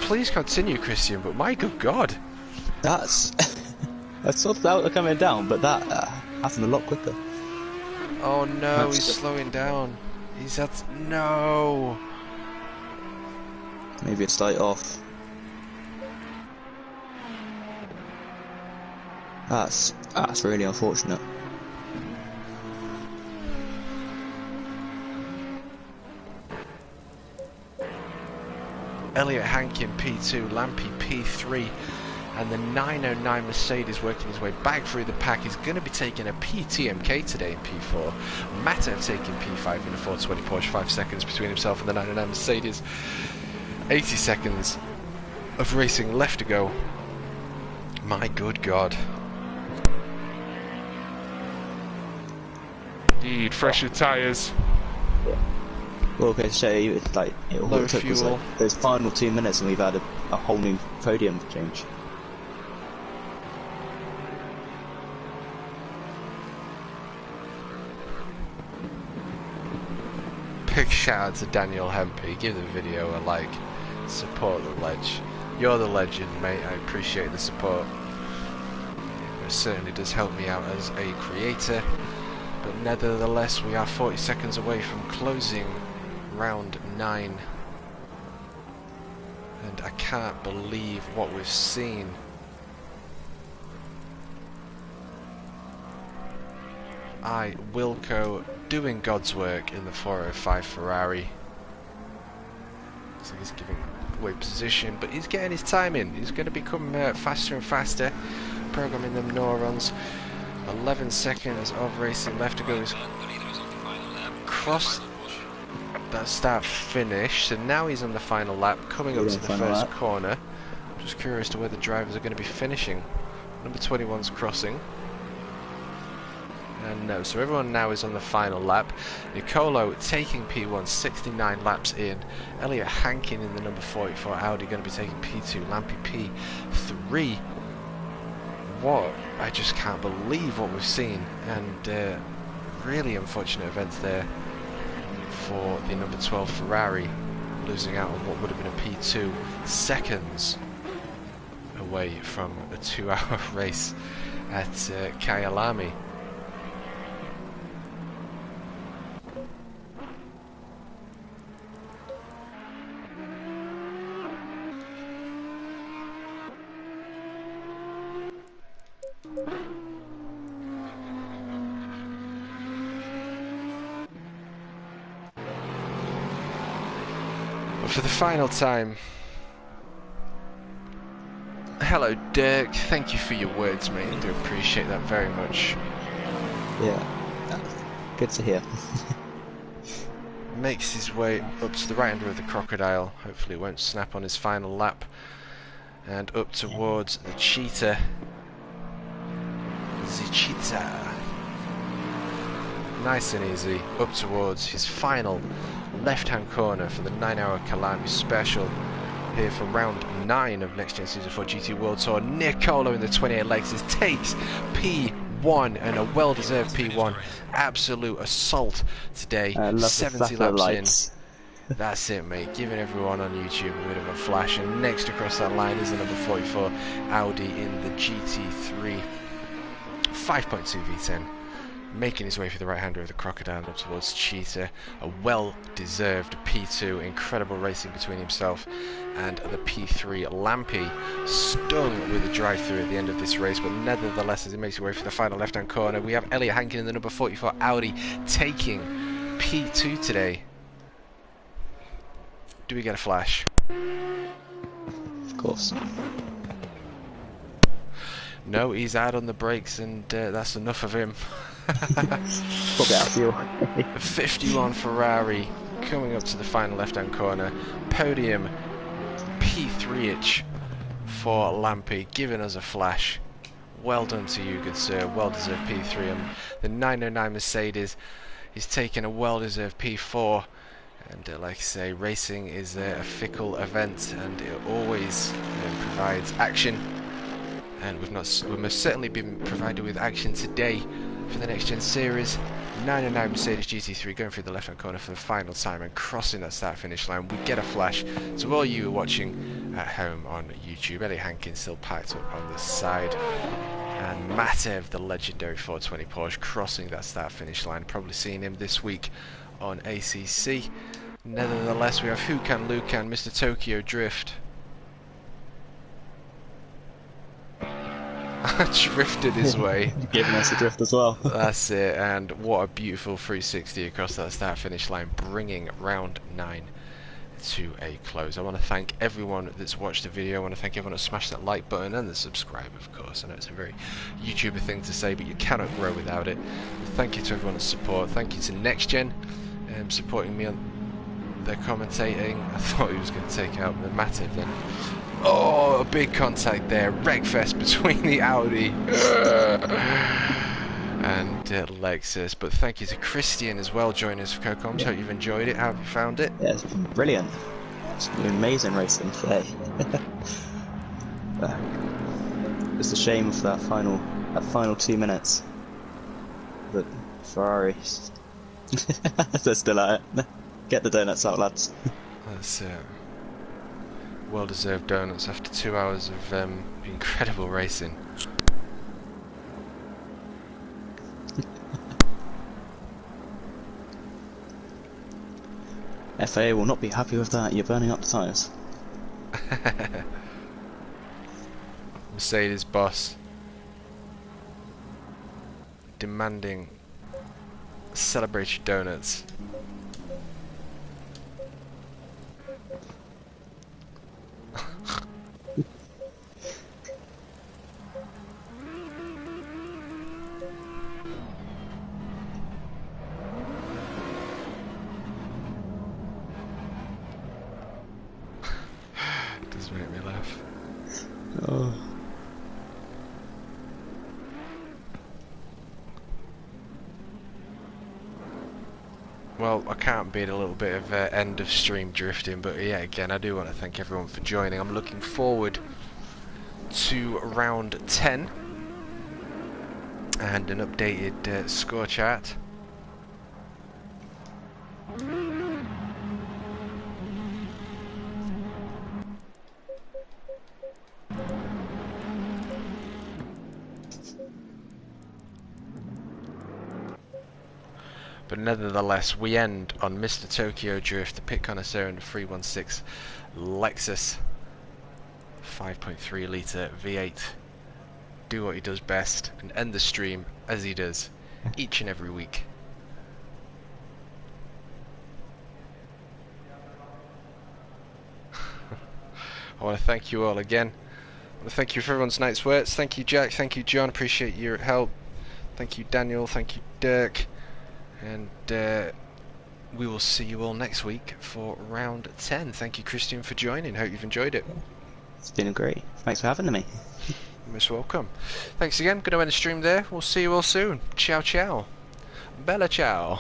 Please continue, Christian, but my good God. That's... I thought that was coming down, but that happened a lot quicker. Oh no, he's slowing down. He's at... No! Maybe it's light off. That's really unfortunate. Elliot Hankin P2, Lampy P3, and the 909 Mercedes working his way back through the pack is going to be taking a PTMK today in P4. Matev taking P5 in a 420 Porsche, 5 seconds between himself and the 909 Mercedes. 80 seconds of racing left to go. My good God. Indeed, fresher tyres. Well, okay, so it's like all Low it took was fuel. like those final 2 minutes, and we've had a whole new podium change. Big shout out to Daniel Hempy. Give the video a like. Support the ledge. You're the legend, mate. I appreciate the support. It certainly does help me out as a creator. But nevertheless, we are 40 seconds away from closing round 9. And I can't believe what we've seen. Wilco doing God's work in the 405 Ferrari. So he's giving away position, but he's getting his time in. He's going to become faster and faster, programming them neurons. 11 seconds of racing left to go. He's crossed that start finish, so now he's on the final lap, coming up to the first corner. I'm just curious to where the drivers are going to be finishing. Number 21's crossing. And no, so everyone now is on the final lap. Nicolo taking P1, 69 laps in. Elliot Hankin in the number 44 Audi going to be taking P2. Lampy P3. What? I just can't believe what we've seen. And really unfortunate events there for the number 12 Ferrari, losing out on what would have been a P2, seconds away from a 2-hour race at Kyalami. for the final time. Hello, Dirk. Thank you for your words, mate. I do appreciate that very much. Yeah, good to hear. Makes his way up to the right end of the crocodile. Hopefully it won't snap on his final lap. And up towards the cheetah. The cheetah. Nice and easy. Up towards his final left-hand corner for the 9-hour Calamity special. Here for round 9 of Next Gen Season 4 GT World Tour. Nicolo in the 28 Lexus takes P1 and a well-deserved P1. Absolute assault today. 70 laps in. That's it, mate. Giving everyone on YouTube a bit of a flash. And next across that line is the number 44 Audi in the GT3 5.2 V10. Making his way through the right-hander of the crocodile up towards Cheetah. A well-deserved P2. Incredible racing between himself and the P3 Lampy. Stung with a drive-through at the end of this race, but nevertheless, as he makes his way through the final left-hand corner, we have Elliot Hankin in the number 44 Audi taking P2 today. Do we get a flash? Of course. No, he's out on the brakes, and that's enough of him. Probably out of fuel. 51 Ferrari coming up to the final left-hand corner. Podium P3-ish for Lampy, giving us a flash. Well done to you, good sir. Well-deserved P3. And the 909 Mercedes is taking a well-deserved P4. And like I say, racing is a fickle event, and it always provides action. And we've most certainly been provided with action today for the Next Gen Series. 909 Mercedes GT3 going through the left-hand corner for the final time and crossing that start-finish line. We get a flash. So all you watching at home on YouTube, Elliot Hankin still packed up on the side. And Matev, the legendary 420 Porsche, crossing that start-finish line. Probably seeing him this week on ACC. Nevertheless, we have Hukan Lukan, Mr. Tokyo Drift. Drifted his way. Giving us a drift as well. That's it, and what a beautiful 360 across that start-finish line, bringing round 9 to a close. I want to thank everyone that's watched the video. I want to thank everyone that smashed that like button and the subscribe, of course. I know it's a very YouTuber thing to say, but you cannot grow without it. Thank you to everyone that's support. Thank you to NextGen supporting me on their commentating. I thought he was going to take out the Mativ then. Oh, a big contact there. Wreckfest between the Audi and Lexus. But thank you to Christian as well joining us for CoComs. Hope you've enjoyed it. How have you found it? Yeah, it's been brilliant. It's been amazing racing today. It's a shame of that final 2 minutes. But Ferraris, they're still at it. Get the donuts out, lads. That's it. Well-deserved donuts after 2 hours of incredible racing. FAA will not be happy with that. You're burning up the tyres. Mercedes boss demanding celebratory donuts. Does make me laugh. Oh. Well, I can't beat a little bit of end of stream drifting, but yeah, again, I do want to thank everyone for joining. I'm looking forward to round 10 and an updated score chart. But nevertheless, we end on Mr. Tokyo Drift, the pit connoisseur in the 316 Lexus 5.3 litre V8. Do what he does best and end the stream as he does each and every week. I want to thank you all again. I want to thank you for everyone's night's works. Thank you, Jack. Thank you, John. Appreciate your help. Thank you, Daniel. Thank you, Dirk. And we will see you all next week for round 10. Thank you, Christian, for joining. Hope you've enjoyed it. It's been great. Thanks for having me. You're most welcome. Thanks again. Going to end the stream there. We'll see you all soon. Ciao, ciao. Bella ciao.